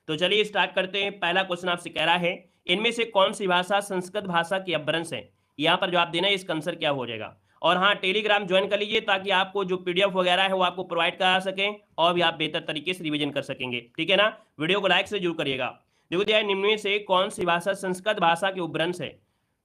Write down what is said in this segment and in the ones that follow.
तो चलिए स्टार्ट करते हैं। पहला क्वेश्चन आपसे कह रहा है, इनमें से कौन सी भाषा संस्कृत भाषा की अपभ्रंश है? यहाँ पर जवाब देना है, इसका आंसर क्या हो जाएगा। और हाँ, टेलीग्राम ज्वाइन कर लीजिए ताकि आपको जो पीडीएफ वगैरह है वो आपको प्रोवाइड करा सकें और भी आप बेहतर तरीके से रिवीजन कर सकेंगे। ठीक है ना? वीडियो को लाइक से जरूर करिएगा। देखो दिया है, निम्न में से कौन सी भाषा संस्कृत भाषा की उपभ्रंश है?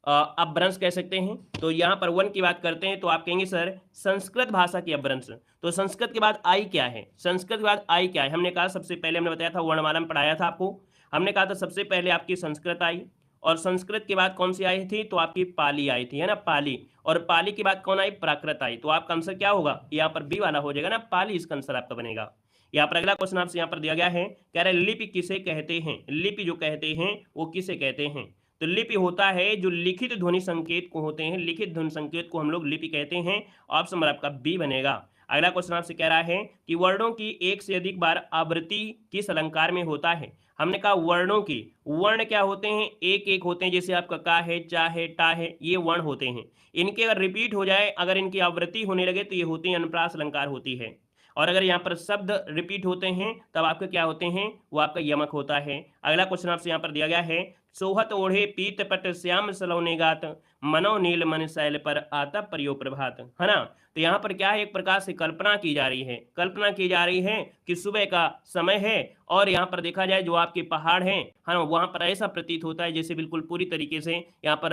अपभ्रंश कह सकते हैं। तो यहाँ पर 1 की बात करते हैं तो आप कहेंगे सर संस्कृत भाषा की अपभ्रंश। तो संस्कृत के बाद आई क्या है? संस्कृत के बाद आई क्या है? हमने कहा सबसे पहले हमने बताया था, वर्णमाला में पढ़ाया था आपको। हमने कहा था सबसे पहले आपकी संस्कृत आई, और संस्कृत के बाद कौन सी आई थी? तो आपकी पाली आई थी, है ना, पाली। और पाली के बाद कौन आई? प्राकृत आई। तो आपका आंसर क्या होगा? यहाँ पर बी वाला हो जाएगा ना, पाली इसका आंसर आपका बनेगा। यहाँ पर अगला क्वेश्चन आपसे यहाँ पर दिया गया है, कह रहा है लिपि किसे कहते हैं? लिपि जो कहते हैं वो किसे कहते हैं? तो लिपि होता है जो लिखित ध्वनि संकेत को होते हैं, लिखित ध्वनि संकेत को हम लोग लिपि कहते हैं। ऑप्शन नंबर आपका बी बनेगा। अगला क्वेश्चन आपसे कह रहा है कि वर्णों की एक से अधिक बार आवृत्ति किस अलंकार में होता है? हमने कहा वर्णों की, वर्ण क्या होते हैं? एक एक होते हैं, जैसे आपका का है, चा है, टा है, ये वर्ण होते हैं। इनके अगर रिपीट हो जाए, अगर इनकी आवृत्ति होने लगे तो ये होती है अनुप्रास अलंकार होती है। और अगर यहाँ पर शब्द रिपीट होते हैं तब आपके क्या होते हैं? वो आपका यमक होता है। अगला क्वेश्चन आपसे यहाँ पर दिया गया है, सोहत ओढ़े पीत पट श्याम सलोने गात, मनो नील मन शैल पर आता परियो प्रभात, है ना। तो यहाँ पर क्या है? एक प्रकार से कल्पना की जा रही है, कल्पना की जा रही है कि सुबह का समय है और यहाँ पर देखा जाए जो आपके पहाड़ हैं, है ना, वहाँ पर ऐसा प्रतीत होता है जैसे बिल्कुल पूरी तरीके से यहाँ पर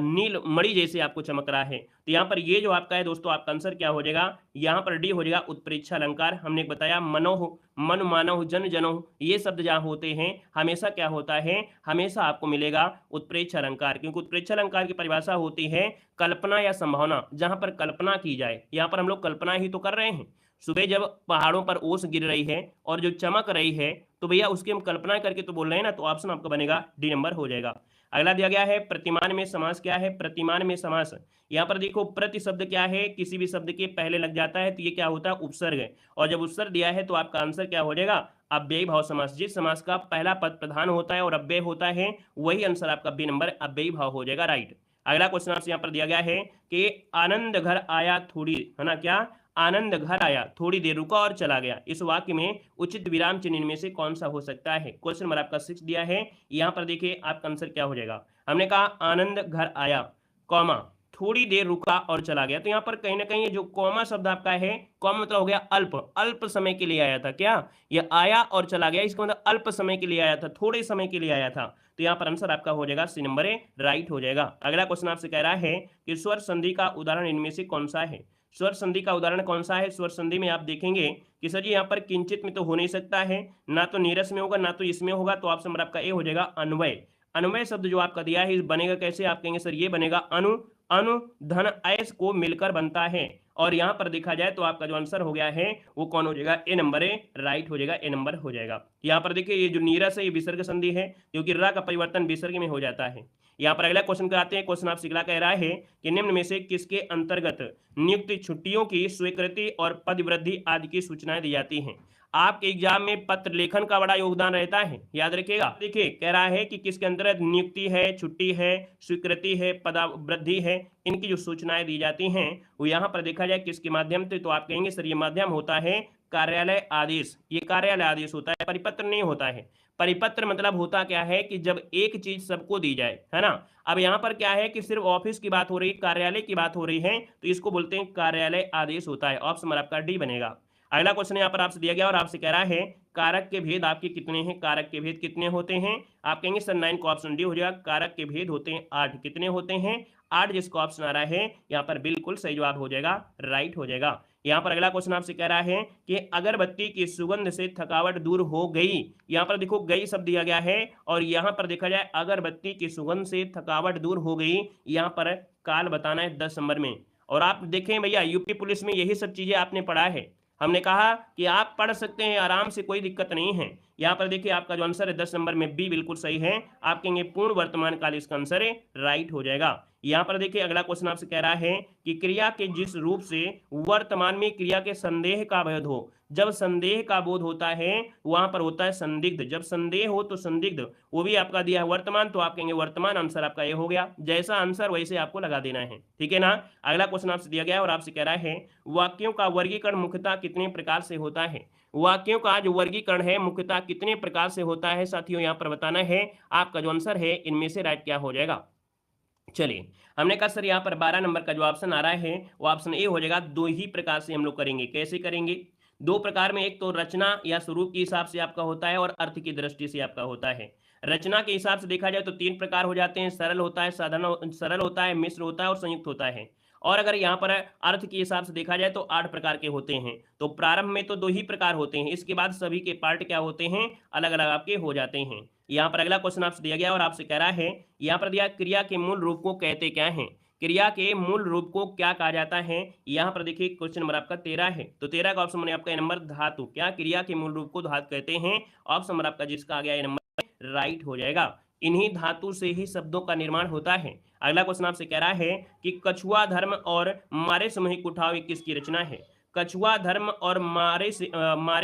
नील मणि जैसे आपको चमक रहा है। तो यहाँ पर ये जो आपका है दोस्तों, आपका आंसर क्या हो जाएगा? यहाँ पर डी हो जाएगा, उत्प्रेक्षा अलंकार। हमने बताया मनोह, मन मानव, जन जनो, ये शब्द जहाँ होते हैं हमेशा क्या होता है? हमेशा आपको मिलेगा उत्प्रेक्ष अलंकार, क्योंकि उत्प्रेक्ष अलंकार की परिभाषा होती है कल्पना या संभावना, जहां पर कल्पना की जाए। यहां पर हम लोग कल्पना ही तो कर रहे हैं। सुबह जब पहाड़ों पर ओस गिर रही है और जो चमक रही है तो भैया उसकी हम कल्पना करके तो बोल रहे हैं ना, तो ऑप्शन आपका बनेगा डी नंबर हो जाएगा। अगला दिया गया है प्रतिमान में समास क्या है? प्रतिमान में समास, यहाँ पर देखो प्रति शब्द क्या है? किसी भी शब्द के पहले लग जाता है तो ये क्या होता है? उपसर्ग है। और जब उपसर्ग दिया है तो आपका आंसर क्या हो जाएगा? अव्ययी भाव समास। जिस समास का पहला पद प्रधान होता है और अव्यय होता है वही आंसर आपका बी नंबर अव्ययी भाव हो जाएगा, राइट। अगला क्वेश्चन आपसे यहाँ पर दिया गया है कि आनंद घर आया थोड़ी, है ना, क्या? आनंद घर आया, थोड़ी देर रुका और चला गया। इस वाक्य में उचित विराम चिन्ह इनमें से कौन सा हो सकता है? क्वेश्चन नंबर आपका 6 दिया है। यहाँ पर देखिए आपका आंसर क्या हो जाएगा। हमने कहा आनंद घर आया, कॉमा, थोड़ी देर रुका और चला गया। तो यहाँ पर कहीं ना कहीं जो कॉमा शब्द आपका है, कॉमा मतलब हो गया अल्प, अल्प समय के लिए आया था। क्या? ये आया और चला गया, इसका मतलब अल्प समय के लिए आया था, थोड़े समय के लिए आया था। तो यहाँ पर आंसर आपका हो जाएगा सी नंबर ए, राइट हो जाएगा। अगला क्वेश्चन आपसे कह रहा है कि स्वर संधि का उदाहरण इनमें से कौन सा है? स्वर संधि का उदाहरण कौन सा है? स्वर संधि में आप देखेंगे कि सर जी यहाँ पर किंचित में तो हो नहीं सकता है, ना तो नीरस में होगा ना तो इसमें होगा। तो ऑप्शन नंबर आपका ए हो जाएगा अन्वय। अन्वय शब्द जो आपका दिया है बनेगा कैसे? आप कहेंगे सर ये बनेगा अनु, अनु धन ऐस को मिलकर बनता है। और यहाँ पर देखा जाए तो आपका जो आंसर हो गया है वो कौन हो जाएगा? ए नंबर ए, राइट हो जाएगा, ए नंबर हो जाएगा। यहाँ पर देखिए ये जो नीरस है ये विसर्ग संधि है, क्योंकि र का परिवर्तन विसर्ग में हो जाता है। यहाँ पर अगला क्वेश्चन कराते हैं। क्वेश्चन आपसे अगला कह रहा है कि निम्न में से किसके अंतर्गत नियुक्त छुट्टियों की स्वीकृति और पद वृद्धि आदि की सूचनाएं दी जाती हैं? आपके एग्जाम में पत्र लेखन का बड़ा योगदान रहता है, याद रखिएगा। देखिए कह रहा है कि किसके अंतर्गत नियुक्ति है, छुट्टी है, स्वीकृति है, पदवृद्धि है, इनकी जो सूचनाएं दी जाती हैं वो यहाँ पर देखा जाए किसके माध्यम से? तो आप कहेंगे सर ये माध्यम होता है कार्यालय आदेश। ये कार्यालय आदेश होता है, परिपत्र नहीं होता है। परिपत्र मतलब होता क्या है कि जब एक चीज सबको दी जाए, है ना। अब यहाँ पर क्या है कि सिर्फ ऑफिस की बात हो रही है, कार्यालय की बात हो रही है, तो इसको बोलते हैं कार्यालय आदेश होता है। ऑप्शन नंबर आपका डी बनेगा। अगला क्वेश्चन यहाँ पर आपसे दिया गया और आपसे कह रहा है कारक के भेद आपके कितने हैं? कारक के भेद कितने होते हैं? आप कहेंगे सर 9 को ऑप्शन डी हो जाएगा। कारक के भेद होते हैं 8। कितने होते हैं? 8। जिसको ऑप्शन आ रहा है यहाँ पर बिल्कुल सही जवाब हो जाएगा, राइट हो जाएगा। यहाँ पर अगला क्वेश्चन आपसे कह रहा है कि अगरबत्ती की सुगंध से थकावट दूर हो गई। यहाँ पर देखो गई शब्द दिया गया है और यहाँ पर देखा जाए अगरबत्ती की सुगंध से थकावट दूर हो गई, यहाँ पर काल बताना है 10 नंबर में। और आप देखें भैया यूपी पुलिस में यही सब चीजें आपने पढ़ा है। हमने कहा कि आप पढ़ सकते हैं आराम से, कोई दिक्कत नहीं है। यहाँ पर देखिए आपका जो आंसर है 10 नंबर में बी बिल्कुल सही है। आप कहेंगे पूर्ण वर्तमान काल, इसका आंसर है राइट हो जाएगा। यहाँ पर देखिए अगला क्वेश्चन आपसे कह रहा है कि क्रिया के जिस रूप से वर्तमान में क्रिया के संदेह का बोध हो, जब संदेह का बोध होता है वहां पर होता है संदिग्ध, जब संदेह हो तो संदिग्ध, वो भी आपका दिया है वर्तमान, तो आप कहेंगे वर्तमान, आंसर आपका ये हो गया। जैसा आंसर वैसे आपको लगा देना है, ठीक है ना। अगला क्वेश्चन आपसे दिया गया है और आपसे कह रहा है वाक्यों का वर्गीकरण मुख्यतः कितने प्रकार से होता है। वाक्यों का जो वर्गीकरण है मुख्यतः कितने प्रकार से होता है साथियों, यहाँ पर बताना है। आपका जो आंसर है इनमें से राइट क्या हो जाएगा। चलिए, हमने कहा सर यहाँ पर 12 नंबर का जो ऑप्शन आ रहा है वो ऑप्शन ए हो जाएगा। दो ही प्रकार से हम लोग करेंगे। कैसे करेंगे? दो प्रकार में, एक तो रचना या स्वरूप के हिसाब से आपका होता है और अर्थ की दृष्टि से आपका होता है। रचना के हिसाब से देखा जाए तो 3 प्रकार हो जाते हैं, सरल होता है, साधारण सरल होता है, मिश्र होता है और संयुक्त होता है। और अगर यहाँ पर अर्थ के हिसाब से देखा जाए तो 8 प्रकार के होते हैं। तो प्रारंभ में तो 2 ही प्रकार होते हैं, इसके बाद सभी के पार्ट क्या होते हैं, अलग अलग आपके हो जाते हैं। यहाँ पर अगला क्वेश्चन आपसे दिया गया और आपसे कह रहा है, यहाँ पर दिया क्रिया के मूल रूप को कहते क्या हैं। क्रिया के मूल रूप को क्या कहा जाता है। यहाँ पर देखिए क्वेश्चन नंबर आपका 13 है, तो 13 का ऑप्शन आपका नंबर धातु। क्या क्रिया के मूल रूप को धातु कहते हैं। ऑप्शन नंबर आपका जिसका आ गया ये नंबर राइट हो जाएगा। इन्हीं धातु से ही शब्दों का निर्माण होता है। अगला क्वेश्चन आपसे कह रहा है कि कछुआ धर्म और मारे सामूहिक उठाव ये किसकी रचना है। कछुआ धर्म और मारे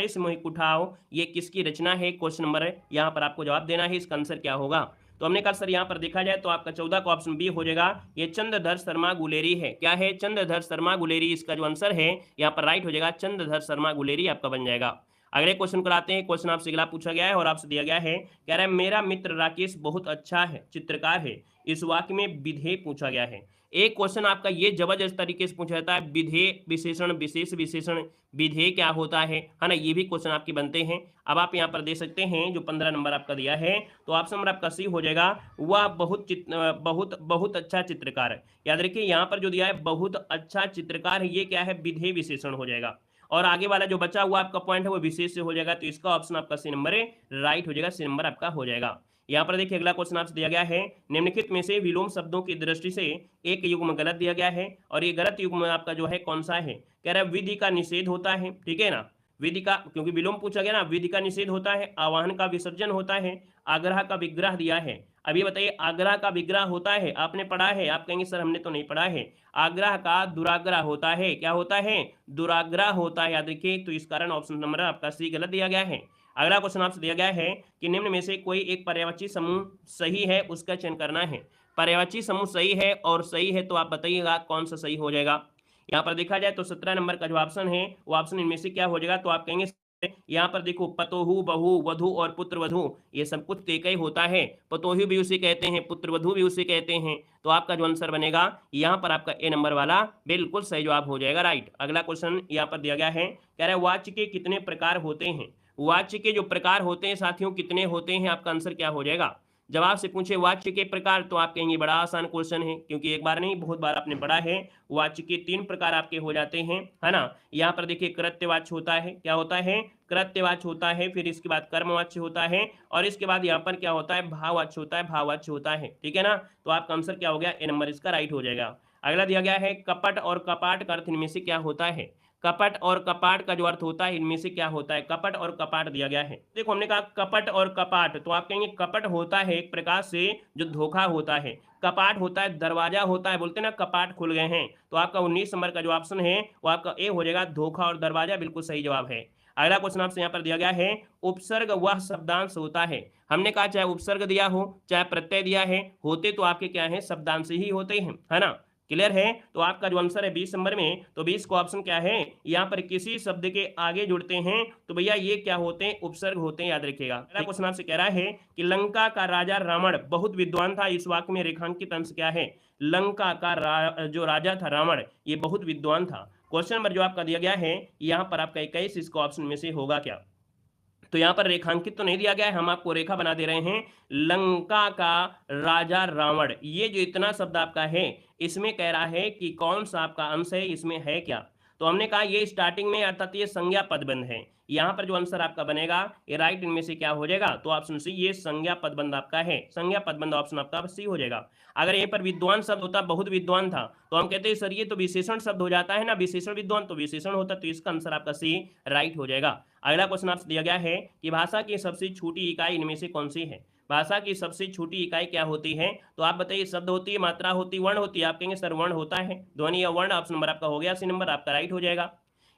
सामूहिक उठाव ये किसकी रचना है। क्वेश्चन नंबर यहाँ पर आपको जवाब देना है, इसका आंसर क्या होगा। तो हमने कहा सर यहाँ पर देखा जाए तो आपका 14 का ऑप्शन बी हो जाएगा। ये चंद्रधर शर्मा गुलेरी है। क्या है? चंद्रधर शर्मा गुलेरी, इसका जो आंसर है यहाँ पर राइट हो जाएगा। चंद्रधर शर्मा गुलेरी आपका बन जाएगा। अगले क्वेश्चन को आते हैं। क्वेश्चन आपसे अगला पूछा गया है और आपसे दिया गया है, कह रहा है मेरा मित्र राकेश बहुत अच्छा है, चित्रकार है। इस वाक्य में विधेय पूछा गया है। एक क्वेश्चन आपका ये जबरदस्त तरीके से पूछा जाता है, विधेय विशेषण विशेष विशेषण विधेय क्या होता है ना, ये भी क्वेश्चन आपके बनते हैं। अब आप यहाँ पर दे सकते हैं जो 15 नंबर आपका दिया है, तो ऑप्शन नंबर आपका सी हो जाएगा। वह बहुत अच्छा चित्रकार है। याद रखिए यहाँ पर जो दिया है बहुत अच्छा चित्रकार है, ये क्या है, विधेय विशेषण हो जाएगा। और आगे वाला जो बचा हुआ आपका पॉइंट है वो विशेष से हो जाएगा, तो इसका ऑप्शन आपका सी नंबर राइट हो जाएगा। सी नंबर आपका हो जाएगा। यहाँ पर देखिए अगला क्वेश्चन आपसे दिया गया है, निम्नलिखित में से विलोम शब्दों की दृष्टि से एक युग्म गलत दिया गया है और ये गलत युग्म आपका जो है कौन सा है। कह रहा है विधि का निषेध होता है, ठीक है ना। विधि का, क्योंकि विलोम पूछा गया ना, विधि का निषेध होता है, आवाहन का विसर्जन होता है, आग्रह का विग्रह दिया है। अभी बताइए आग्रह का विग्रह होता है, आपने पढ़ा है? आप कहेंगे सर हमने तो नहीं पढ़ा है। आग्रह का दुराग्रह होता है। क्या होता है? दुराग्रह होता है। याद रखिए, तो इस कारण ऑप्शन नंबर आपका सी गलत दिया गया है। अगला क्वेश्चन आपसे दिया गया है कि निम्न में से कोई एक पर्यायवाची समूह सही है, उसका चयन करना है। पर्यायवाची समूह सही है और सही है तो आप बताइएगा कौन सा सही हो जाएगा। यहाँ पर देखा जाए तो 17 नंबर का जो ऑप्शन है वो ऑप्शन इनमें से क्या हो जाएगा, तो आप कहेंगे यहाँ पर देखो पतोहू, बहू, वधु और पुत्र वधु ये सब कुछ एक ही होता है। पतोहू भी उसे कहते हैं, पुत्र वधु भी उसे कहते हैं। तो आपका जो आंसर बनेगा यहाँ पर आपका ए नंबर वाला बिल्कुल सही जवाब हो जाएगा, राइट। अगला क्वेश्चन यहाँ पर दिया गया है, कह रहा है वाच्य के कितने प्रकार होते हैं। वाच्य के जो प्रकार होते हैं साथियों कितने होते हैं, आपका आंसर क्या हो जाएगा। जवाब से पूछे वाच्य के प्रकार तो आप कहेंगे बड़ा आसान क्वेश्चन है, क्योंकि एक बार नहीं बहुत बार आपने पढ़ा है। वाच्य के 3 प्रकार आपके हो जाते हैं, है ना। यहाँ पर देखिए कृत्यवाच्य होता है। क्या होता है? कृत्यवाच्य होता है। फिर इसके बाद कर्मवाच्य होता है और इसके बाद यहाँ पर क्या होता है, भाववाच्य होता है, भाववाच्य होता है, ठीक है ना। तो आपका आंसर क्या हो गया, ए नंबर इसका राइट हो जाएगा। अगला दिया गया है कपट और कपाट का अर्थ इनमें से क्या होता है। कपट और कपाट का जो अर्थ होता है इनमें से क्या होता है। कपट और कपाट दिया गया है। देखो हमने कहा कपट और कपाट, तो आप कहेंगे कपट होता है एक प्रकार से जो धोखा होता है, कपाट होता है दरवाजा होता है, बोलते हैं ना कपाट खुल गए हैं। तो आपका 19 नंबर का जो ऑप्शन है वो आपका ए हो जाएगा, धोखा और दरवाजा बिल्कुल सही जवाब है। अगला क्वेश्चन आपसे यहाँ पर दिया गया है, उपसर्ग वह शब्दांश होता है। हमने कहा चाहे उपसर्ग दिया हो चाहे प्रत्यय दिया है, होते तो आपके क्या है, शब्दांश ही होते हैं, है ना। क्लियर है। तो आपका जो आंसर है 20 नंबर में, तो 20 को ऑप्शन क्या है, यहाँ पर किसी शब्द के आगे जुड़ते हैं तो भैया ये क्या होते हैं, उपसर्ग होते हैं, याद रखिएगा। अगला क्वेश्चन आपसे कह रहा है कि लंका का राजा रावण बहुत विद्वान था, इस वाक्य में रेखांकित अंश क्या है। लंका का जो राजा था रावण ये बहुत विद्वान था। क्वेश्चन नंबर जो आपका दिया गया है यहाँ पर आपका 21, इसका ऑप्शन में से होगा क्या। तो यहाँ पर रेखांकित तो नहीं दिया गया है, हम आपको रेखा बना दे रहे हैं। लंका का राजा रावण, ये जो इतना शब्द आपका है इसमें कह रहा है कि कौन सा आपका अंश है, इसमें है क्या। तो हमने कहा ये स्टार्टिंग में अर्थात ये संज्ञा पदबंध है। यहाँ पर जो आंसर आपका बनेगा ये राइट इनमें से क्या हो जाएगा, तो ऑप्शन सी ये संज्ञा पदबंध आपका है। संज्ञा पदबंध ऑप्शन आपका सी हो जाएगा। अगर यहीं पर विद्वान शब्द होता बहुत विद्वान था तो हम कहते हैं सर ये तो विशेषण शब्द हो जाता है ना, विशेषण विद्वान तो विशेषण होता, तो इसका आंसर आपका सी राइट हो जाएगा। अगला क्वेश्चन आपसे दिया गया है कि भाषा की सबसे छोटी इकाई इनमें से कौन सी है। भाषा की सबसे छोटी इकाई क्या होती है? तो आप बताइए, शब्द होती है, मात्रा होती है, वर्ण होती है? आप कहेंगे सर वर्ण होता है, ध्वनि या वर्ण। ऑप्शन नंबर आपका हो गया, सी नंबर आपका राइट हो जाएगा।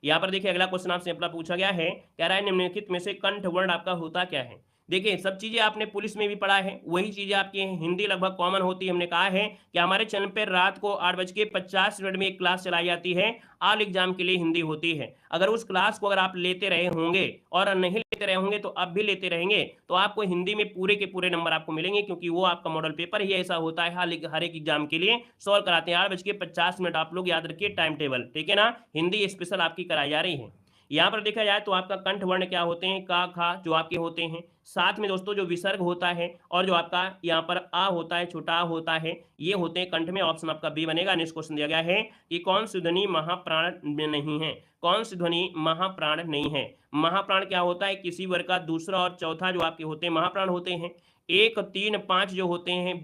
यहाँ पर देखिए अगला क्वेश्चन आपसे अपना पूछा गया है, कह रहा है निम्नलिखित में से कंठ वर्ण आपका होता क्या है? देखिए सब चीजें आपने पुलिस में भी पढ़ा है, वही चीजें आपकी हिंदी लगभग कॉमन होती है। हमने कहा है कि हमारे चैनल पर रात को 8:50 में एक क्लास चलाई जाती है, ऑल एग्जाम के लिए हिंदी होती है। अगर उस क्लास को अगर आप लेते रहे होंगे और नहीं लेते रहे होंगे तो अब भी लेते रहेंगे, तो आपको हिंदी में पूरे के पूरे नंबर आपको मिलेंगे, क्योंकि वो आपका मॉडल पेपर ही ऐसा होता है, हर एक एग्जाम के लिए सॉल्व कराते हैं। 8:50 आप लोग याद रखिए टाइम टेबल, ठीक है ना। हिंदी स्पेशल आपकी कराई जा रही है। यहाँ पर देखा जाए तो आपका कंठ वर्ण क्या होते हैं? का, खा जो आपके होते हैं, साथ में दोस्तों जो विसर्ग होता है और जो आपका यहाँ पर आ होता है, छोटा आ होता है, ये होते हैं कंठ में। ऑप्शन आपका बी बनेगा। नेक्स्ट क्वेश्चन दिया गया है कि कौन सी ध्वनि महाप्राण में नहीं है? कौन सी ध्वनि महाप्राण नहीं है? महाप्राण क्या होता है? किसी वर्ग का दूसरा और चौथा जो आपके होते हैं महाप्राण होते हैं। 1, 3, 5 जो होते हैं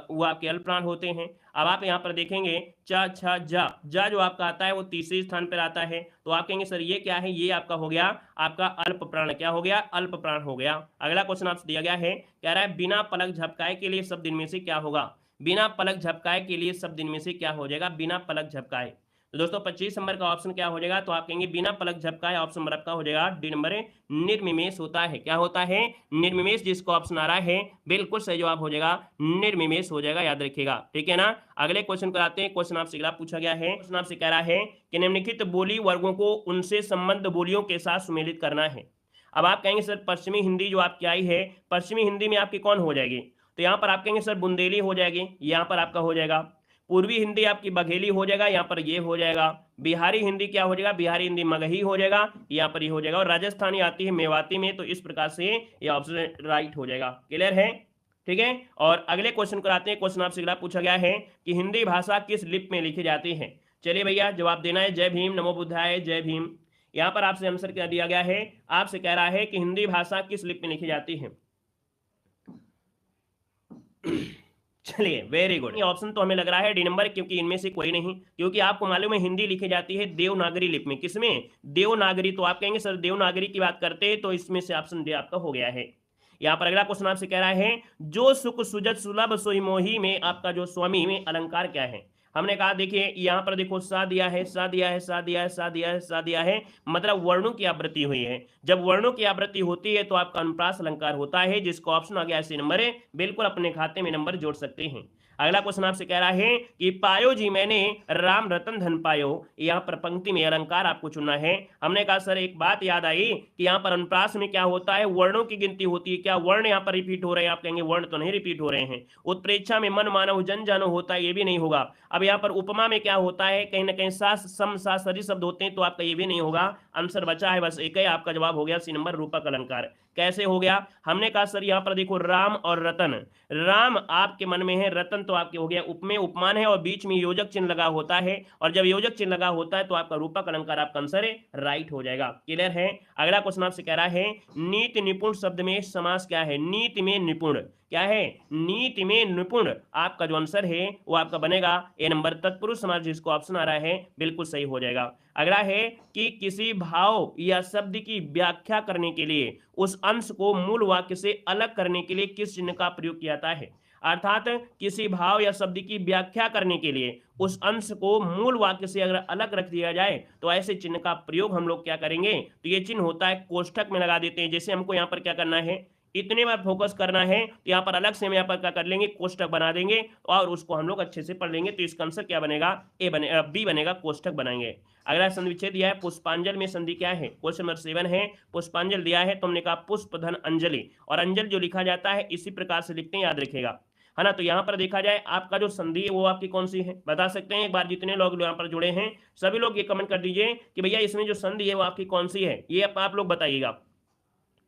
वो आपके अल्प प्राण होते हैं। अब आप यहाँ पर देखेंगे च, छ, जा जो आपका आता है वो तीसरे स्थान पर आता है। तो आप कहेंगे सर ये क्या है? ये आपका हो गया आपका अल्प प्राण। क्या हो गया? अल्प प्राण हो गया। अगला क्वेश्चन आपसे दिया गया है, कह रहा है बिना पलक झपकाए के लिए शब्द इनमें से क्या होगा? बिना पलक झपकाए के लिए शब्द इनमें से क्या हो जाएगा? बिना पलक झपकाए। तो दोस्तों 25 नंबर का ऑप्शन क्या हो जाएगा? तो आप कहेंगे बिना पलक झपकाए। ऑप्शन नंबर आपका हो जाएगा डी नंबर, निर्मिमेष होता है। क्या होता है? निर्मिमेष। जिसको ऑप्शन आ रहा है बिल्कुल सही जवाब हो जाएगा निर्मिमेष हो जाएगा, याद रखिएगा, ठीक है ना। अगले क्वेश्चन पर आते हैं। क्वेश्चन आपसे अगला पूछा गया है, क्वेश्चन आपसे कह रहा है कि निम्नलिखित बोली वर्गों को उनसे संबद्ध बोलियों के साथ सुमेलित करना है। अब आप कहेंगे सर पश्चिमी हिंदी जो आपकी आई है, पश्चिमी हिंदी में आपकी कौन हो जाएगी? तो यहाँ पर आप कहेंगे सर बुंदेली हो जाएगी, यहाँ पर आपका हो जाएगा। पूर्वी हिंदी आपकी बघेली हो जाएगा, यहाँ पर ये हो जाएगा। बिहारी हिंदी क्या हो जाएगा? बिहारी हिंदी मगही हो जाएगा, यहाँ पर ये हो जाएगा। और राजस्थानी आती है मेवाती में, तो इस प्रकार से ये ऑप्शन राइट हो जाएगा। क्लियर है? ठीक है। और अगले क्वेश्चन को आते हैं। क्वेश्चन आपसे अगला पूछा गया है कि हिंदी भाषा किस लिपि में लिखी जाती है? चलिए भैया जवाब देना है। जय भीम, नमो बुद्धाय, जय भीम। यहाँ पर आपसे आंसर क्या दिया गया है? आपसे कह रहा है कि हिंदी भाषा किस लिपि में लिखी जाती है? चलिए वेरी गुड। ऑप्शन तो हमें लग रहा है डी नंबर, क्योंकि इनमें से कोई नहीं, क्योंकि आपको मालूम है हिंदी लिखी जाती है देवनागरी लिपि में। किसमें? देवनागरी। तो आप कहेंगे सर देवनागरी की बात करते हैं, तो इसमें से ऑप्शन डी आपका हो गया है। यहाँ पर अगला क्वेश्चन आपसे कह रहा है जो सुख सुजत सुलभ सोई मोही में आपका जो स्वामी में अलंकार क्या है? हमने कहा देखिए यहाँ पर देखो सा दिया है, सा दिया है, सा दिया है, सा दिया है, सा दिया है, मतलब वर्णों की आवृत्ति हुई है। जब वर्णों की आवृत्ति होती है तो आपका अनुप्रास अलंकार होता है, जिसको ऑप्शन आ गया ऐसे नंबर है, बिल्कुल अपने खाते में नंबर जोड़ सकते हैं। अगला क्वेश्चन आपसे कह रहा है कि पायो जी मैंने राम रतन धन पायो, यहाँ पर पंक्ति में अलंकार आपको चुनना है। हमने कहा सर एक बात याद आई कि यहाँ पर अनुप्रास में क्या होता है? वर्णों की गिनती होती है। क्या वर्ण यहाँ पर रिपीट हो रहे हैं? आप कहेंगे वर्ण तो नहीं रिपीट हो रहे हैं। उत्प्रेक्षा में मन मानव जन जानो होता है, ये भी नहीं होगा। अब यहाँ पर उपमा में क्या होता है? कहीं ना कहीं सा सम सा सरी शब्द होते हैं, तो आपका ये भी नहीं होगा। आंसर बचा है बस एक ही, आपका जवाब हो गया सी नंबर, रूपक अलंकार। कैसे हो गया? हमने कहा सर यहाँ पर देखो राम और रतन, राम आपके मन में है, रतन तो आपके हो गया उपमेय उपमान है, और बीच में योजक चिन्ह लगा होता है, और जब योजक चिन्ह लगा होता है तो आपका रूपक अलंकार आपका आंसर है राइट हो जाएगा। क्लियर है? अगला क्वेश्चन आपसे कह रहा है नीति निपुण शब्द में समास क्या है? नीति में निपुण क्या है? नीति में निपुण आपका जो आंसर है वो आपका बनेगा ए नंबर, तत्पुरुष समास, जिसको ऑप्शन आ रहा है बिल्कुल सही हो जाएगा। अगला है कि किसी भाव या शब्द की व्याख्या करने के लिए उस अंश को मूल वाक्य से अलग करने के लिए किस चिन्ह का प्रयोग किया जाता है? अर्थात किसी भाव या शब्द की व्याख्या करने के लिए उस अंश को मूल वाक्य से अगर अलग रख दिया जाए तो ऐसे चिन्ह का प्रयोग हम लोग क्या करेंगे? तो ये चिन्ह होता है कोष्ठक में लगा देते हैं। जैसे हमको यहाँ पर क्या करना है, इतने बार फोकस करना है, तो यहाँ पर अलग से हम यहाँ पर क्या कर लेंगे, कोष्ठक बना देंगे और उसको हम लोग अच्छे से पढ़ लेंगे। तो इसका आंसर क्या बनेगा? बी बनेगा, कोष्ठक बनाएंगे। अगला संधि विच्छेद दिया है पुष्पांजल में, संधि क्या है? क्वेश्चन नंबर 7 है। पुष्पांजल दिया है तो हमने कहा पुष्प धन अंजलि, और अंजल जो लिखा जाता है इसी प्रकार से लिखते हैं, याद रखिएगा, है ना। तो यहाँ पर देखा जाए आपका जो संधि है वो आपकी कौन सी है, बता सकते हैं एक बार? जितने लोग यहाँ पर जुड़े हैं सभी लोग ये कमेंट कर दीजिए कि भैया इसमें जो संधि है वो आपकी कौन सी है, ये आप लोग बताइएगा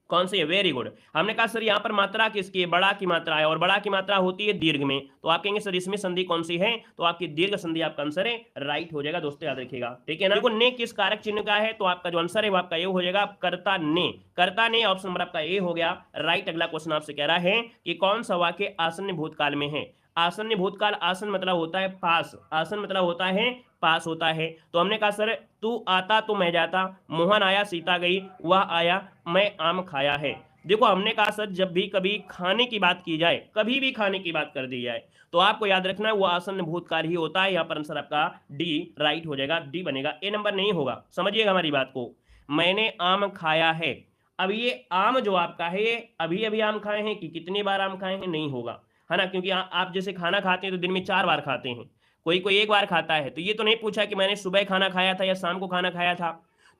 कौन सी है। Very good. हमने कहा सर यहाँ पर मात्रा किसकी है? बड़ा की मात्रा है, और बड़ा की मात्रा होती है दीर्घ में, तो आप कहेंगे सर इसमें संधि कौन सी है? तो आपकी दीर्घ संधि आपका आंसर है राइट हो जाएगा। दोस्तों याद रखिएगा, ठीक है ना। देखो ने किस कारक चिन्ह का है, तो आपका जो आंसर है वो आपका ये हो जाएगा कर्ता ने, कर्ता ने। ऑप्शन नंबर आपका ए हो गया राइट। अगला क्वेश्चन आपसे कह रहा है कि कौन सा वाक्य आसन्न भूतकाल में है? आसन्न भूतकाल, आसन मतलब होता है पास, आसन मतलब होता है पास होता है। तो हमने कहा सर तू आता तो मैं जाता, मोहन आया सीता गई, वह आया मैं आम खाया है। देखो हमने कहा सर जब भी कभी खाने की बात की जाए, कभी भी खाने की बात कर दी जाए, तो आपको याद रखना है वो आसन्न भूतकाल ही होता है। यहाँ पर आंसर आपका डी राइट हो जाएगा, डी बनेगा, ए नंबर नहीं होगा। समझिएगा हमारी बात को। मैंने आम खाया है, अब ये आम जो आपका है ये अभी अभी आम खाए हैं कि कितनी बार आम खाए हैं, नहीं होगा, है ना, क्योंकि आप जैसे खाना खाते हैं तो दिन में 4 बार खाते हैं, कोई कोई एक बार खाता है, तो ये तो नहीं पूछा कि मैंने सुबह खाना खाया था या शाम को खाना खाया था।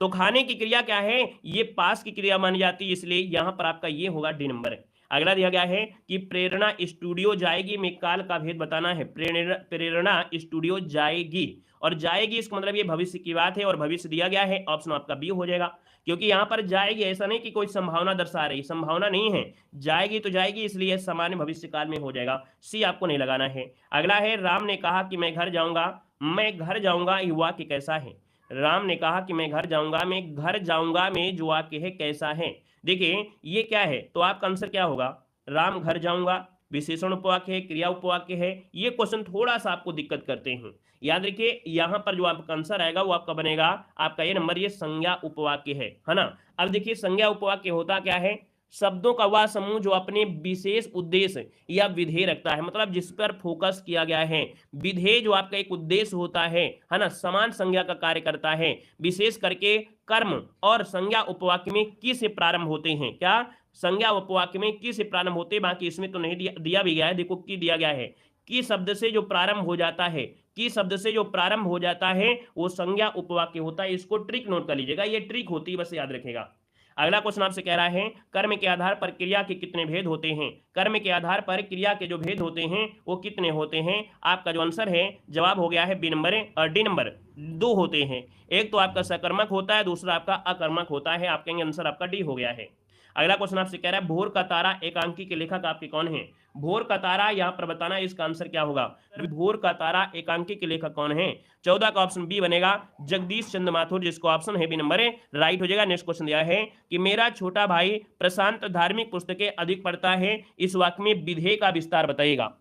तो खाने की क्रिया क्या है, ये पास की क्रिया मानी जाती है, इसलिए यहां पर आपका ये होगा डी नंबर है। अगला दिया गया है कि प्रेरणा स्टूडियो जाएगी में काल का भेद बताना है। प्रेरणा स्टूडियो जाएगी, और जाएगी इसका मतलब ये भविष्य की बात है, और भविष्य दिया गया है, ऑप्शन आपका बी हो जाएगा, क्योंकि यहां पर जाएगी ऐसा नहीं कि कोई संभावना दर्शा रही, संभावना नहीं है, जाएगी तो जाएगी, इसलिए सामान्य भविष्य काल में हो जाएगा, सी आपको नहीं लगाना है। अगला है राम ने कहा कि मैं घर जाऊंगा, मैं घर जाऊंगा, ये वाक्य कैसा है। राम ने कहा कि मैं घर जाऊंगा, मैं घर जाऊंगा में जो वाक्य है कैसा है। देखिए ये क्या है, तो आपका आंसर क्या होगा, राम घर जाऊंगा, विशेषण उपवाक्य है, क्रिया उपवाक्य है। ये क्वेश्चन थोड़ा सा आपको दिक्कत करते हैं, याद रखिए यहां पर जो आपका आंसर आएगा वो आपका बनेगा आपका ये नंबर, ये संज्ञा उपवाक्य है ना। अब देखिए संज्ञा उपवाक्य होता क्या है, शब्दों का वह समूह जो अपने विशेष उद्देश्य या विधेय रखता है, मतलब जिस पर फोकस किया गया है। विधेय जो आपका एक उद्देश्य होता है ना, समान संज्ञा का कार्य करता है। विशेष करके कर्म और संज्ञा उपवाक्य में की से प्रारंभ होते हैं, क्या संज्ञा उपवाक्य में की से प्रारंभ होते हैं, बाकी इसमें तो नहीं दिया भी गया है, देखो की दिया गया है, की शब्द से जो प्रारंभ हो जाता है, की शब्द से जो प्रारंभ हो जाता है वो संज्ञा उपवाक्य होता है। इसको ट्रिक नोट कर लीजिएगा, ये ट्रिक होती है, बस याद रखेगा। अगला क्वेश्चन आपसे कह रहा है कर्म के आधार पर क्रिया के कितने भेद होते हैं। कर्म के आधार पर क्रिया के जो भेद होते हैं वो कितने होते हैं। आपका जो आंसर है जवाब हो गया है बी नंबर और डी नंबर, 2 होते हैं। एक तो आपका सकर्मक होता है, दूसरा आपका अकर्मक होता है। आपके आंसर आपका डी हो गया है। अगला क्वेश्चन आपसे कह रहा है भोर का तारा एकांकी के लेखक आपके कौन है। भोर का तारा यहां पर बताना है, इसका आंसर क्या होगा। भोर का तारा एकांकी के लेखक कौन है। 14 का ऑप्शन बी बनेगा जगदीश चंद्र माथुर, जिसको ऑप्शन है बी नंबर राइट हो जाएगा। नेक्स्ट क्वेश्चन दिया है कि मेरा छोटा भाई प्रशांत धार्मिक पुस्तकें अधिक पढ़ता है, इस वाक्य में विधेय का विस्तार बताइएगा।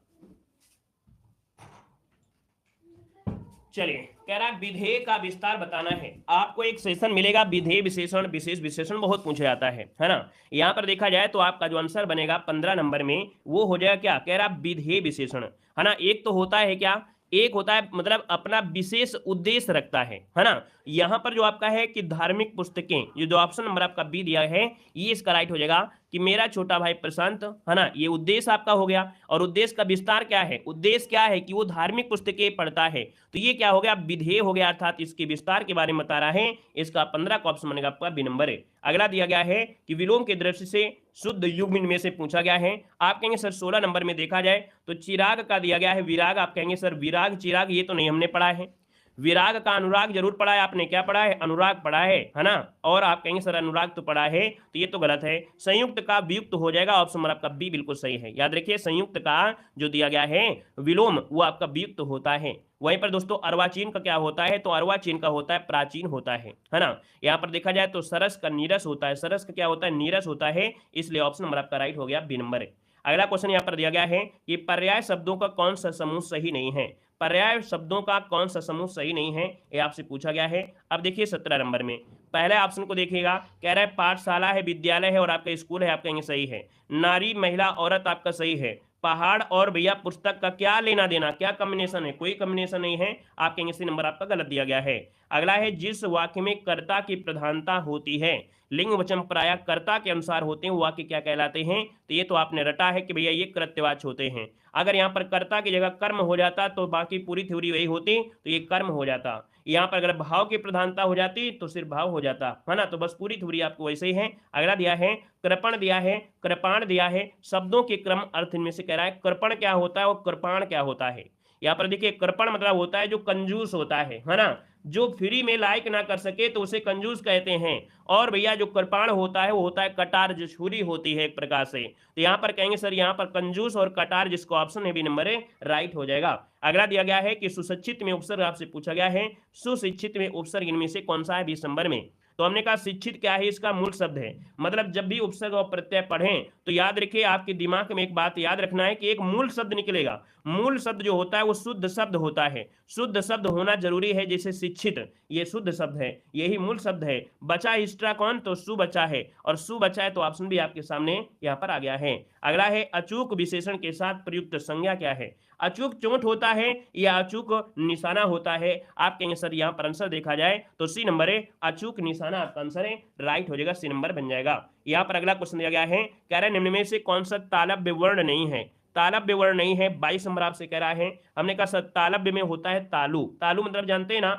चलिए कह रहा है विधेय का विस्तार बताना है। आपको एक सेशन मिलेगा विधेय विशेषण विशेष विशेषण, बहुत पूछा जाता है ना। यहां पर देखा जाए तो आपका जो आंसर बनेगा 15 नंबर में वो हो जाएगा क्या, कह रहा विधेय विशेषण, है ना। एक तो होता है क्या, एक होता है मतलब अपना विशेष उद्देश्य रखता है ना। यहां पर जो आपका है कि धार्मिक पुस्तकें, ये जो ऑप्शन नंबर आपका बी दिया है ये इसका राइट हो जाएगा कि मेरा छोटा भाई प्रशांत, है ना, ये उद्देश्य आपका हो गया। और उद्देश्य का विस्तार क्या है, उद्देश्य क्या है कि वो धार्मिक पुस्तकें पढ़ता है, तो ये क्या हो गया, विधेय हो गया, अर्थात इसके विस्तार के बारे में बता रहा है। इसका 15 का ऑप्शन बनेगा आपका बी नंबर है। अगला दिया गया है कि विलोम के दृष्टि से शुद्ध युग्म में से पूछा गया है। आप कहेंगे सर 16 नंबर में देखा जाए तो चिराग का दिया गया है विराग, आप कहेंगे सर विराग चिराग ये तो नहीं हमने पढ़ा है। विराग का अनुराग जरूर पढ़ा है आपने, क्या पढ़ा है, अनुराग पढ़ा है ना। और आप कहेंगे सर अनुराग तो पढ़ा है, तो ये तो गलत है। संयुक्त का वियुक्त हो जाएगा, ऑप्शन नंबर आपका बी बिल्कुल सही है। याद रखिए संयुक्त का जो दिया गया है विलोम वो आपका वियुक्त होता है। वहीं पर दोस्तों अर्वाचीन का क्या होता है, तो अर्वाचीन का होता है प्राचीन होता है ना। यहाँ पर देखा जाए तो सरस का नीरस होता है, सरस का क्या होता है, नीरस होता है, इसलिए ऑप्शन नंबर आपका राइट हो गया बी नंबर है। अगला क्वेश्चन यहाँ पर दिया गया है कि पर्याय शब्दों का कौन सा समूह सही नहीं है। पर्याय शब्दों का कौन सा समूह सही नहीं है, ये आपसे पूछा गया है। अब देखिए 17 नंबर में पहले ऑप्शन को देखिएगा, कह रहा है पाठशाला है, विद्यालय है और आपका स्कूल है, आप कहेंगे सही है। नारी महिला औरत आपका सही है। पहाड़ और भैया पुस्तक का क्या लेना देना, क्या कॉम्बिनेशन है, कोई कॉम्बिनेशन नहीं है, आप कहेंगे सी नंबर आपका गलत दिया गया है। अगला है जिस वाक्य में कर्ता की प्रधानता होती है, लिंग वचन प्राय कर्ता के अनुसार होते हैं, वो वाक्य क्या कहलाते हैं। तो ये तो आपने रटा है कि भैया ये कृत्यवाची होते हैं। अगर यहाँ पर कर्ता की जगह कर्म हो जाता तो बाकी पूरी थ्योरी वही होती, तो ये कर्म हो जाता। यहाँ पर अगर भाव की प्रधानता हो जाती तो सिर्फ भाव हो जाता, है ना। तो बस पूरी थ्योरी आपको वैसे ही है। अगला दिया है कृपण दिया है, कृपाण दिया है, शब्दों के क्रम अर्थ में से कह रहा है कृपण क्या होता है और कृपाण क्या होता है। यहाँ पर देखिए कृपण मतलब होता है जो कंजूस होता है ना, जो फ्री में लाइक ना कर सके तो उसे कंजूस कहते हैं। और भैया जो कृपाण होता है वो होता है कटार, जो छुरी होती है एक प्रकार से। तो यहाँ पर कहेंगे सर यहाँ पर कंजूस और कटार, जिसको ऑप्शन है बी नंबर है राइट हो जाएगा। अगला दिया गया है कि सुशिक्षित में उपसर्ग आपसे पूछा गया है, सुशिक्षित में उपसर्ग इनमें से कौन सा है 20 नंबर में। तो हमने कहा शिक्षित क्या है, इसका मूल शब्द है। मतलब जब भी उपसर्ग और प्रत्यय पढ़ें तो याद रखिए, आपके दिमाग में एक बात याद रखना है कि एक मूल शब्द निकलेगा। मूल शब्द जो होता है वो शुद्ध शब्द होता है, शुद्ध शब्द होना जरूरी है। जैसे शिक्षित, ये शुद्ध शब्द है, यही मूल शब्द है। बचा हिस्ट्रा कौन, तो सु बचा है, और सु बचा है तो ऑप्शन भी आपके सामने यहाँ पर आ गया है। अगला है अचूक विशेषण के साथ प्रयुक्त संज्ञा क्या है। अचूक चोट होता है या अचूक निशाना होता है। आप कहेंगे सर यहाँ पर आंसर देखा जाए तो सी नंबर है, अचूक निशाना आपका आंसर है, राइट हो जाएगा, सी नंबर बन जाएगा। यहाँ पर अगला क्वेश्चन दिया गया है, कह रहा है निम्न में से कौन सा तालव्य वर्ण नहीं है। तालव्य वर्ण नहीं है, 22 नंबर आपसे कह रहा है। हमने कहा सर तालव्य में होता है तालु। तालु मतलब जानते हैं ना,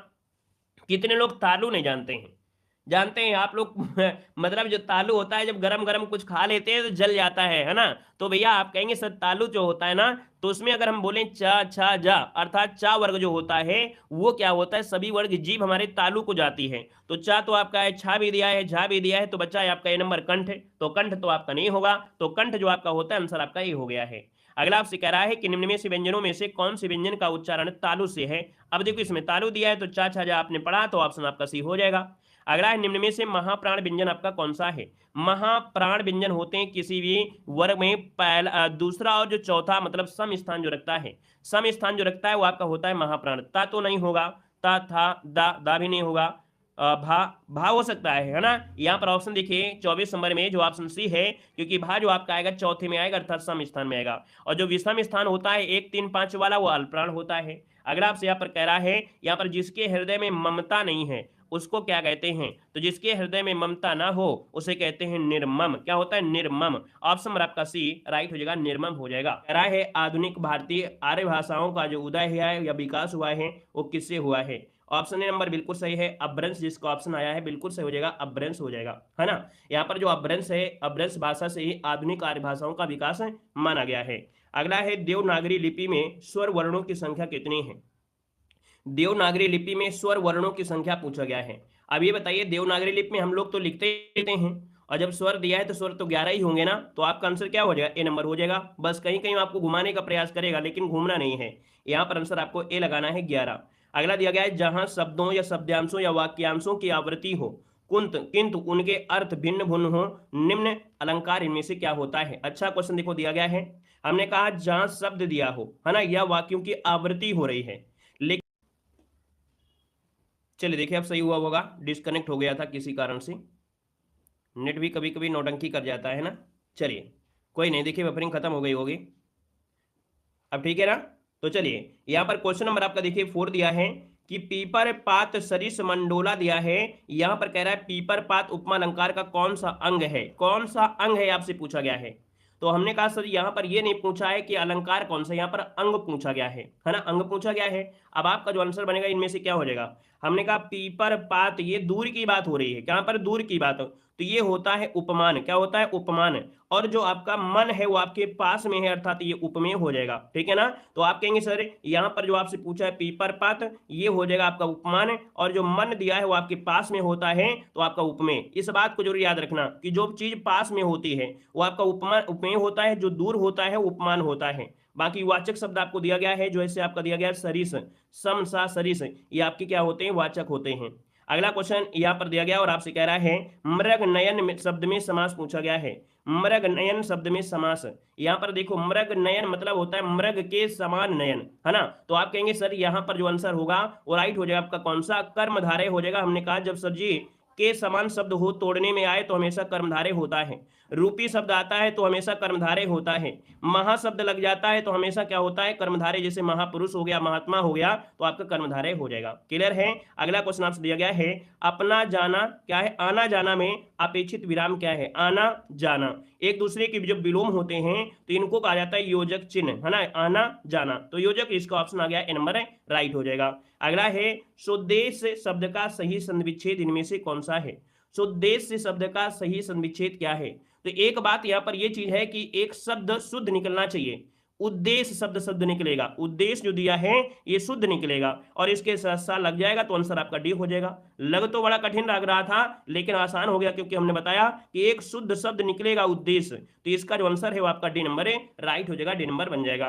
कितने लोग तालु नहीं जानते हैं, जानते हैं आप लोग मतलब जो तालु होता है, जब गरम गरम कुछ खा लेते हैं तो जल जाता है ना। तो भैया आप कहेंगे सर तालु जो होता है ना, तो उसमें अगर हम बोलें चा छा जा, अर्थात चा वर्ग जो होता है वो क्या होता है, सभी वर्ग जीभ हमारे तालु को जाती है। तो चा तो आपका है, छा भी दिया है, झा भी दिया है, तो बच्चा है आपका ये नंबर कंठ। तो कंठ तो आपका नहीं होगा, तो कंठ जो आपका होता है आंसर आपका ये हो गया है। अगला आपसे कह रहा है कि निम्न में से व्यंजनों में से कौन से व्यंजन का उच्चारण तालु से है। अब देखो इसमें तालु दिया है तो चा छा जा आपने पढ़ा, तो ऑप्शन आपका सी हो जाएगा। अगला है निम्न में से महाप्राण व्यंजन आपका कौन सा है। महाप्राण व्यंजन होते हैं किसी भी वर्ग में पहला, दूसरा और जो चौथा, मतलब सम स्थान जो रखता है, सम स्थान जो रखता है वो आपका होता है महाप्राण। ता तो नहीं होगा, ता था, दा भी नहीं होगा, भा भा हो सकता है ना। यहाँ पर ऑप्शन देखिए 24 नंबर में जो ऑप्शन सी है, क्योंकि भा जो आपका आएगा चौथे में आएगा, अर्थात सम स्थान में आएगा। और जो विषम स्थान होता है 1 3 5 वाला, वो अल्पप्राण होता है। अगला आपसे यहाँ पर कह रहा है, यहाँ पर जिसके हृदय में ममता नहीं है उसको क्या कहते हैं। तो जिसके हृदय में ममता ना हो उसे कहते हैं निर्मम। क्या होता है, निर्मम। ऑप्शन नंबर आपका सी राइट हो जाएगा, निर्मम हो जाएगा। कह रहा है आधुनिक भारतीय आर्य भाषाओं का जो उदय है या विकास हुआ है वो किससे हुआ है। ऑप्शन ए नंबर बिल्कुल सही है, अपभ्रंश जिसका ऑप्शन आया है बिल्कुल सही हो जाएगा, अपभ्रंश हो जाएगा, है ना। यहाँ पर जो अपभ्रंश है, अपभ्रंश भाषा से ही आधुनिक आर्य भाषाओं का विकास माना गया है। अगला है देवनागरी लिपि में स्वर वर्णों की संख्या कितनी है। देवनागरी लिपि में स्वर वर्णों की संख्या पूछा गया है। अब ये बताइए, देवनागरी लिपि में हम लोग तो लिखते रहते हैं, और जब स्वर दिया है तो स्वर तो 11 ही होंगे ना, तो आपका आंसर क्या हो जाएगा, ए नंबर हो जाएगा। बस कहीं कहीं आपको घुमाने का प्रयास करेगा लेकिन घूमना नहीं है, यहाँ पर आंसर आपको ए लगाना है, 11। अगला दिया गया है, जहां शब्दों या शब्दांशों या वाक्यांशों की आवृत्ति हो किंतु उनके अर्थ भिन्न भिन्न हो, निम्न अलंकार इनमें से क्या होता है। अच्छा क्वेश्चन देखो दिया गया है, हमने कहा जहां शब्द दिया हो, है ना, या वाक्यों की आवृत्ति हो रही है, लेकिन चलिए देखिए अब सही हुआ होगा, डिस्कनेक्ट हो गया था किसी कारण से, नेट भी कभी कभी नौटंकी कर जाता है ना। चलिए कोई नहीं, देखिए बफरिंग खत्म हो गई होगी, अब ठीक है ना। तो चलिए यहाँ पर क्वेश्चन नंबर आपका देखिए 4 दिया है कि पीपर पात सरिस मंडोला दिया है। यहाँ पर कह रहा है पीपर पात उपमा अलंकार का कौन सा अंग है, कौन सा अंग है आपसे पूछा गया है। तो हमने कहा सर यहाँ पर ये नहीं पूछा है कि अलंकार कौन सा, यहाँ पर अंग पूछा गया है ना, अंग पूछा गया है। अब आपका जो आंसर बनेगा इनमें से क्या हो जाएगा। हमने कहा पीपर पात, ये दूर की बात हो रही है, कहाँ पर दूर की बात, तो ये होता है उपमान। क्या होता है, उपमान। और जो आपका मन है वो आपके पास में है, अर्थात ये उपमेय हो जाएगा, ठीक है ना। तो आप कहेंगे सर यहाँ पर जो आपसे पूछा है पीपर पात, ये हो जाएगा आपका उपमान, और जो मन दिया है वो आपके पास में होता है तो आपका उपमेय। इस बात को जरूर याद रखना कि जो चीज पास में होती है वो आपका उपमान उपमेय होता है, जो दूर होता है उपमान होता है। बाकी वाचक शब्द आपको दिया गया है, जो ऐसे आपका दिया गया है सरिस, सम सा सरिस, ये आपके क्या होते हैं, वाचक होते हैं। अगला क्वेश्चन यहाँ पर दिया गया और आपसे कह रहा है मृग नयन शब्द में समास पूछा गया है। मृग नयन शब्द में समास, यहाँ पर देखो मृग नयन मतलब होता है मृग के समान नयन, है ना। तो आप कहेंगे सर यहाँ पर जो आंसर होगा वो राइट हो जाएगा आपका कौन सा, कर्मधारय हो जाएगा। हमने कहा जब सर जी के समान शब्द हो तोड़ने में आए तो हमेशा कर्मधारय होता है, रूपी शब्द आता है तो हमेशा कर्मधारय होता है, महा शब्द लग जाता है तो हमेशा क्या होता है, कर्मधारय। जैसे महापुरुष हो गया, महात्मा हो गया, तो आपका कर्मधारय हो जाएगा। क्लियर है। अगला क्वेश्चन आपसे दिया गया है अपना जाना क्या है, आना जाना में अपेक्षित विराम क्या है। आना जाना एक दूसरे के जब विलोम होते हैं तो इनको कहा जाता है योजक चिन्ह, है ना, आना जाना। तो योजक, इसका ऑप्शन आ गया ए नंबर है, राइट हो जाएगा। अगला है सुदेश शब्द का सही संविच्छेद इनमें से कौन सा है। सुदेश शब्द का सही संविच्छेद क्या है। तो एक बात यहाँ पर ये चीज है कि एक शब्द शुद्ध निकलना चाहिए, उद्देश्य शब्द शुद्ध निकलेगा, उद्देश्य जो दिया है ये शुद्ध निकलेगा, और इसके साथ साथ लग जाएगा तो आंसर आपका डी हो जाएगा। लग तो बड़ा कठिन लग रहा था लेकिन आसान हो गया, क्योंकि हमने बताया कि एक शुद्ध शब्द निकलेगा उद्देश्य, तो इसका जो आंसर है वो आपका डी नंबर है, राइट हो जाएगा, डी नंबर बन जाएगा।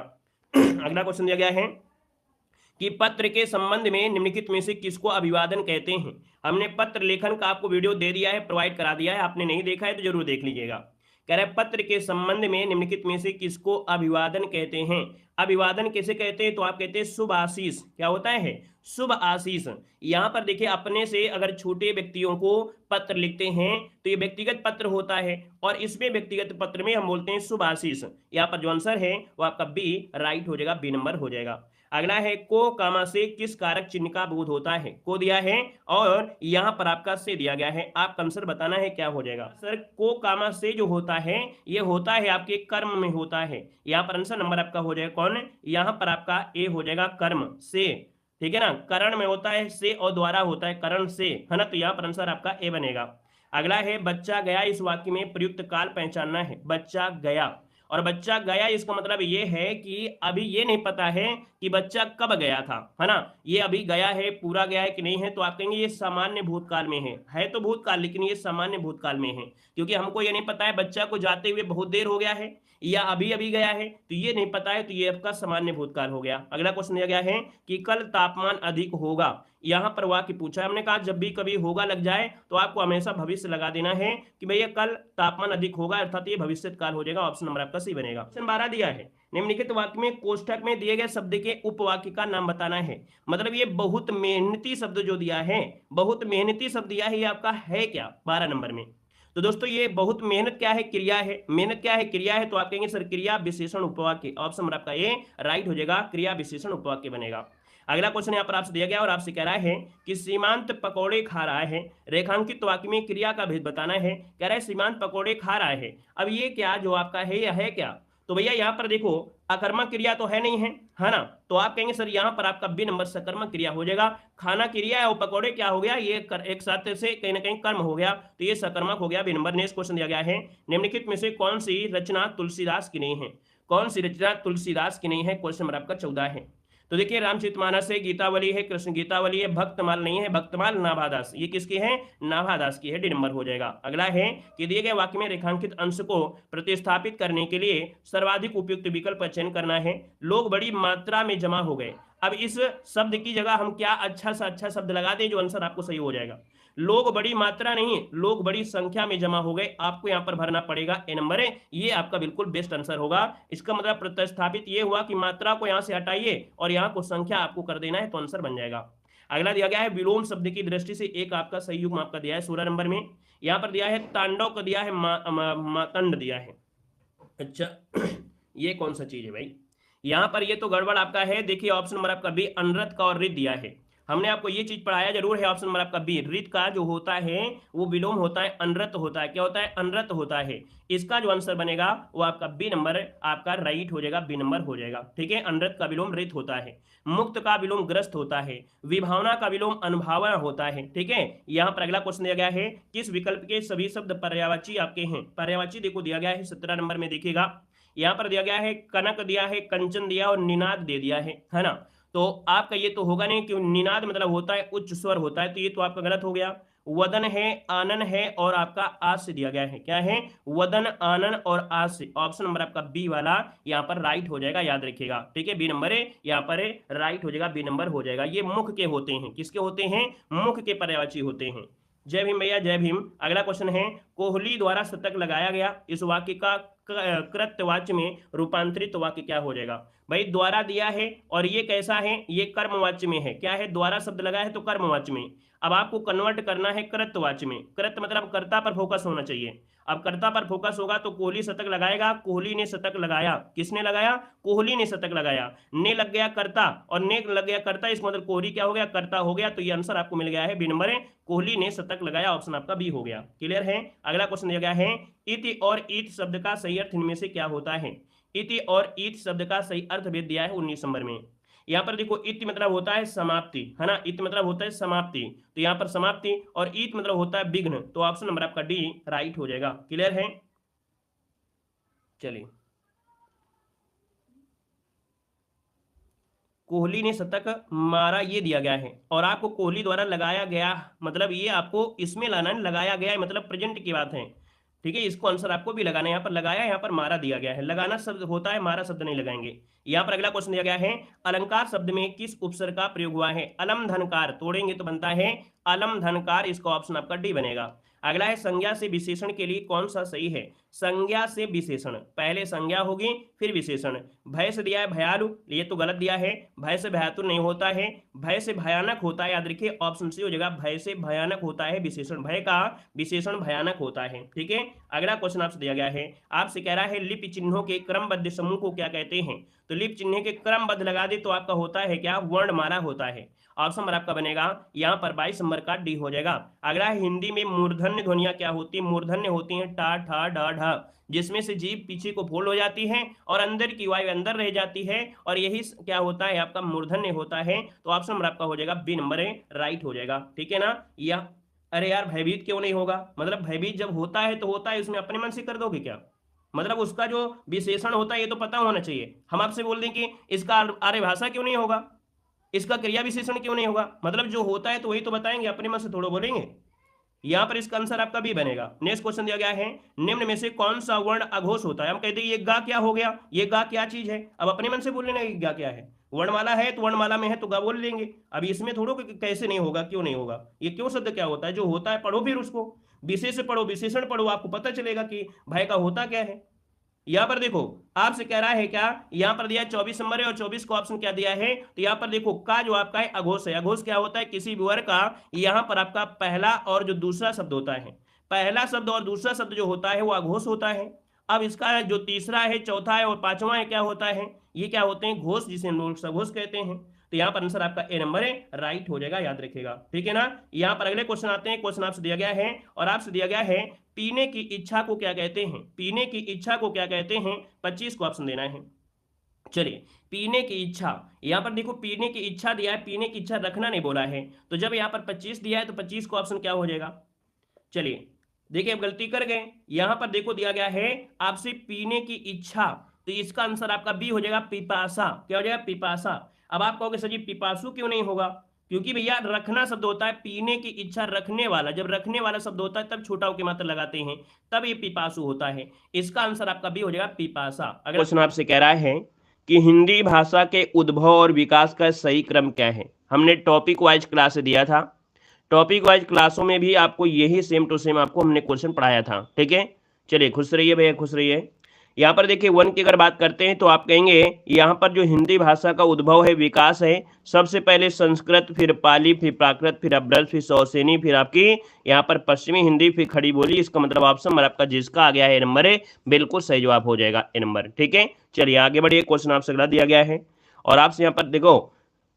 अगला क्वेश्चन दिया गया है कि पत्र के संबंध में निम्नलिखित में से किसको अभिवादन कहते हैं। हमने पत्र लेखन का आपको वीडियो दे दिया है, प्रोवाइड करा दिया है, आपने नहीं देखा है तो जरूर देख लीजिएगा। कह रहे पत्र के संबंध में निम्नलिखित में से किसको अभिवादन कहते हैं। अभिवादन कैसे कहते हैं, तो आप कहते हैं शुभ आशीष। क्या होता है, शुभ आशीष। यहाँ पर देखिए, अपने से अगर छोटे व्यक्तियों को पत्र लिखते हैं तो ये व्यक्तिगत पत्र होता है, और इसमें व्यक्तिगत पत्र में हम बोलते हैं शुभ आशीष। यहाँ पर जो आंसर है वो आपका बी राइट हो जाएगा, बी नंबर हो जाएगा। अगला है को कामा से किस कारक चिन्ह का बोध होता है। को दिया है और यहाँ पर आपका से दिया गया है, आप आंसर बताना है क्या हो जाएगा। सर को कामा से जो होता है ये होता है आपके कर्म में होता है। यहाँ पर आंसर नंबर आपका हो जाएगा कौन, यहाँ पर आपका ए हो जाएगा कर्म से। ठीक है ना, करण में होता है से और द्वारा होता है करण से, है ना, तो यहाँ पर आंसर आपका ए बनेगा। अगला है बच्चा गया, इस वाक्य में प्रयुक्त काल पहचानना है। बच्चा गया, और बच्चा गया इसका मतलब ये है कि अभी ये नहीं पता है कि बच्चा कब गया था, है ना, ये अभी गया है, पूरा गया है कि नहीं है, तो आप कहेंगे ये सामान्य भूतकाल में है तो भूतकाल लेकिन ये सामान्य भूतकाल में है, क्योंकि हमको ये नहीं पता है बच्चा को जाते हुए बहुत देर हो गया है या अभी अभी गया है, तो ये नहीं पता है, तो ये आपका सामान्य भूतकाल हो गया। अगला क्वेश्चन दिया गया है कि कल तापमान अधिक होगा। यहाँ पर वाक्य पूछा है, हमने कहा जब भी कभी होगा लग जाए तो आपको हमेशा भविष्य लगा देना है कि भैया कल तापमान अधिक होगा, अर्थात ये भविष्य काल हो जाएगा। ऑप्शन नंबर आपका सी बनेगा। ऑप्शन 12 दिया है निम्नलिखित वाक्य में कोष्ठक में दिए गए शब्द के उपवाक्य का नाम बताना है। मतलब ये बहुत मेहनती शब्द जो दिया है, बहुत मेहनती शब्द दिया है, ये आपका है क्या 12 नंबर में। तो दोस्तों ये बहुत मेहनत क्या है, क्रिया है। मेहनत क्या है, क्रिया है, तो आप कहेंगे सर क्रिया विशेषण उपवाक्य। ऑप्शन नंबर आपका ए राइट हो जाएगा, क्रिया विशेषण उपवाक्य बनेगा। अगला क्वेश्चन यहाँ पर आपसे दिया गया और आपसे कह रहा है कि सीमांत पकौड़े खा रहा है, रेखांकित वाक्य में क्रिया का भेद बताना है। कह रहा है सीमांत पकौड़े खा रहा है, अब ये क्या जो आपका है या है क्या, तो भैया यहाँ पर देखो अकर्मक क्रिया तो है नहीं है ना, तो आप कहेंगे सर यहाँ पर आपका बी नंबर सकर्मक क्रिया हो जाएगा। खाना क्रिया है और पकौड़े क्या हो गया, ये एक साथ से कहीं ना कहीं कर्म हो गया, तो ये सकर्मक हो गया, बी नंबर। नेक्स्ट क्वेश्चन दिया गया है निम्नलिखित में से कौन सी रचना तुलसीदास की नहीं है। कौन सी रचना तुलसीदास की नहीं है, क्वेश्चन नंबर आपका 14 है। तो देखिए रामचरितमानस है, गीतावली है, कृष्ण गीतावली है, भक्तमाल नहीं है, भक्तमाल नाभादास, ये किसकी है, नाभादास की है, डी नंबर हो जाएगा। अगला है कि दिए गए वाक्य में रेखांकित अंश को प्रतिस्थापित करने के लिए सर्वाधिक उपयुक्त विकल्प का चयन करना है। लोग बड़ी मात्रा में जमा हो गए, अब इस शब्द की जगह हम क्या अच्छा सा अच्छा शब्द लगा दें जो आंसर आपको सही हो जाएगा। लोग बड़ी मात्रा नहीं, लोग बड़ी संख्या में जमा हो गए, आपको यहां पर भरना पड़ेगा ए नंबर है, ये आपका बिल्कुल बेस्ट आंसर होगा। इसका मतलब प्रतिस्थापित ये हुआ कि मात्रा को यहां से हटाइए और यहां को संख्या आपको कर देना है, तो आंसर बन जाएगा। अगला दिया गया है विलोम शब्द की दृष्टि से एक आपका सही युग्म आपका दिया है 16 नंबर में। यहां पर दिया है तांडव का दिया है मातंड दिया है। अच्छा ये कौन सा चीज है भाई, यहां पर ये तो गड़बड़ आपका है। देखिए ऑप्शन नंबर आपका बी अनरत का और रित दिया है, हमने आपको ये चीज पढ़ाया जरूर है। ऑप्शन नंबर आपका बी रित का जो होता है वो विलोम होता है, अनरत होता है। क्या होता है, अनरत होता है। इसका जो आंसर बनेगा वो आपका बी नंबर आपका राइट हो जाएगा, बी नंबर हो जाएगा। ठीक है, अनरत का विलोम रित होता है, मुक्त का विलोम ग्रस्त होता है, विभावना का विलोम अनुभावना होता है। ठीक है, यहाँ पर अगला क्वेश्चन दिया गया है किस विकल्प के सभी शब्द पर्यायवाची आपके हैं। पर्यायवाची देखो दिया गया है 17 नंबर में, देखिएगा यहाँ पर दिया गया है कनक दिया है, कंचन दिया और निनाद दे दिया है ना, तो आपका ये तो होगा नहीं क्यों, निनाद मतलब होता है उच्च स्वर होता है, तो ये तो आपका गलत हो गया। वदन है, आनन है और आपका आस से दिया गया है, क्या है, वदन आनन और आस से। ऑप्शन नंबर आपका बी वाला यहाँ पर राइट हो जाएगा, याद रखिएगा। ठीक है, बी नंबर है यहाँ पर राइट हो जाएगा, बी नंबर हो जाएगा। ये मुख के होते हैं, किसके होते हैं, मुख के पर्यायवाची होते हैं। जय भीम भैया, जय भीम। अगला क्वेश्चन है कोहली द्वारा शतक लगाया गया, इस वाक्य का कृत्यवाच्य में रूपांतरित वाक्य क्या हो जाएगा। भाई द्वारा दिया है और ये कैसा है, ये कर्मवाच्य में है। क्या है, द्वारा शब्द लगा है तो कर्मवाच्य में। अब आपको कन्वर्ट करना है कृत्यवाच्य में। कृत्य मतलब कर्ता पर फोकस होना चाहिए। अब कर्ता पर फोकस होगा तो कोहली शतक लगाएगा, कोहली ने शतक लगाया, किसने लगाया, कोहली ने शतक लगाया। ने लग गया कर्ता और ने लग गया कर्ता, इस मतलब कोहली क्या हो गया, कर्ता हो गया, तो ये आंसर आपको मिल गया है बी नंबर है, कोहली ने शतक लगाया। ऑप्शन आपका बी हो गया। क्लियर है। अगला क्वेश्चन दिया गया है इति और ईत शब्द का सही अर्थ इनमें से क्या होता है। इति और ईत शब्द का सही अर्थ भेद दिया है 19 नंबर में। यहाँ पर देखो इति मतलब होता है समाप्ति, है ना, इति मतलब होता है समाप्ति, तो यहाँ पर समाप्ति, और ईत मतलब होता है विघ्न, तो ऑप्शन नंबर आपका डी राइट हो जाएगा। क्लियर है। चलिए, कोहली ने शतक मारा ये दिया गया है और आपको कोहली द्वारा लगाया गया मतलब ये आपको इसमें लाना है, लगाया गया है मतलब प्रेजेंट की बात है। ठीक है, इसको आंसर आपको भी लगाना है। यहाँ पर लगाया, यहाँ पर मारा दिया गया है, लगाना शब्द होता है, मारा शब्द नहीं लगाएंगे। यहाँ पर अगला क्वेश्चन दिया गया है, अलंकार शब्द में किस उपसर्ग का प्रयोग हुआ है? अलम धनकार, तोड़ेंगे तो बनता है अलम धनकार, इसका ऑप्शन आपका डी बनेगा। अगला है, संज्ञा से विशेषण के लिए कौन सा सही है? संज्ञा से विशेषण, पहले संज्ञा होगी फिर विशेषण। भय से दिया है भयालु, ये तो गलत दिया है, भय से भयातुर नहीं होता है, भय से भयानक होता है, याद रखिए ऑप्शन सी हो जाएगा, भय से भयानक होता है विशेषण, भय का विशेषण भयानक होता है। ठीक है, अगला क्वेश्चन आपसे दिया गया है, आपसे कह रहा है लिपि चिन्हों के क्रमबद्ध समूह को क्या कहते हैं? तो लिपि चिन्ह के क्रमबद्ध लगा दे तो आपका होता है क्या? वर्णमाला होता है। ऑप्शन नंबर आपका बनेगा यहाँ पर 22 नंबर का डी हो जाएगा। अगला है, हिंदी में मूर्धन्य ध्वनियां क्या होती है? मूर्धन्य होती हैं टा ठा डा ढा, जिसमें से जीभ पीछे को फोल्ड हो जाती है और अंदर की वायु अंदर रह जाती है, और यही क्या होता है आपका? मूर्धन्य होता है। तो ऑप्शन नंबर आपका हो जाएगा बी नंबर राइट हो जाएगा। ठीक है ना? या अरे यार भयभीत क्यों नहीं होगा? मतलब भयभीत जब होता है तो होता है, उसमें अपने मन से कर दोगे क्या? मतलब उसका जो विशेषण होता है ये तो पता होना चाहिए। हम आपसे बोल दें कि इसका आर्यभाषा क्यों नहीं होगा, इसका क्रिया विशेषण क्यों नहीं होगा? मतलब जो होता है तो वही तो बताएंगे, अपने मन से थोड़ा बोलेंगे। यहां पर इसका आंसर आपका बी बनेगा। नेक्स्ट क्वेश्चन दिया गया है, निम्न में से कौन सा वर्ण अघोष होता है? हम कहते हैं ये गा क्या हो गया, ये गा क्या चीज है? अब अपने मन से बोल लेना गा क्या है। वर्णमाला है तो वर्णमाला में है तो गा बोल लेंगे। अब इसमें थोड़ो कैसे नहीं होगा, क्यों नहीं होगा? ये क्यों शब्द क्या होता है? जो होता है पढ़ो, फिर उसको विशेष पढ़ो, विशेषण पढ़ो, आपको पता चलेगा कि भय का होता क्या है। यहां पर देखो आपसे कह रहा है क्या, यहां पर दिया 24 नंबर है और 24 का ऑप्शन क्या दिया है? तो यहां पर देखो का जो आपका है अघोष है। अघोष क्या होता है? किसी भी वर्ग का यहां पर आपका पहला और जो दूसरा शब्द होता है, पहला शब्द और दूसरा शब्द जो होता है वो अघोष होता है। अब इसका जो तीसरा है, चौथा है और पांचवा है क्या होता है? ये क्या होते हैं? घोष, जिसे हम लोग सघोष कहते हैं। तो यहाँ पर आंसर आपका ए नंबर है राइट हो जाएगा, याद रखिएगा। ठीक है ना? यहाँ पर अगले क्वेश्चन आते हैं। क्वेश्चन आपसे दिया गया है और आपसे दिया गया है, पीने की इच्छा को क्या कहते हैं? पीने की इच्छा को क्या कहते हैं? 25 को ऑप्शन देना है। चलिए, पीने की इच्छा, यहाँ पर देखो पीने की इच्छा दिया है, पीने की इच्छा रखना नहीं बोला है, तो जब यहाँ पर 25 दिया है तो 25 को ऑप्शन क्या हो जाएगा? चलिए देखिए, अब गलती कर गए। यहां पर देखो दिया गया है आपसे पीने की इच्छा, तो इसका आंसर आपका बी हो जाएगा, पिपासा। क्या हो जाएगा? पिपासा। अब आप कहोगे सर जी पिपासु क्यों नहीं होगा? क्योंकि भैया रखना शब्द होता है, पीने की इच्छा रखने वाला, जब रखने वाला शब्द होता है तब छोटा के मात्र लगाते हैं, तब ये पिपासु होता है। इसका आंसर आपका बी हो जाएगा, पिपासा। अगर क्वेश्चन आपसे कह रहा है कि हिंदी भाषा के उद्भव और विकास का सही क्रम क्या है? हमने टॉपिक वाइज क्लास दिया था, टॉपिक वाइज क्लासों में भी आपको यही सेम टू सेम आपको हमने क्वेश्चन पढ़ाया था। ठीक है, चलिए खुश रहिए भैया, खुश रहिए। यहाँ पर देखिए 1 की अगर बात करते हैं तो आप कहेंगे यहाँ पर जो हिंदी भाषा का उद्भव है, विकास है, सबसे पहले संस्कृत, फिर पाली, फिर प्राकृत, फिर अब्रज, फिर सौसेनी, फिर आपकी यहाँ पर पश्चिमी हिंदी, फिर खड़ी बोली। इसका मतलब ऑप्शन नंबर आपका जिसका आ गया है नंबर है, बिल्कुल सही जवाब हो जाएगा ए नंबर। ठीक है, चलिए आगे बढ़िए। क्वेश्चन आपसे अगला दिया गया है और आपसे यहाँ पर देखो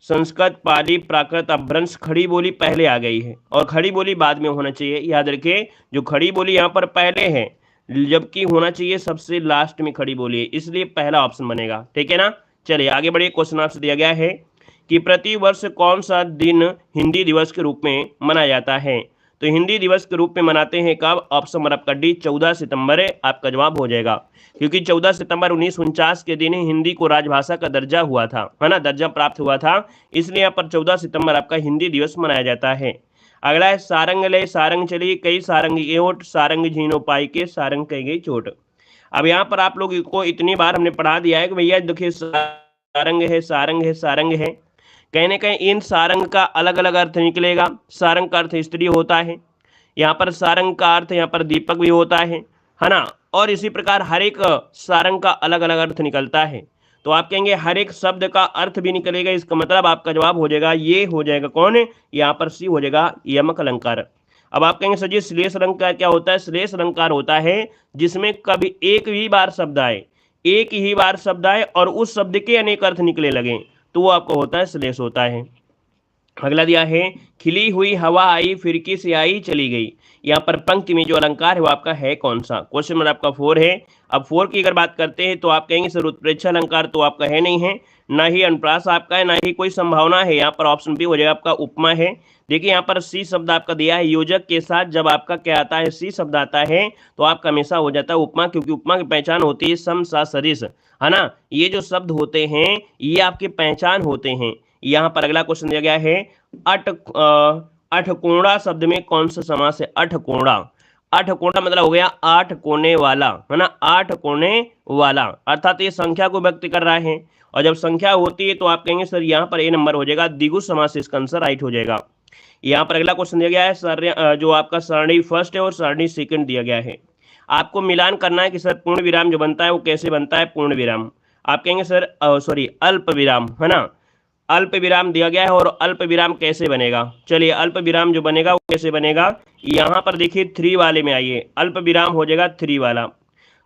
संस्कृत, पाली, प्राकृत, अपभ्रंश, खड़ी बोली पहले आ गई है और खड़ी बोली बाद में होना चाहिए। याद रखिए, जो खड़ी बोली यहाँ पर पहले है, जबकि होना चाहिए सबसे लास्ट में खड़ी बोली है, इसलिए पहला ऑप्शन बनेगा। ठीक है ना? चलिए आगे बढ़िए। क्वेश्चन आपसे दिया गया है कि प्रति वर्ष कौन सा दिन हिंदी दिवस के रूप में मनाया जाता है? तो हिंदी दिवस के रूप में मनाते हैं कब? ऑप्शन नंबर आपका डी 14 सितंबर है, आपका जवाब हो जाएगा। क्योंकि 14 सितंबर 1949 के दिन हिंदी को राजभाषा का दर्जा हुआ था, है ना, दर्जा प्राप्त हुआ था, इसलिए यहाँ पर 14 सितंबर आपका हिंदी दिवस मनाया जाता है। अगला है सारंग ले सारंग चली कई सारंग एवट, सारंग झीनो पाई के सारंग कही गई चोट। अब यहाँ पर आप लोग को इतनी बार हमने पढ़ा दिया है कि भैया देखिए सारंग है, सारंग है, सारंग है, कहीं ना कहीं इन सारंग का अलग अलग अर्थ निकलेगा। सारंग का अर्थ स्त्री होता है, यहाँ पर सारंग का अर्थ यहाँ पर दीपक भी होता है ना, और इसी प्रकार हर एक सारंग का अलग अलग अर्थ निकलता है। तो आप कहेंगे हर एक शब्द का अर्थ भी निकलेगा, इसका मतलब आपका जवाब हो जाएगा, ये हो जाएगा कौन? यहाँ पर सी हो जाएगा, यमक अलंकार। अब आप कहेंगे सर जी श्लेष अलंकार क्या होता है? श्लेष अलंकार होता है जिसमें कभी एक ही बार शब्द आए, एक ही बार शब्द आए और उस शब्द के अनेक अर्थ निकले लगे, तो वो आपको होता है श्लेष होता है। अगला दिया है खिली हुई हवा आई फिरकी से आई चली गई। यहाँ पर पंक्ति में जो अलंकार है वो आपका है कौन सा? क्वेश्चन नंबर आपका 4 है। अब 4 की अगर बात करते हैं तो आप कहेंगे सर उत्प्रेक्षा अलंकार तो आपका है नहीं है, ना ही अनुप्रास आपका है, ना ही कोई संभावना है। यहाँ पर ऑप्शन बी हो जाएगा आपका उपमा है। देखिए यहाँ पर सी शब्द आपका दिया है, योजक के साथ जब आपका क्या आता है, सी शब्द आता है तो आपका हमेशा हो जाता है उपमा, क्योंकि उपमा की पहचान होती है सम सा सरिस, है ना। ये जो शब्द होते हैं ये आपकी पहचान होते हैं। यहाँ पर अगला क्वेश्चन दिया गया है अठकोणा शब्द में कौन सा समास है? अठकोणा, आठ कोना मतलब हो गया आठ कोने वाला, है ना, आठ कोने वाला, अर्थात ये संख्या को व्यक्त कर रहा है। और जब संख्या होती है तो आप कहेंगे सर यहाँ पर ए नंबर हो जाएगा, द्विगु समास इसका आंसर राइट हो जाएगा। यहाँ पर अगला क्वेश्चन दिया गया है सर, जो आपका सरणी फर्स्ट है और सरणी सेकंड दिया गया है। आपको मिलान करना है कि सर पूर्ण विराम जो बनता है वो कैसे बनता है। पूर्ण विराम आप कहेंगे सर सॉरी अल्प विराम, है ना, अल्प विराम दिया गया है और अल्प विराम कैसे बनेगा। चलिए अल्प विराम जो बनेगा वो कैसे बनेगा, यहाँ पर देखिए 3 वाले में आइए, अल्प विराम हो जाएगा 3 वाला।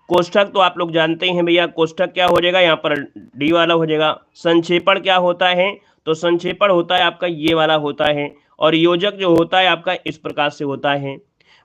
कोष्ठक तो आप लोग जानते हैं भैया, कोष्ठक क्या हो जाएगा, यहाँ पर डी वाला हो जाएगा। संक्षेपण क्या होता है, तो संक्षेपण होता है आपका ये वाला होता है, और योजक जो होता है आपका इस प्रकार से होता है।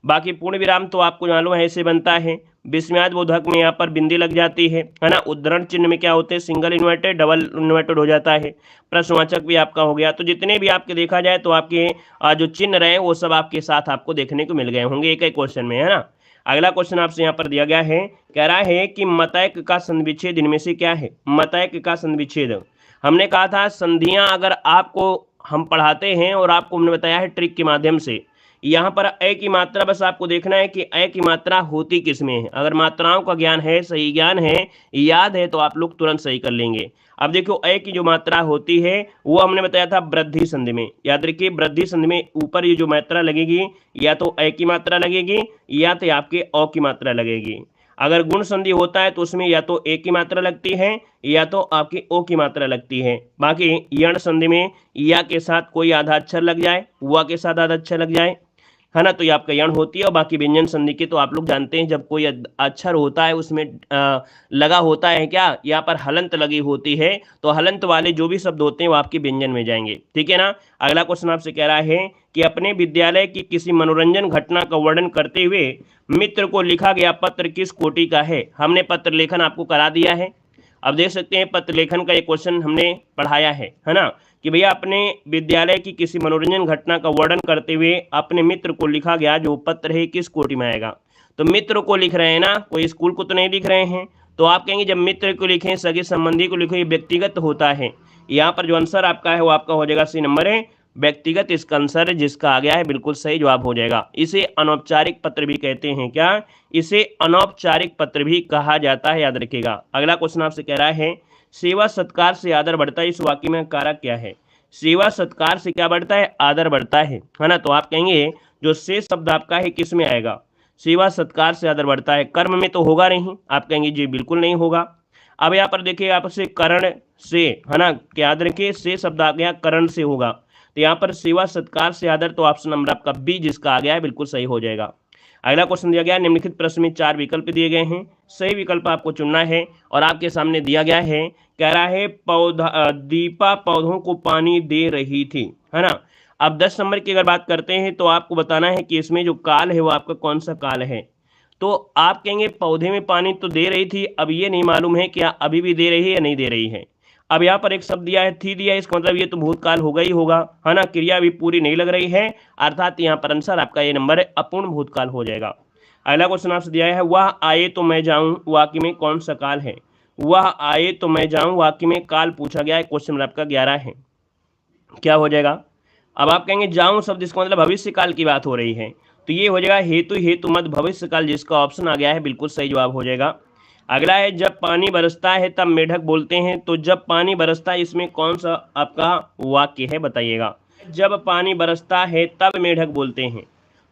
बाकी पूर्ण विराम तो आपको मालूम है ऐसे बनता है, विस्मयाद बोधक में यहाँ पर बिंदी लग जाती है ना, उद्धरण चिन्ह में क्या होते हैं, सिंगल इन्वर्टेड डबल इन्वर्टेड हो जाता है, प्रश्नवाचक भी आपका हो गया। तो जितने भी आपके देखा जाए तो आपके जो चिन्ह रहे वो सब आपके साथ आपको देखने को मिल गए होंगे एक एक क्वेश्चन में, है ना। अगला क्वेश्चन आपसे यहाँ पर दिया गया है, कह रहा है कि मतैक का संविच्छेद इनमें से क्या है। मतैक का संविच्छेद हमने कहा था संधियां अगर आपको हम पढ़ाते हैं और आपको हमने बताया है ट्रिक के माध्यम से, यहाँ पर ए की मात्रा बस आपको देखना है कि ए की मात्रा होती किस में है। अगर मात्राओं का ज्ञान है, सही ज्ञान है, याद है तो आप लोग तुरंत सही कर लेंगे। अब देखो ए की जो मात्रा होती है वो हमने बताया था वृद्धि संधि में, याद रखिए वृद्धि संधि में ऊपर ये जो मात्रा लगेगी या तो ए की मात्रा लगेगी या तो आपके ओ की मात्रा लगेगी। अगर गुण संधि होता है तो उसमें या तो ए की मात्रा लगती है या तो आपकी ओ की मात्रा लगती है। बाकी यण संधि में या के साथ कोई आधा अक्षर लग जाए, वा के साथ आधा अक्षर लग जाए, है ना, तो ये आपका यण होती है। और बाकी व्यंजन संधि के तो आप लोग जानते हैं जब कोई अक्षर होता है उसमें लगा होता है क्या, यहाँ पर हलंत लगी होती है, तो हलंत वाले जो भी शब्द होते हैं वो आपके व्यंजन में जाएंगे, ठीक है ना। अगला क्वेश्चन आपसे कह रहा है कि अपने विद्यालय की किसी मनोरंजन घटना का वर्णन करते हुए मित्र को लिखा गया पत्र किस कोटि का है। हमने पत्र लेखन आपको करा दिया है। अब देख सकते हैं पत्र लेखन का एक क्वेश्चन हमने पढ़ाया है ना, कि भैया अपने विद्यालय की किसी मनोरंजन घटना का वर्णन करते हुए अपने मित्र को लिखा गया जो पत्र है किस कोटि में आएगा। तो मित्र को लिख रहे हैं ना, कोई स्कूल को तो नहीं लिख रहे हैं। तो आप कहेंगे जब मित्र को लिखें, सगे संबंधी को लिखें, ये व्यक्तिगत होता है। यहाँ पर जो आंसर आपका है वो आपका हो जाएगा सी नंबर है, व्यक्तिगत इसका आंसर है, जिसका आ गया है बिल्कुल सही जवाब हो जाएगा। इसे अनौपचारिक पत्र भी कहते हैं क्या, इसे अनौपचारिक पत्र भी कहा जाता है, याद रखिएगा। अगला क्वेश्चन आपसे कह रहा है सेवा सत्कार से आदर बढ़ता है, इस वाक्य में कारक क्या है। सेवा सत्कार से क्या बढ़ता है, आदर बढ़ता है ना। तो आप कहेंगे जो से शब्द आपका है किस में आएगा, सेवा सत्कार से आदर बढ़ता है, कर्म में तो होगा नहीं। आप कहेंगे जी बिल्कुल नहीं होगा। अब यहाँ पर देखिए आपसे करण से, है ना, याद रखिए से शब्द आ गया करण से होगा, तो यहाँ पर सेवा सत्कार से आदर, तो ऑप्शन नंबर आपका बी जिसका आ गया है बिल्कुल सही हो जाएगा। अगला क्वेश्चन दिया गया निम्नलिखित प्रश्न में 4 विकल्प दिए गए हैं, सही विकल्प आपको चुनना है और आपके सामने दिया गया है, कह रहा है दीपा पौधों को पानी दे रही थी, है ना। अब 10 नंबर की अगर बात करते हैं तो आपको बताना है कि इसमें जो काल है वो आपका कौन सा काल है। तो आप कहेंगे पौधे में पानी तो दे रही थी, अब ये नहीं मालूम है क्या अभी भी दे रही है या नहीं दे रही है। अब यहाँ पर एक शब्द दिया है थी दिया है, इसका मतलब ये तो भूतकाल होगा ही होगा, है ना, क्रिया भी पूरी नहीं लग रही है, अर्थात यहाँ पर आंसर आपका ये नंबर है अपूर्ण भूतकाल हो जाएगा। अगला क्वेश्चन आपसे दिया है वह आए तो मैं जाऊं वाक्य में कौन सा काल है। वह आए तो मैं जाऊं वाक्य में काल पूछा गया है, क्वेश्चन नंबर आपका 11 है, क्या हो जाएगा। अब आप कहेंगे जाऊं शब्द इसका मतलब भविष्य काल की बात हो रही है, तो ये हो जाएगा हेतु हेतु मत भविष्य काल, जिसका ऑप्शन आ गया है बिल्कुल सही जवाब हो जाएगा। अगला है जब पानी बरसता है तब मेढक बोलते हैं, तो जब पानी बरसता है इसमें कौन सा आपका वाक्य है बताइएगा। जब पानी बरसता है तब मेढक बोलते हैं,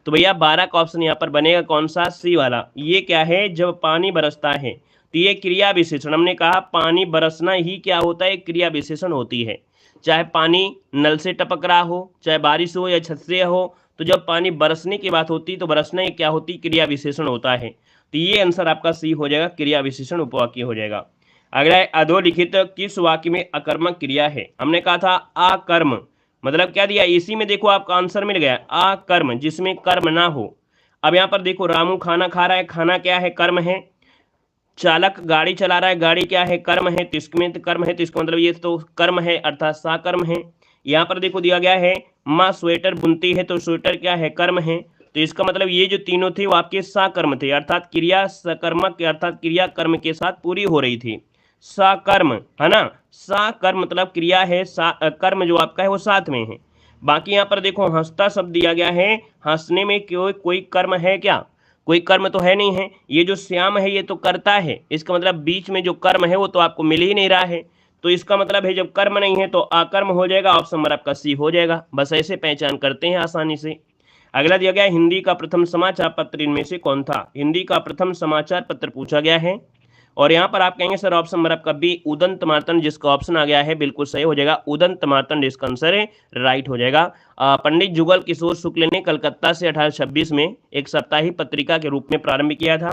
तो भैया 12 का ऑप्शन यहाँ पर बनेगा कौन सा, सी वाला। ये क्या है, जब पानी बरसता है, तो ये क्रिया विशेषण, हमने कहा पानी बरसना ही क्या होता है, क्रिया विशेषण होती है। चाहे पानी नल से टपक रहा हो, चाहे बारिश हो या छत से हो, तो जब पानी बरसने की बात होती तो बरसना ही क्या होती, क्रिया विशेषण होता है। तो ये आंसर आपका सी हो जाएगा, क्रिया विशेषण उपवाक्य हो जाएगा। अगला है अधोलिखित किस वाक्य में अकर्मक क्रिया है। हमने कहा था अकर्म, मतलब क्या दिया, इसी में देखो आपका आंसर मिल गया, अकर्म जिसमें कर्म ना हो। अब यहाँ पर देखो रामू खाना खा रहा है, खाना क्या है, कर्म है। चालक गाड़ी चला रहा है, गाड़ी क्या है, कर्म है, तो इसमें तो कर्म है, तो इसका मतलब ये तो कर्म है अर्थात साकर्म है। यहाँ पर देखो दिया गया है माँ स्वेटर बुनती है, तो स्वेटर क्या है, कर्म है, तो इसका मतलब ये जो तीनों थे वो आपके साकर्म थे, अर्थात क्रिया सकर्मक अर्थात क्रिया कर्म के साथ पूरी हो रही थी, साकर्म, है ना। साकर्म मतलब क्रिया है, कर्म जो आपका है वो साथ में है। बाकी यहाँ पर देखो हंसता शब्द दिया गया है, हंसने में कोई कर्म है क्या, कोई कर्म तो है नहीं है। ये जो श्याम है ये तो करता है, इसका मतलब बीच में जो कर्म है वो तो आपको मिल ही नहीं रहा है। तो इसका मतलब है जब कर्म नहीं है तो अकर्म हो जाएगा, ऑप्शन नंबर आपका सी हो जाएगा। बस ऐसे पहचान करते हैं आसानी से। अगला दिया गया है, हिंदी का प्रथम समाचार पत्र इनमें से कौन था? हिंदी का प्रथम समाचार पत्र पूछा गया है और यहाँ पर आप कहेंगे सर ऑप्शन नंबर आपका बी उदंत मार्तंड, जिसका ऑप्शन आ गया है बिल्कुल सही हो जाएगा, उदंत मार्तंड इसका आंसर है, राइट हो जाएगा। पंडित जुगल किशोर शुक्ल ने कलकत्ता से 1826 में एक साप्ताहिक पत्रिका के रूप में प्रारंभ किया था।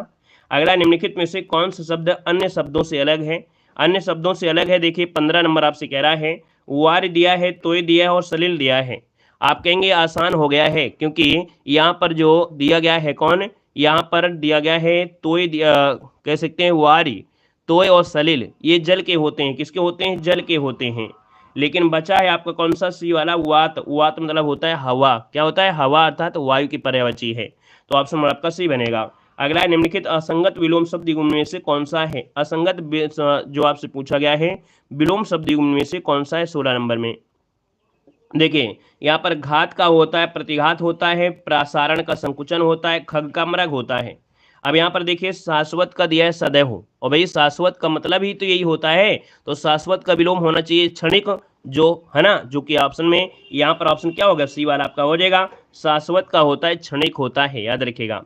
अगला, निम्नलिखित में से कौन सा शब्द अन्य शब्दों से अलग है? अन्य शब्दों से अलग है, देखिए 15 नंबर आपसे कह रहा है, वार दिया है, तोय दिया है और सलिल दिया है। आप कहेंगे आसान हो गया है क्योंकि यहाँ पर जो दिया गया है कौन, यहाँ पर दिया गया है तोय, कह सकते हैं वारी, तोय और सलिल, ये जल के होते हैं। किसके होते हैं? जल के होते हैं। लेकिन बचा है आपका कौन सा? सी वाला, वात। वात मतलब होता है हवा। क्या होता है? हवा, अर्थात वायु की पर्यायवाची है। तो ऑप्शन नंबर आपका सी बनेगा। अगला है, निम्नलिखित असंगत विलोम शब्द युग्म में से कौन सा है? असंगत जो आपसे पूछा गया है विलोम शब्द युग्म में से कौन सा है? 16 नंबर में देखिए यहाँ पर घात का होता है, प्रतिघात होता है, प्रसारण का संकुचन होता है, खग का मृग होता है। अब यहाँ पर देखिए शाश्वत का दिया है सदैव, और भाई शाश्वत का मतलब ही तो यही होता है, तो शाश्वत का विलोम होना चाहिए क्षणिक, जो है ना, जो कि ऑप्शन में यहाँ पर ऑप्शन क्या होगा? सी वाला आपका हो जाएगा। शाश्वत का होता है, क्षणिक होता है, याद रखिएगा।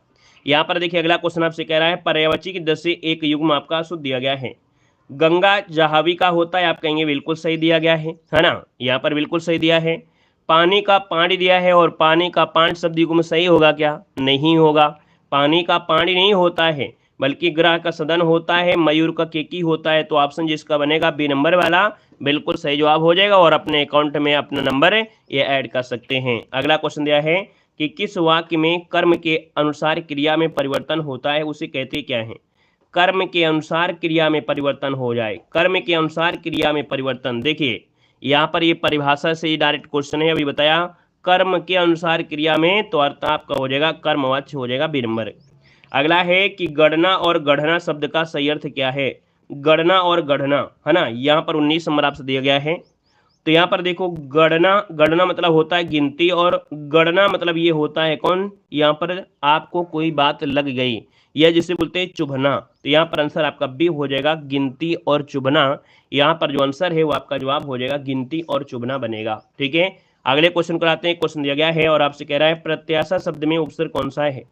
यहाँ पर देखिए अगला क्वेश्चन आपसे कह रहा है, पर्यायवाची की दृष्टि से एक युग्म आपका शुद्ध दिया गया है। गंगा जहावी का होता है, आप कहेंगे बिल्कुल सही दिया गया है ना, यहाँ पर बिल्कुल सही दिया है। पानी का पानी दिया है और पानी का पांच शब्द युग्म सही होगा क्या? नहीं होगा। पानी का पानी नहीं होता है, बल्कि ग्रह का सदन होता है, मयूर का केकी होता है। तो ऑप्शन जिसका बनेगा बी नंबर वाला बिल्कुल सही जवाब हो जाएगा और अपने अकाउंट में अपना नंबर ये ऐड कर सकते हैं। अगला क्वेश्चन दिया है कि किस वाक्य में कर्म के अनुसार क्रिया में परिवर्तन होता है, उसे कहते क्या है? कर्म के अनुसार क्रिया में परिवर्तन हो जाए, कर्म के अनुसार क्रिया में परिवर्तन। देखिए यहाँ पर ये परिभाषा से ही डायरेक्ट क्वेश्चन है, अभी बताया कर्म के अनुसार क्रिया में, तो अर्थ आपका हो जाएगा कर्मवाच्य हो जाएगा बी नंबर। अगला है कि गणना और गढ़ना शब्द का सही अर्थ क्या है? गणना और गढ़ना, है ना, यहाँ पर 19 नंबर आपसे दिया गया है। तो यहाँ पर देखो गणना, गणना मतलब होता है गिनती, और गणना मतलब ये होता है कौन? यहाँ पर आपको कोई बात लग गई, यह जिसे बोलते हैं चुभना। तो यहाँ पर आंसर आपका बी हो जाएगा, गिनती और चुभना। यहाँ पर जो आंसर है वो आपका जवाब हो जाएगा गिनती और चुभना बनेगा। ठीक है, अगले क्वेश्चन को आते हैं। क्वेश्चन दिया गया है और आपसे कह रहा है प्रत्याशा शब्द में उपसर्ग कौन सा है?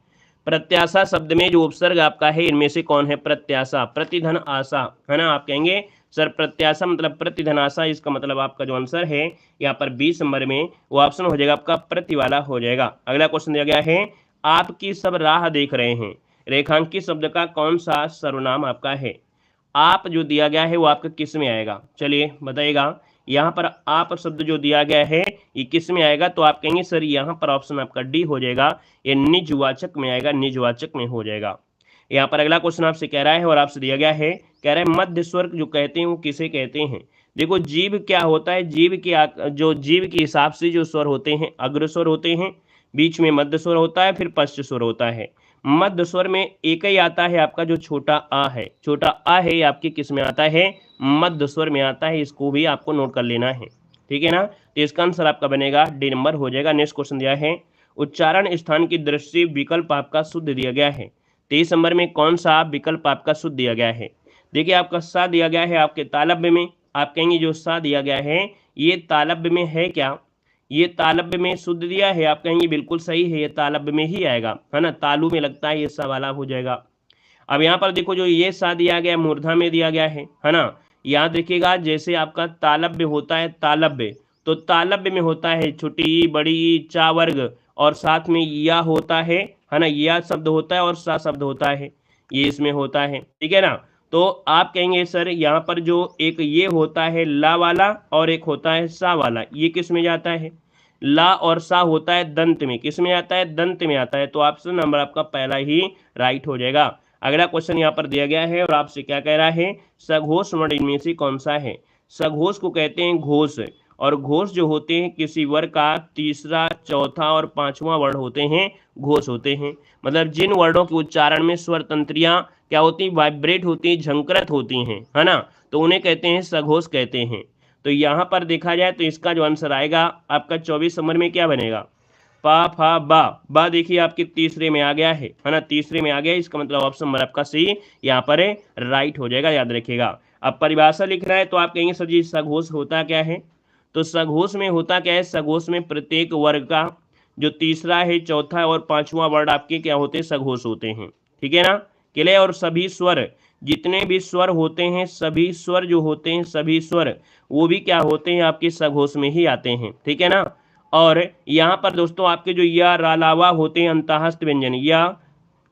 प्रत्याशा शब्द में जो उपसर्ग आपका है इनमें से कौन है? प्रत्याशा, प्रतिधन आशा, है ना। आप कहेंगे सर प्रत्याशा मतलब प्रतिधन आशा, इसका मतलब आपका जो आंसर है यहाँ पर 20 नंबर में वो ऑप्शन हो जाएगा आपका प्रति वाला हो जाएगा। अगला क्वेश्चन दिया गया है, आपकी सब राह देख रहे हैं, रेखांकित शब्द का कौन सा सर्वनाम आपका है? आप जो दिया गया है वो आपका किस में आएगा? चलिए बताइएगा। यहाँ पर आप शब्द जो दिया गया है ये किस में आएगा? तो आप कहेंगे सर यहाँ पर ऑप्शन आपका डी हो जाएगा, ये निजवाचक में आएगा, निजवाचक में हो जाएगा। यहाँ पर अगला क्वेश्चन आपसे कह रहा है और आपसे दिया गया है, कह रहा है मध्य स्वर जो कहते हैं वो किसे कहते हैं? देखो जीव क्या होता है, जीव के जो जीव के हिसाब से जो स्वर होते हैं अग्र स्वर होते हैं, बीच में मध्य स्वर होता है, फिर पश्च स्वर होता है। मध्य स्वर में एक ही आता है आपका जो छोटा आ है, छोटा आ है, आपके किस में आता है? मध्य स्वर में आता है, इसको भी आपको नोट कर लेना है। ठीक है ना, तो इसका आंसर आपका बनेगा डी नंबर हो जाएगा। नेक्स्ट क्वेश्चन दिया है, उच्चारण स्थान की दृष्टि विकल्प आपका शुद्ध दिया गया है, 23 नंबर में कौन सा विकल्प आपका शुद्ध दिया गया है? देखिए आपका सा दिया गया है आपके तालब्य में, आप कहेंगे जो सा दिया गया है ये तालब्य में है क्या? ये तालब्य में शुद्ध दिया है, आप कहेंगे बिल्कुल सही है, ये तालब्य में ही आएगा, है ना, तालु में लगता है, ये सा वाला हो जाएगा। अब यहाँ पर देखो जो ये सा दिया गया मूर्धा में दिया गया है ना, याद रखिएगा जैसे आपका तालब्य होता है, तालब्य तो तालब्य में होता है छोटी बड़ी चा वर्ग, और साथ में या होता है ना, या शब्द होता है और सा शब्द होता है, ये इसमें होता है। ठीक है ना, तो आप कहेंगे सर यहाँ पर जो एक ये होता है ला वाला और एक होता है सा वाला, ये किस में जाता है? ला और सा होता है दंत में, किस में आता है? दंत में आता है। तो ऑप्शन नंबर आपका पहला ही राइट हो जाएगा। अगला क्वेश्चन यहाँ पर दिया गया है और आपसे क्या कह रहा है, सघोष वर्ण इनमें से कौन सा है? सघोष को कहते हैं घोष, और घोष जो होते हैं किसी वर्ग का तीसरा, चौथा और पांचवा वर्ण होते हैं, घोष होते हैं। मतलब जिन वर्णों के उच्चारण में स्वर तंत्रियां क्या होती, वाइब्रेट होती, झंकृत होती हैं, है ना, तो उन्हें कहते हैं सघोष कहते हैं। तो यहाँ पर देखा जाए तो इसका जो आंसर आएगा आपका 24 नंबर में क्या बनेगा? पा फा बा, बा देखिए आपके तीसरे में आ गया है ना, तीसरे में आ गया, इसका मतलब ऑप्शन नंबर आपका सी यहाँ पर राइट हो जाएगा, याद रखिएगा। अब परिभाषा लिखना है तो आप कहेंगे सर जी सघोष होता क्या है, तो सघोष में होता क्या है, सघोष में प्रत्येक वर्ग का जो तीसरा है, चौथा और पांचवा वर्ड आपके क्या होते हैं, सघोष होते हैं, ठीक है ना, क्लियर। और सभी स्वर, जितने भी स्वर होते हैं, सभी स्वर जो होते हैं, सभी स्वर वो भी क्या होते हैं, आपके सघोष में ही आते हैं, ठीक है ना। और यहाँ पर दोस्तों आपके जो या रा लावा होते हैं अंतःस्थ व्यंजन, या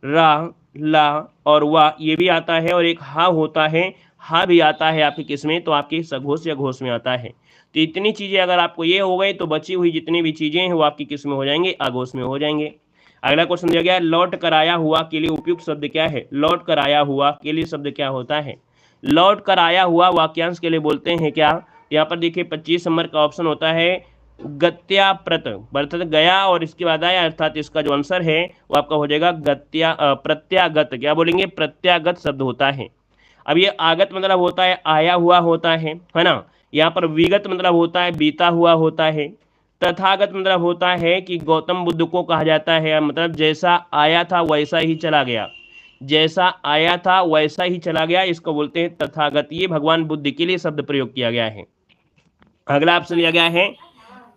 रा ला और वा ये भी आता है, और एक हा होता है, हा भी आता है आपके किसमें, तो आपके सघोष या घोष में आता है। तो इतनी चीजें अगर आपको ये हो गई तो बची हुई जितनी भी चीजें हैं वो आपकी किस में हो जाएंगे, अघोष में हो जाएंगे। अगला क्वेश्चन दिया गया है, लौट कर आया हुआ के लिए उपयुक्त शब्द क्या है, लौट कर आया हुआ के लिए शब्द क्या होता है, लौट कर आया हुआ वाक्यांश के लिए बोलते हैं क्या, यहाँ पर देखिए 25 नंबर का ऑप्शन होता है गत्याप्रत, अर्थात गया और इसके बाद आया, अर्थात इसका जो आंसर है वो आपका हो जाएगा प्रत्यागत, क्या बोलेंगे, प्रत्यागत शब्द होता है। अब ये आगत मतलब होता है आया हुआ होता है ना, यहाँ पर विगत मतलब होता है बीता हुआ होता है, तथागत मतलब होता है कि गौतम बुद्ध को कहा जाता है, मतलब जैसा आया था वैसा ही चला गया, जैसा आया था वैसा ही चला गया, इसको बोलते हैं तथागत। ये भगवान बुद्ध के लिए शब्द प्रयोग किया गया है। अगला ऑप्शन लिया गया है,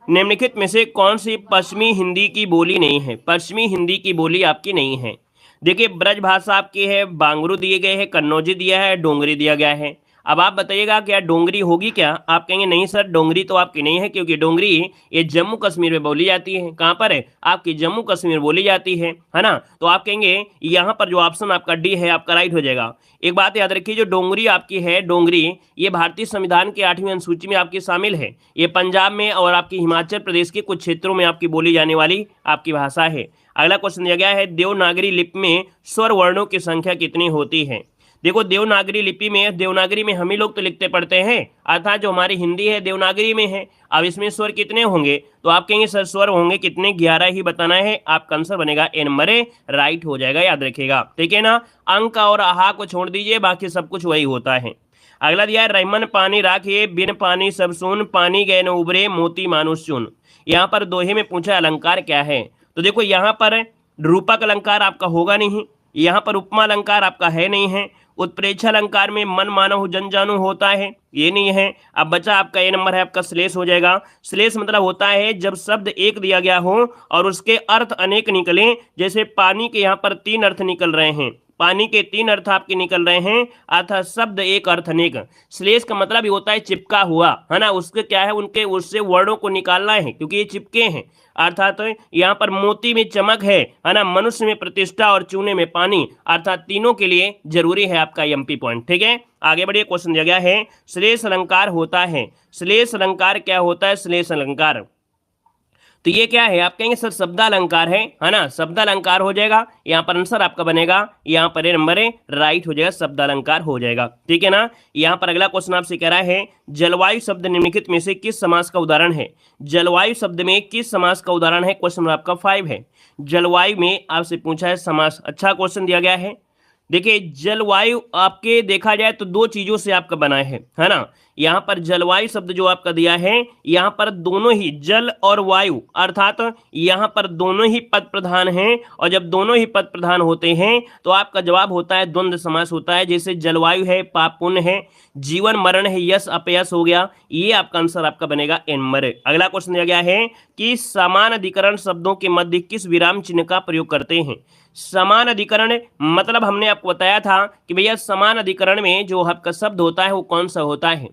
निम्नलिखित में से कौन सी पश्चिमी हिंदी की बोली नहीं है, पश्चिमी हिंदी की बोली आपकी नहीं है। देखिए ब्रज भाषा आपकी है, बांगरू दिए गए हैं, कन्नौजी दिया है, डोंगरी दिया गया है। अब आप बताइएगा क्या डोंगरी होगी क्या, आप कहेंगे नहीं सर डोंगरी तो आपकी नहीं है, क्योंकि डोंगरी ये जम्मू कश्मीर में बोली जाती है। कहाँ पर है, आपकी जम्मू कश्मीर बोली जाती है ना, तो आप कहेंगे यहाँ पर जो ऑप्शन आपका डी है आपका राइट हो जाएगा। एक बात याद रखिए, जो डोंगरी आपकी है, डोंगरी ये भारतीय संविधान के 8वीं अनुसूची में आपकी शामिल है। ये पंजाब में और आपकी हिमाचल प्रदेश के कुछ क्षेत्रों में आपकी बोली जाने वाली आपकी भाषा है। अगला क्वेश्चन दिया गया है, देवनागरी लिपि में स्वर वर्णों की संख्या कितनी होती है। देखो देवनागरी लिपि में, देवनागरी में हम ही लोग तो लिखते पढ़ते हैं, अर्थात जो हमारी हिंदी है देवनागरी में है। अब इसमें स्वर कितने होंगे, तो आप कहेंगे सर स्वर होंगे कितने, 11 ही बताना है, आपका आंसर बनेगा ए नंबर राइट हो जाएगा, याद रखिएगा, ठीक है ना। अंक और आहा को छोड़ दीजिए, बाकी सब कुछ वही होता है। अगला दिया है, रैमन पानी राखिए बिन पानी सब सुन, पानी गए न उबरे मोती मानुष चुन। यहाँ पर दोहे में पूछा अलंकार क्या है, तो देखो यहाँ पर रूपक अलंकार आपका होगा नहीं, यहाँ पर उपमा अलंकार आपका है नहीं है, उत्प्रेक्षा अलंकार में मन मानव जन जानू होता है, ये नहीं है। अब बचा आपका ए नंबर है आपका श्लेष हो जाएगा। श्लेष मतलब होता है जब शब्द एक दिया गया हो और उसके अर्थ अनेक निकले, जैसे पानी के यहाँ पर 3 अर्थ निकल रहे हैं, पानी के 3 अर्थ आपके निकल रहे हैं, अर्थात शब्द एक अर्थ अनेक। श्लेष का मतलब ये होता है चिपका हुआ, है ना, उसके क्या है, उनके उससे वर्णों को निकालना है क्योंकि ये चिपके हैं। अर्थात यहाँ पर मोती में चमक है ना, मनुष्य में प्रतिष्ठा और चूने में पानी, अर्थात तीनों के लिए जरूरी है आपका एमपी पॉइंट, ठीक है। आगे बढ़िए, क्वेश्चन दिया गया है, श्लेष अलंकार होता है, श्लेष अलंकार क्या होता है, श्लेष अलंकार तो ये क्या है, आप कहेंगे सर शब्दालंकार है ना, शब्दालंकार हो जाएगा, यहाँ पर आंसर आपका बनेगा, यहाँ पर नंबर राइट हो जाएगा, शब्दालंकार हो जाएगा, ठीक है ना। यहाँ पर अगला क्वेश्चन आपसे कह रहा है, जलवायु शब्द निम्नलिखित में से किस समास का उदाहरण है, जलवायु शब्द में किस समास का उदाहरण है, क्वेश्चन आपका 5 है। जलवायु में आपसे पूछा है समास, अच्छा क्वेश्चन दिया गया है। देखिए जलवायु आपके देखा जाए तो 2 चीजों से आपका बना है ना, यहाँ पर जलवायु शब्द जो आपका दिया है, यहाँ पर दोनों ही जल और वायु, अर्थात यहाँ पर दोनों ही पद प्रधान हैं, और जब दोनों ही पद प्रधान होते हैं तो आपका जवाब होता है द्वंद्व समास होता है। जैसे जलवायु है पाप पुण्य है, जीवन मरण है यश अपयश हो गया, ये आपका आंसर आपका बनेगा एन नंबर। अगला क्वेश्चन दिया गया है कि समान अधिकरण शब्दों के मध्य किस विराम चिन्ह का प्रयोग करते हैं। समान अधिकरण मतलब हमने आपको बताया था कि भैया समान अधिकरण में जो आपका शब्द होता है वो कौन सा होता है।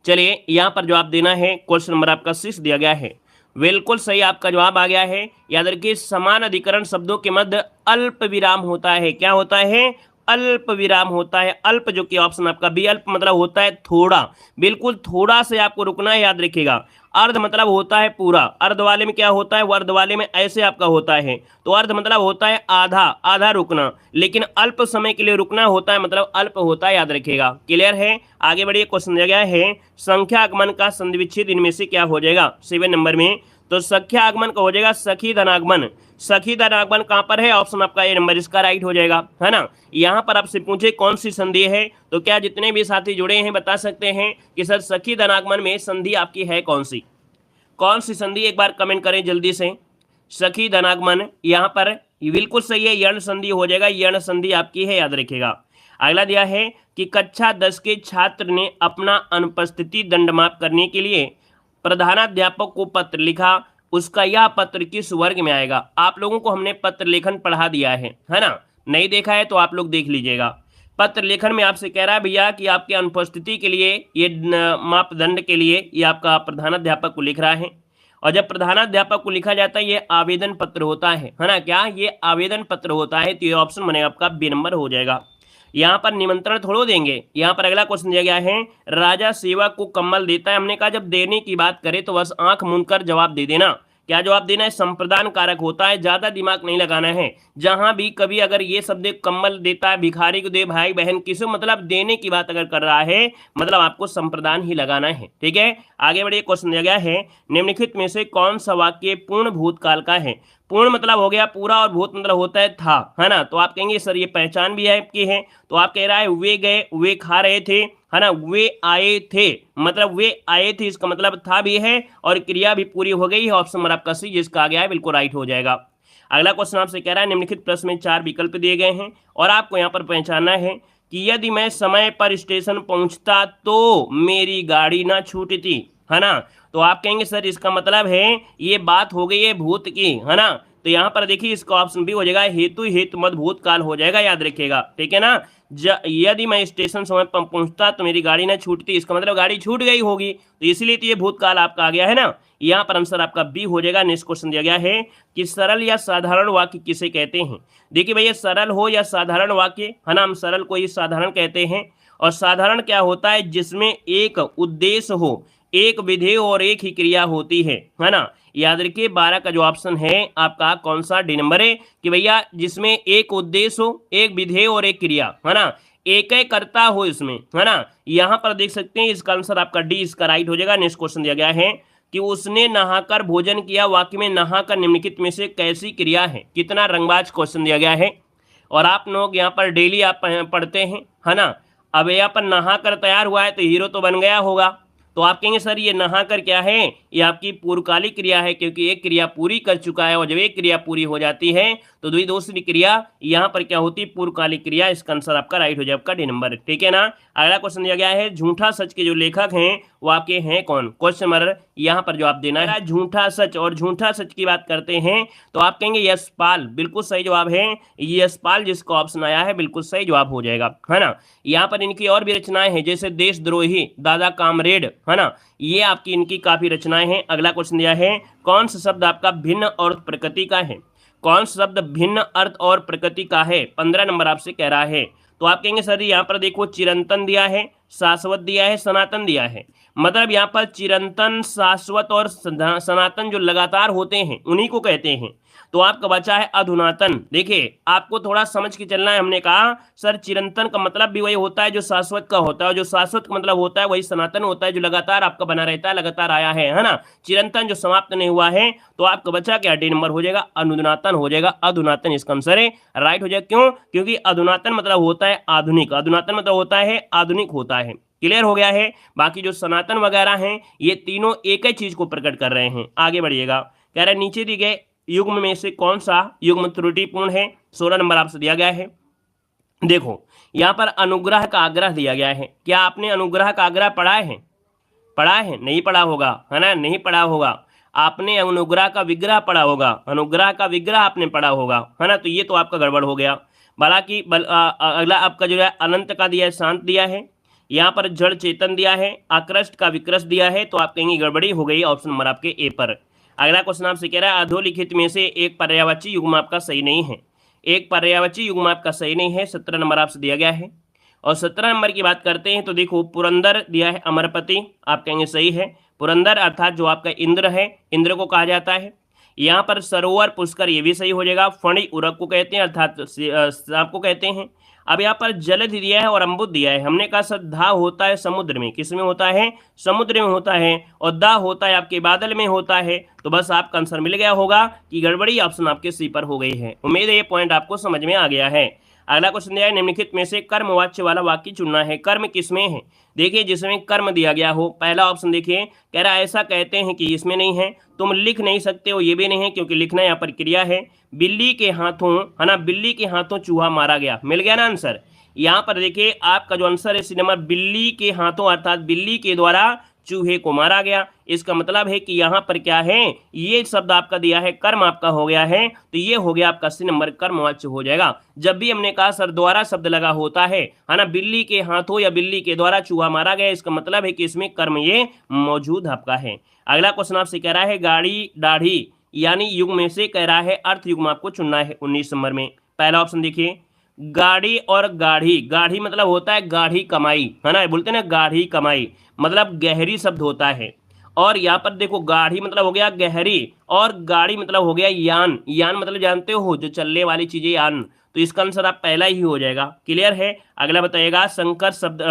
चलिए यहाँ पर जवाब देना है, क्वेश्चन नंबर आपका 6 दिया गया है, बिल्कुल सही आपका जवाब आ गया है। याद रखिए समान अधिकरण शब्दों के मध्य अल्प विराम होता है, क्या होता है, अल्प विराम होता है। अल्प जो कि ऑप्शन आपका बी, अल्प मतलब होता है थोड़ा, बिल्कुल थोड़ा से आपको रुकना है, याद रखिएगा। अर्ध मतलब होता है पूरा, अर्ध वाले में क्या होता है, वो अर्ध वाले में ऐसे आपका होता है, तो अर्ध मतलब होता है आधा, आधा रुकना, लेकिन अल्प समय के लिए रुकना होता है, मतलब अल्प होता है, याद रखिएगा। क्लियर है, आगे बढ़िए, क्वेश्चन दिया गया है, संख्या आगमन का संधि विच्छेद इनमें से क्या हो जाएगा 7 नंबर में, तो संख्या आगमन का हो जाएगा सखी धनागमन। सखी धनागमन कहाँ पर है, ऑप्शन आपका ए नंबर इसका राइट हो जाएगा, है ना। यहाँ पर आपसे पूछे कौन सी संधि है, तो क्या जितने भी साथी जुड़े हैं बता सकते हैं कि सर सखी धनागमन में संधि आपकी है कौन सी, कौन सी संधि, एक बार कमेंट करें जल्दी से। सखी धनागमन, यहाँ पर ये बिल्कुल सही है, यर्ण संधि हो जाएगा, यर्ण संधि आपकी है, याद रखिएगा। अगला दिया है कि कक्षा 10 के छात्र ने अपना अनुपस्थिति दंड माफ करने के लिए प्रधानाध्यापक को पत्र लिखा, उसका यह पत्र किस वर्ग में आएगा। आप लोगों को हमने पत्र लेखन पढ़ा दिया है ना, नहीं देखा है तो आप लोग देख लीजिएगा। पत्र लेखन में आपसे कह रहा है भैया कि आपके अनुपस्थिति के लिए ये मापदंड के लिए ये आपका प्रधानाध्यापक को लिख रहा है, और जब प्रधानाध्यापक को लिखा जाता है ये आवेदन पत्र होता है ना, क्या ये आवेदन पत्र होता है, तो ये ऑप्शन बनेगा आपका बी नंबर हो जाएगा। यहाँ पर निमंत्रण थोड़ो देंगे। यहाँ पर अगला क्वेश्चन दिया गया है, राजा सेवक को कम्बल देता है। हमने कहा जब देने की बात करें तो बस आंख मूंद कर जवाब दे देना। क्या जवाब देना है, संप्रदान कारक होता है, ज्यादा दिमाग नहीं लगाना है। जहां भी कभी अगर ये शब्द कम्बल देता है, भिखारी को दे, भाई बहन किसी मतलब देने की बात अगर कर रहा है, मतलब आपको संप्रदान ही लगाना है। ठीक है, आगे बढ़िए। क्वेश्चन दिया गया है, निम्नलिखित में से कौन सा वाक्य पूर्ण भूतकाल का है। पूर्ण मतलब हो गया पूरा, और भूत मतलब होता है था, है ना। तो आप कहेंगे सर ये पहचान भी है आपकी है, तो आप कह रहा है वे गए, वे खा रहे थे, है ना, वे आए थे, मतलब वे आए थे, इसका मतलब था भी है और क्रिया भी पूरी हो गई है। ऑप्शन नंबर आपका सी जिसका आ गया है बिल्कुल राइट हो जाएगा। अगला क्वेश्चन आपसे कह रहा है, निम्नलिखित प्रश्न में 4 विकल्प दिए गए हैं और आपको यहाँ पर पहचानना है कि यदि मैं समय पर स्टेशन पहुंचता तो मेरी गाड़ी ना छूटती, है ना। तो आप कहेंगे सर इसका मतलब है ये बात हो गई है भूत की, है ना। तो यहाँ पर देखिए इसका ऑप्शन भी हो जाएगा, हेतु हेतु मत भूतकाल हो जाएगा, याद रखिएगा। ठीक है ना, यदि मैं स्टेशन समय पर पहुंचता तो मेरी गाड़ी ना छूटती, इसका मतलब गाड़ी छूट गई होगी, तो इसलिए तो ये भूतकाल आपका आ गया है ना। यहाँ पर आंसर आपका बी हो जाएगा। नेक्स्ट क्वेश्चन दिया गया है कि सरल या साधारण वाक्य किसे कहते हैं। देखिए भैया सरल हो या साधारण वाक्य, है ना, हम सरल को ही साधारण कहते हैं, और साधारण क्या होता है, जिसमें एक उद्देश्य हो, एक विधेय और एक ही क्रिया होती है ना। याद रखिए 12 का जो ऑप्शन है आपका कौन सा, डी नंबर है, कि भैया जिसमें एक उद्देश्य हो, एक विधेय और एक क्रिया, है ना, एक ही करता हो इसमें, है ना। यहाँ पर देख सकते हैं इसका आंसर आपका डी इसका राइट हो जाएगा। नेक्स्ट क्वेश्चन दिया गया है कि उसने नहाकर भोजन किया, वाक्य में नहाकर निम्नलिखित में से कैसी क्रिया है। कितना रंगबाज क्वेश्चन दिया गया है, और आप लोग यहाँ पर डेली आप पढ़ते हैं, है ना। अब यहाँ पर नहाकर तैयार हुआ है तो हीरो तो बन गया होगा, तो आप कहेंगे सर ये नहाकर क्या है, ये आपकी पूर्वकालिक क्रिया है, क्योंकि एक क्रिया पूरी कर चुका है, और जब एक क्रिया पूरी हो जाती है तो दूसरी क्रिया यहाँ पर क्या होती है, पूर्वकालिक क्रिया। इसका आंसर आपका राइट हो जाए, आपका डी नंबर। ठीक है ना। अगला क्वेश्चन दिया गया है, झूठा सच के जो लेखक हैं वो आपके हैं कौन। क्वेश्चन नंबर यहाँ पर जवाब देना है, झूठा सच। और झूठा सच की बात करते हैं तो आप कहेंगे यशपाल, बिल्कुल सही जवाब है यशपाल, जिसका ऑप्शन आया है बिल्कुल सही जवाब हो जाएगा, है ना। यहाँ पर इनकी और भी रचनाएं हैं, जैसे देशद्रोही, दादा कामरेड, है ना, ये आपकी इनकी काफी रचनाएं हैं। अगला क्वेश्चन दिया है, कौन सा शब्द आपका भिन्न और प्रकृति का है। कौन सा शब्द भिन्न अर्थ और प्रकृति का है, 15 नंबर आपसे कह रहा है। तो आप कहेंगे सर यहाँ पर देखो चिरंतन दिया है, शाश्वत दिया है, सनातन दिया है। मतलब यहाँ पर चिरंतन, शाश्वत और सनातन जो लगातार होते हैं उन्हीं को कहते हैं। तो आपका बचा है अधुनातन। देखिए आपको थोड़ा समझ के चलना है। हमने कहा सर चिरंतन का मतलब भी वही होता है जो शाश्वत का होता है, और जो शाश्वत का मतलब होता है वही सनातन होता है, जो लगातार आपका बना रहता है, लगातार आया है ना। चिरंतन जो समाप्त नहीं हुआ है, तो आपका बचा क्या, डी नंबर हो जाएगा, अधुनातन हो जाएगा। अधुनातन इसका आंसर है, राइट हो जाएगा। क्यों, क्योंकि अधुनातन मतलब होता है आधुनिक, अधुनातन मतलब होता है आधुनिक होता है। क्लियर हो गया है। बाकी जो सनातन वगैरह हैं ये तीनों एक ही चीज को प्रकट कर रहे हैं। आगे बढ़िएगा, कह रहे नीचे दी गए युग्म में से कौन सा युग्म त्रुटिपूर्ण है। 16 नंबर आपसे दिया गया है। देखो यहाँ पर अनुग्रह का आग्रह दिया गया है। क्या आपने अनुग्रह का आग्रह पढ़ा है? पढ़ा है? नहीं पढ़ा होगा, है ना, नहीं पढ़ा होगा। आपने अनुग्रह का विग्रह पढ़ा होगा, अनुग्रह का विग्रह आपने पढ़ा होगा, है ना। तो ये तो आपका गड़बड़ हो गया। हालांकि अगला आपका जो है अनंत का दिया है, शांत दिया है, यहाँ पर जड़ चेतन दिया है, आकृष्ट का विकृष्ट दिया है, तो आप कहेंगे गड़बड़ी हो गई ऑप्शन नंबर आपके ए पर। अगला क्वेश्चन आपसे कह रहा है अधोलिखित में से एक पर्यायवाची युग्म आपका सही नहीं है। एक पर्यायवाची युग्म आपका सही नहीं है, 17 नंबर आपसे दिया गया है। और 17 नंबर की बात करते हैं तो देखो पुरंदर दिया है, अमरपति, आप कहेंगे सही है। पुरंदर अर्थात जो आपका इंद्र है, इंद्र को कहा जाता है। यहाँ पर सरोवर पुष्कर, ये भी सही हो जाएगा। फणी उरक को कहते हैं, अर्थात सांप को कहते हैं। अब यहाँ पर जलधि दिया है और अम्बुद दिया है। हमने कहा श्रद्धा होता है समुद्र में, किस में होता है, समुद्र में होता है, और दा होता है आपके बादल में होता है। तो बस आपका आंसर मिल गया होगा कि गड़बड़ी ऑप्शन आपके सी पर हो गई है। उम्मीद है ये पॉइंट आपको समझ में आ गया है। अगला क्वेश्चन दिया है निम्नलिखित में से कर्मवाच्य वाला वाक्य चुनना है। कर्म किसमें है? देखिए जिसमें कर्म दिया गया हो, पहला ऑप्शन देखिए कह रहा है ऐसा कहते हैं कि इसमें नहीं है, तुम लिख नहीं सकते हो, ये भी नहीं है क्योंकि लिखना यहाँ पर क्रिया है। बिल्ली के हाथों, है ना, बिल्ली के हाथों चूहा मारा गया, मिल गया ना आंसर। यहाँ पर देखिए आपका जो आंसर है सी नंबर, बिल्ली के हाथों अर्थात बिल्ली के द्वारा चूहे को मारा गया। इसका मतलब है कि यहाँ पर क्या है, ये शब्द आपका दिया है, कर्म आपका हो गया है, तो ये हो गया आपका सी नंबर कर्मवाच्य हो जाएगा। जब भी हमने कहा सर द्वारा शब्द लगा होता है ना, बिल्ली के हाथों या बिल्ली के द्वारा चूहा मारा गया, इसका मतलब है कि इसमें कर्म ये मौजूद आपका है। अगला क्वेश्चन आपसे कह रहा है गाड़ी दाढ़ी यानी युग में से कह रहा है अर्थ युग्म आपको चुनना है 19 नंबर में। पहला ऑप्शन देखिए गाड़ी और गाढ़ी, गाढ़ी मतलब होता है गाढ़ी कमाई, है ना, बोलते हैं ना गाढ़ी कमाई, मतलब गहरी शब्द होता है। और यहाँ पर देखो गाढ़ी मतलब हो गया गहरी, और गाड़ी मतलब हो गया यान, यान मतलब जानते हो जो चलने वाली चीजें यान, तो इसका आंसर आप पहला ही हो जाएगा। क्लियर है। अगला बताइएगा संकर शब्द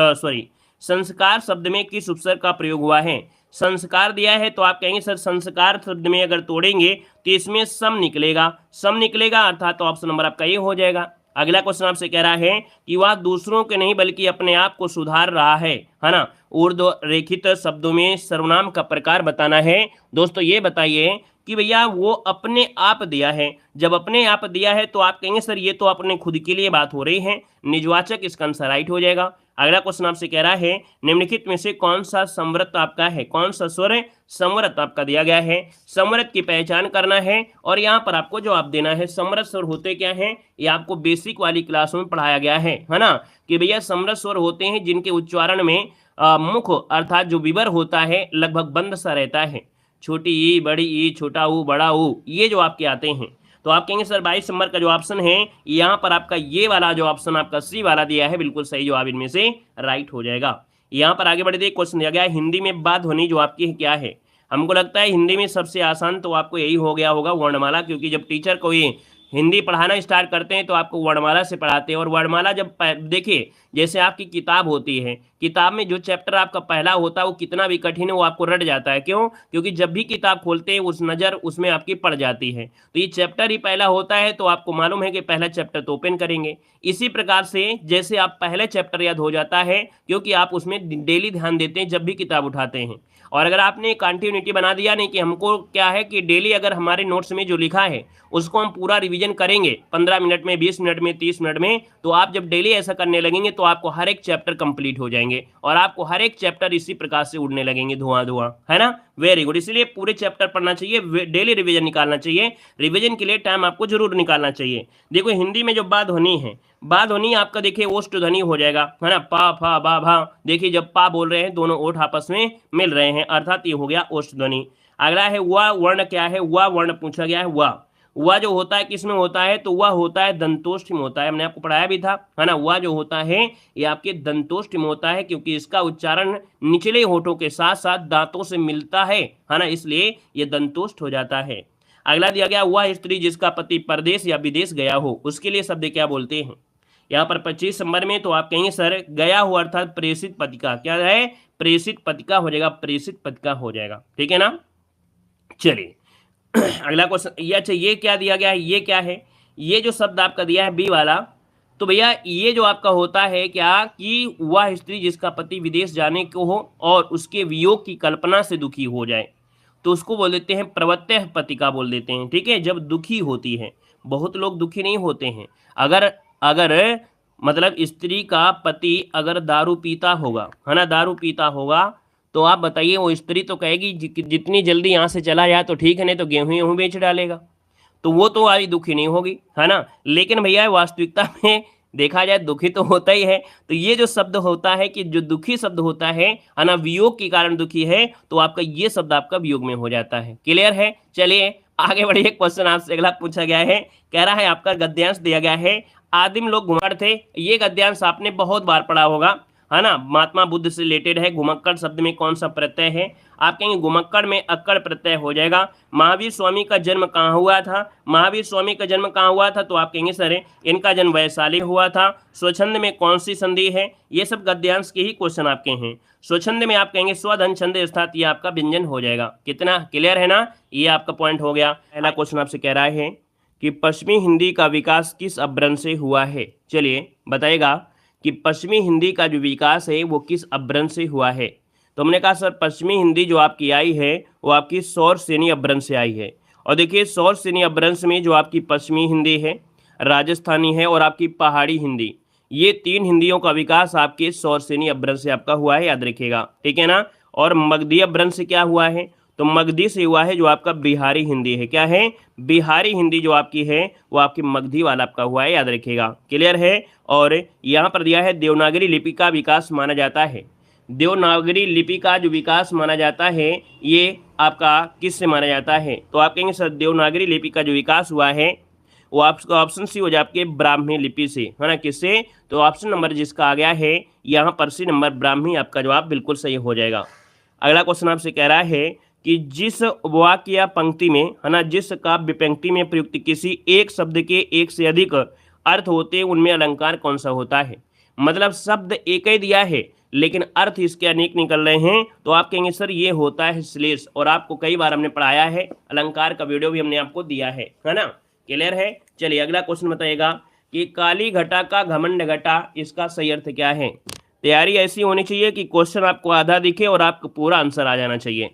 संस्कार शब्द में किस उपसर्ग का प्रयोग हुआ है? संस्कार दिया है तो आप कहेंगे सर संस्कार शब्द में अगर तोड़ेंगे तो इसमें सम निकलेगा, सम निकलेगा अर्थात तो ऑप्शन नंबर आपका ये हो जाएगा। अगला क्वेश्चन आपसे कह रहा है कि वह दूसरों के नहीं बल्कि अपने आप को सुधार रहा है ना। ऊर्ध्व रेखित शब्दों में सर्वनाम का प्रकार बताना है। दोस्तों ये बताइए कि भैया वो अपने आप दिया है, जब अपने आप दिया है तो आप कहेंगे सर ये तो अपने खुद के लिए बात हो रही है, निजवाचक इसका आंसर राइट हो जाएगा। अगला क्वेश्चन आपसे कह रहा है निम्नलिखित में से कौन सा समृत आपका है, कौन सा स्वर है समृत आपका दिया गया है, समृत की पहचान करना है और यहाँ पर आपको जवाब देना है। समृत स्वर होते क्या हैं, ये आपको बेसिक वाली क्लासों में पढ़ाया गया है ना, कि भैया समृत स्वर होते हैं जिनके उच्चारण में मुख अर्थात जो विवर होता है लगभग बंद सा रहता है, छोटी ई बड़ी ई छोटा ऊ बड़ा ऊ, ये जो आपके आते हैं। तो आप कहेंगे सर 22 नंबर का जो ऑप्शन है यहाँ पर आपका ये वाला जो ऑप्शन आपका सी वाला दिया है बिल्कुल सही जवाब इनमें से राइट हो जाएगा। यहाँ पर आगे बढ़े देखिए क्वेश्चन दिया गया है हिंदी में बात ध्वनि जो आपकी है क्या है? हमको लगता है हिंदी में सबसे आसान तो आपको यही हो गया होगा वर्णमाला, क्योंकि जब टीचर को ये हिंदी पढ़ाना स्टार्ट करते हैं तो आपको वर्णमाला से पढ़ाते हैं। और वर्णमाला जब देखिए जैसे आपकी किताब होती है, किताब में जो चैप्टर आपका पहला होता है वो कितना भी कठिन है वो आपको रट जाता है। क्यों? क्योंकि जब भी किताब खोलते हैं उस नज़र उसमें आपकी पड़ जाती है। तो ये चैप्टर ही पहला होता है तो आपको मालूम है कि पहला चैप्टर तो ओपन करेंगे। इसी प्रकार से जैसे आप पहले चैप्टर याद हो जाता है क्योंकि आप उसमें डेली ध्यान देते हैं जब भी किताब उठाते हैं। और अगर आपने कंटिन्यूटी बना दिया नहीं कि हमको क्या है कि डेली अगर हमारे नोट्स में जो लिखा है उसको हम पूरा रिवीजन करेंगे 15 मिनट में, 20 मिनट में, 30 मिनट में, तो आप जब डेली ऐसा करने लगेंगे तो आपको हर एक चैप्टर कंप्लीट हो जाएंगे और आपको हर एक चैप्टर इसी प्रकार से उड़ने लगेंगे धुआं धुआं, है ना। Very good. इसलिए पूरे चैप्टर पढ़ना चाहिए, डेली रिवीजन निकालना चाहिए, रिवीजन के लिए टाइम आपको जरूर निकालना चाहिए। देखो हिंदी में जो बा ध्वनि है, बा ध्वनि आपका देखिए ओष्ठ ध्वनि हो जाएगा, है ना, पा फा बा भा। देखिए जब पा बोल रहे हैं दोनों ओठ आपस में मिल रहे हैं अर्थात ये हो गया ओष्ठ ध्वनि। अगला है वह वर्ण क्या है? वह वर्ण पूछा गया है। वह जो होता है किसमें होता है? तो वह होता है दंतोष्ठ में होता है, हमने आपको पढ़ाया भी था, है ना। वह जो होता है ये आपके दंतोष्ठ में होता है क्योंकि इसका उच्चारण निचले होठों के साथ साथ दांतों से मिलता है ना, इसलिए ये दंतोष्ठ हो जाता है। अगला दिया गया वह स्त्री जिसका पति परदेश या विदेश गया हो, उसके लिए शब्द क्या बोलते हैं? यहाँ पर 25 नंबर में तो आप कहेंगे सर गया हो अर्थात प्रेषित पतिका, क्या है? प्रेषित पतिका हो जाएगा, प्रेषित पतिका हो जाएगा, ठीक है ना। चलिए अगला क्वेश्चन ये, अच्छा ये क्या दिया गया है, ये क्या है? ये जो शब्द आपका दिया है बी वाला, तो भैया ये जो आपका होता है क्या कि वह स्त्री जिसका पति विदेश जाने को हो और उसके वियोग की कल्पना से दुखी हो जाए तो उसको बोल देते हैं प्रवत्यः पतिका बोल देते हैं, ठीक है, जब दुखी होती है। बहुत लोग दुखी नहीं होते हैं। अगर अगर मतलब स्त्री का पति अगर दारू पीता होगा, है ना, दारू पीता होगा तो आप बताइए वो स्त्री तो कहेगी जितनी जल्दी यहाँ से चला जाए तो ठीक है, नहीं तो गेहूँ बेच डालेगा, तो वो तो आज दुखी नहीं होगी, है ना। लेकिन भैया वास्तविकता में देखा जाए दुखी तो होता ही है। तो ये जो शब्द होता है कि जो दुखी शब्द होता है ना, वियोग के कारण दुखी है, तो आपका ये शब्द आपका वियोग में हो जाता है। क्लियर है। चलिए आगे बढ़िए, क्वेश्चन आपसे अगला पूछा गया है, कह रहा है आपका गद्यांश दिया गया है आदिम लोग घुमक्कड़ थे। ये गद्यांश आपने बहुत बार पढ़ा होगा, है ना, महात्मा बुद्ध से रिलेटेड है। घुमक्कड़ शब्द में कौन सा प्रत्यय है? आप कहेंगे घुमक्कड़ में अक्कड़ प्रत्यय हो जाएगा। महावीर स्वामी का जन्म कहाँ हुआ था? महावीर स्वामी का जन्म कहाँ हुआ था? तो आप कहेंगे सर इनका जन्म वैशाली हुआ था। स्वच्छंद में कौन सी संधि है? ये सब गद्यांश के ही क्वेश्चन आपके हैं। स्वच्छंद में आप कहेंगे स्वधन छंद अर्थात ये आपका व्यंजन हो जाएगा। कितना क्लियर है ना, ये आपका पॉइंट हो गया। पहला क्वेश्चन आपसे कह रहा है कि पश्चिमी हिंदी का विकास किस अपभ्रंश से हुआ है। चलिए बताइएगा कि पश्चिमी हिंदी का जो विकास है वो किस अपभ्रंश से हुआ है। तो हमने कहा सर पश्चिमी हिंदी जो आपकी आई है वो आपकी सौर श्रेणी अपभ्रंश से आई है। और देखिए सौर श्रेणी अपभ्रंश में जो आपकी पश्चिमी हिंदी है, राजस्थानी है और आपकी पहाड़ी हिंदी, ये 3 हिंदियों का विकास आपके सौर श्रेणी अपभ्रंश से आपका हुआ है, याद रखिएगा, ठीक है ना। और मगधी अपभ्रंश से क्या हुआ है, तो मगधी से हुआ है जो आपका बिहारी हिंदी है। क्या है, बिहारी हिंदी जो आपकी है वो आपकी मगधी वाला आपका हुआ है, याद रखिएगा, क्लियर है। और यहाँ पर दिया है देवनागरी लिपि का विकास माना जाता है। देवनागरी लिपि का जो विकास माना जाता है ये आपका किस से माना जाता है, तो आप कहेंगे सर देवनागरी लिपि का जो विकास हुआ है वो आपका ऑप्शन सी हो जाए आपके ब्राह्मी लिपि से, है ना, किससे, तो ऑप्शन नंबर जिसका आ गया है यहाँ पर सी नंबर ब्राह्मी, आपका जवाब बिल्कुल सही हो जाएगा। अगला क्वेश्चन आपसे कह रहा है कि जिस वाक्य या पंक्ति में, है ना, जिस काव्य पंक्ति में प्रयुक्त किसी एक शब्द के एक से अधिक अर्थ होते हैं उनमें अलंकार कौन सा होता है। मतलब शब्द एक ही दिया है लेकिन अर्थ इसके अनेक निकल रहे हैं, तो आप कहेंगे सर ये होता है श्लेष। और आपको कई बार हमने पढ़ाया है, अलंकार का वीडियो भी हमने आपको दिया है ना, क्लियर है। चलिए अगला क्वेश्चन बताइएगा कि काली घटा का घमंड घटा, इसका सही अर्थ क्या है। तैयारी ऐसी होनी चाहिए कि क्वेश्चन आपको आधा दिखे और आपको पूरा आंसर आ जाना चाहिए।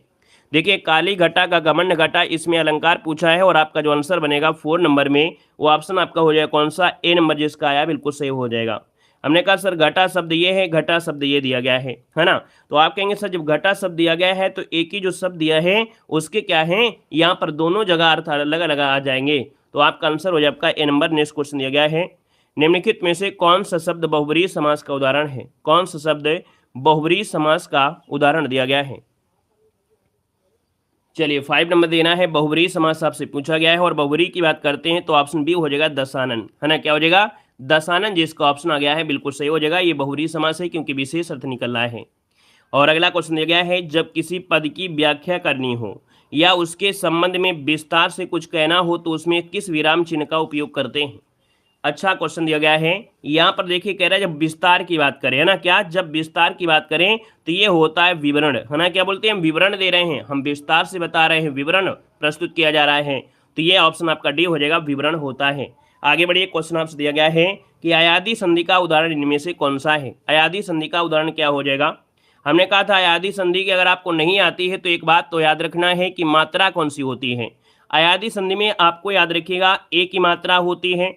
देखिए काली घटा का घमंड घटा, इसमें अलंकार पूछा है और आपका जो आंसर बनेगा 4 नंबर में वो ऑप्शन आपका हो जाएगा कौन सा, ए नंबर जिसका आया बिल्कुल सही हो जाएगा। हमने कहा सर घटा शब्द ये है, घटा शब्द ये दिया गया है ना, तो आप कहेंगे सर जब घटा शब्द दिया गया है तो एक ही जो शब्द दिया है उसके क्या है, यहाँ पर दोनों जगह अर्थ अलग अलग आ जाएंगे, तो आपका आंसर हो जाए आपका ए नंबर। नेक्स्ट क्वेश्चन दिया गया है निम्नलिखित में से कौन सा शब्द बहुब्रीहि समास का उदाहरण है। कौन सा शब्द बहुब्रीहि समास का उदाहरण दिया गया है। चलिए 5 नंबर देना है, बहुब्रीहि समास आपसे पूछा गया है और बहुब्रीहि की बात करते हैं तो ऑप्शन बी हो जाएगा दशानन, है ना, क्या हो जाएगा, दशानन, जिसका ऑप्शन आ गया है बिल्कुल सही हो जाएगा। ये बहुब्रीहि समास है क्योंकि विशेष अर्थ निकल रहा है। और अगला क्वेश्चन दिया गया है जब किसी पद की व्याख्या करनी हो या उसके संबंध में विस्तार से कुछ कहना हो तो उसमें किस विराम चिन्ह का उपयोग करते हैं। अच्छा क्वेश्चन दिया गया है, यहाँ पर देखिए कह रहा है जब विस्तार की बात करें, है ना, क्या, जब विस्तार की बात करें तो ये होता है विवरण, है ना, क्या बोलते हैं, हम विवरण दे रहे हैं, हम विस्तार से बता रहे हैं, विवरण प्रस्तुत किया जा रहा है, तो ये ऑप्शन आपका डी हो जाएगा, विवरण होता है। आगे बढ़िए, क्वेश्चन आपसे दिया गया है कि अयादी संधि का उदाहरण इनमें से कौन सा है। अयादी संधि का उदाहरण क्या हो जाएगा। हमने कहा था अयादी संधि की अगर आपको नहीं आती है तो एक बात तो याद रखना है कि मात्रा कौन सी होती है। अयादी संधि में आपको याद रखिएगा ए की मात्रा होती है,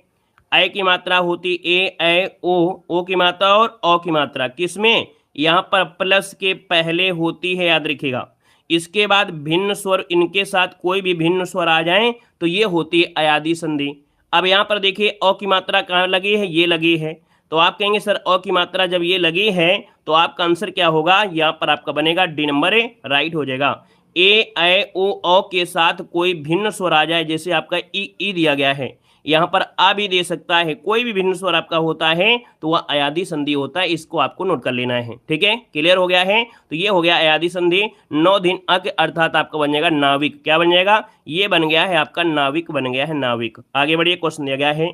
ए की मात्रा होती ए ओ की मात्रा और ओ की मात्रा किसमें, यहाँ पर प्लस के पहले होती है, याद रखिएगा। इसके बाद भिन्न स्वर, इनके साथ कोई भी भिन्न स्वर आ जाए तो ये होती है अयादी संधि। अब यहाँ पर देखिए अ की मात्रा कहाँ लगी है, ये लगी है, तो आप कहेंगे सर अ की मात्रा जब ये लगी है तो आपका आंसर क्या होगा, यहाँ पर आपका बनेगा डी नंबर, राइट हो जाएगा। ए ओ के साथ कोई भिन्न स्वर आ जाए, जैसे आपका ई दिया गया है, यहाँ पर आ भी दे सकता है, कोई भी भिन्न स्वर आपका होता है तो वह अयादी संधि होता है, इसको आपको नोट कर लेना है, ठीक है, क्लियर हो गया है। तो ये हो गया अयादी संधि। 9 दिन अक अर्थात आपका बन जाएगा नाविक, क्या बन जाएगा, ये बन गया है आपका नाविक, बन गया है नाविक। आगे बढ़िए, क्वेश्चन दिया गया है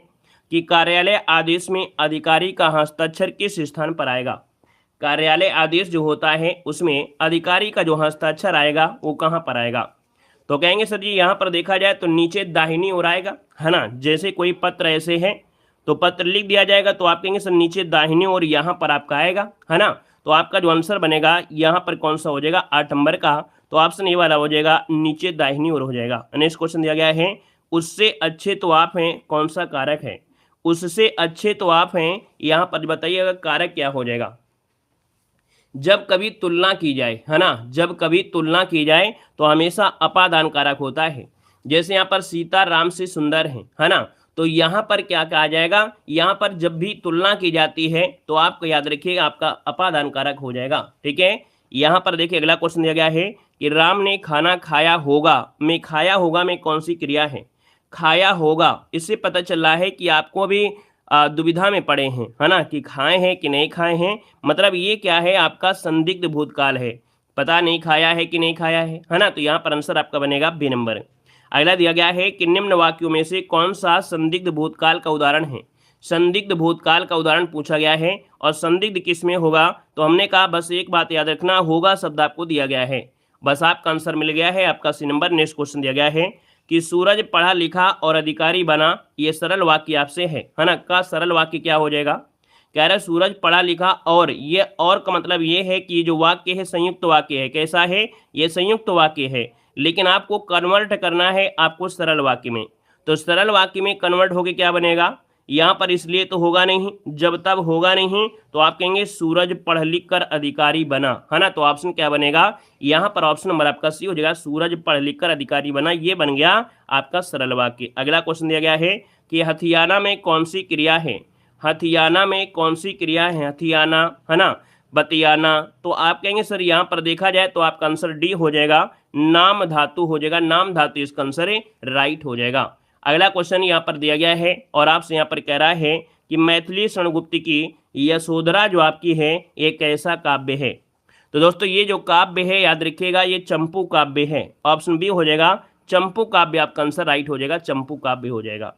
कि कार्यालय आदेश में अधिकारी का हस्ताक्षर किस स्थान पर आएगा। कार्यालय आदेश जो होता है उसमें अधिकारी का जो हस्ताक्षर आएगा वो कहाँ पर आएगा, तो कहेंगे सर जी यहाँ पर देखा जाए तो नीचे दाहिनी ओर आएगा, है ना, जैसे कोई पत्र ऐसे है तो पत्र लिख दिया जाएगा तो आप कहेंगे सर नीचे दाहिनी ओर यहाँ पर आपका आएगा, है ना, तो आपका जो आंसर बनेगा यहाँ पर कौन सा हो जाएगा, 8 नंबर का, तो ऑप्शन ए वाला हो जाएगा, नीचे दाहिनी ओर हो जाएगा। नेक्स्ट क्वेश्चन दिया गया है उससे अच्छे तो आप हैं, कौन सा कारक है, उससे अच्छे तो आप हैं, यहाँ पर बताइएगा कारक क्या हो जाएगा। जब कभी तुलना की जाए, है ना, जब कभी तुलना की जाए तो हमेशा अपादान कारक होता है। जैसे यहाँ पर सीता राम से सुंदर है ना, तो यहाँ पर क्या कहा जाएगा, यहाँ पर जब भी तुलना की जाती है तो आपको याद रखिएगा आपका अपादान कारक हो जाएगा, ठीक है। यहाँ पर देखिए अगला क्वेश्चन दिया गया है कि राम ने खाना खाया होगा में खाया होगा में कौन सी क्रिया है। खाया होगा, इससे पता चल रहा है कि आपको अभी दुविधा में पड़े हैं, है ना, कि खाए हैं कि नहीं खाए हैं, मतलब ये क्या है आपका संदिग्ध भूतकाल है, पता नहीं खाया है कि नहीं खाया है ना, तो यहाँ पर आंसर आपका बनेगा बी नंबर। अगला दिया गया है कि निम्न वाक्यों में से कौन सा संदिग्ध भूतकाल का उदाहरण है। संदिग्ध भूतकाल का उदाहरण पूछा गया है और संदिग्ध किस में होगा, तो हमने कहा बस एक बात याद रखना, होगा शब्द आपको दिया गया है, बस आपका आंसर मिल गया है, आपका सी नंबर। नेक्स्ट क्वेश्चन दिया गया है कि सूरज पढ़ा लिखा और अधिकारी बना, ये सरल वाक्य आपसे है ना। का सरल वाक्य क्या हो जाएगा, कह रहा है सूरज पढ़ा लिखा और, ये और का मतलब ये है कि जो वाक्य है संयुक्त वाक्य है। कैसा है, ये संयुक्त वाक्य है, लेकिन आपको कन्वर्ट करना है आपको सरल वाक्य में। तो सरल वाक्य में कन्वर्ट होके क्या बनेगा, यहाँ पर इसलिए तो होगा नहीं, जब तब होगा नहीं, तो आप कहेंगे सूरज पढ़ लिख कर अधिकारी बना, है ना। तो ऑप्शन क्या बनेगा, यहाँ पर ऑप्शन नंबर आपका सी हो जाएगा, सूरज पढ़ लिख कर अधिकारी बना, ये बन गया आपका सरल वाक्य। अगला क्वेश्चन दिया गया है कि हथियाना में कौन सी क्रिया है, हथियाना में कौन सी क्रिया है, हथियाना है ना, बतियाना। तो आप कहेंगे सर यहाँ पर देखा जाए तो आपका आंसर डी हो जाएगा, नाम धातु हो जाएगा, नाम धातु इसका आंसर राइट हो जाएगा। अगला क्वेश्चन यहाँ पर दिया गया है और आपसे यहाँ पर कह रहा है कि मैथिली शरणगुप्त की यशोधरा जो आपकी है ये कैसा काव्य है। तो दोस्तों ये जो काव्य है याद रखिएगा ये चंपू काव्य है, ऑप्शन बी हो जाएगा, चंपू काव्य आपका आंसर राइट हो जाएगा, चंपू काव्य हो जाएगा।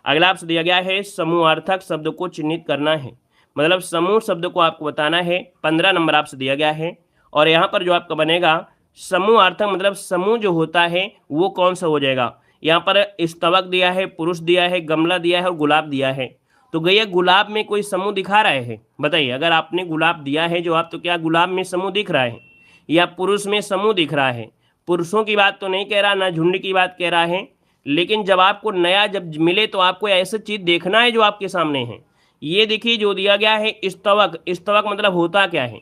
अगला आपसे दिया गया है समूहार्थक शब्द को चिन्हित करना है, मतलब समूह शब्द को आपको बताना है, 15 नंबर आपसे दिया गया है। और यहाँ पर जो आपका बनेगा समूहार्थक मतलब समूह जो होता है वो कौन सा हो जाएगा, यहाँ पर स्तवक दिया है, पुरुष दिया है, गमला दिया है और गुलाब दिया है। तो गैया गुलाब में कोई समूह दिखा रहे हैं, बताइए अगर आपने गुलाब दिया है जो आप, तो क्या गुलाब में समूह दिख रहा है या पुरुष में समूह दिख रहा है। पुरुषों की बात तो नहीं कह रहा, ना झुंड की बात कह रहा है, लेकिन जब आपको नया जब मिले तो आपको ऐसा चीज़ देखना है जो आपके सामने है। ये देखिए जो दिया गया है स्तवक, स्तवक मतलब होता क्या है,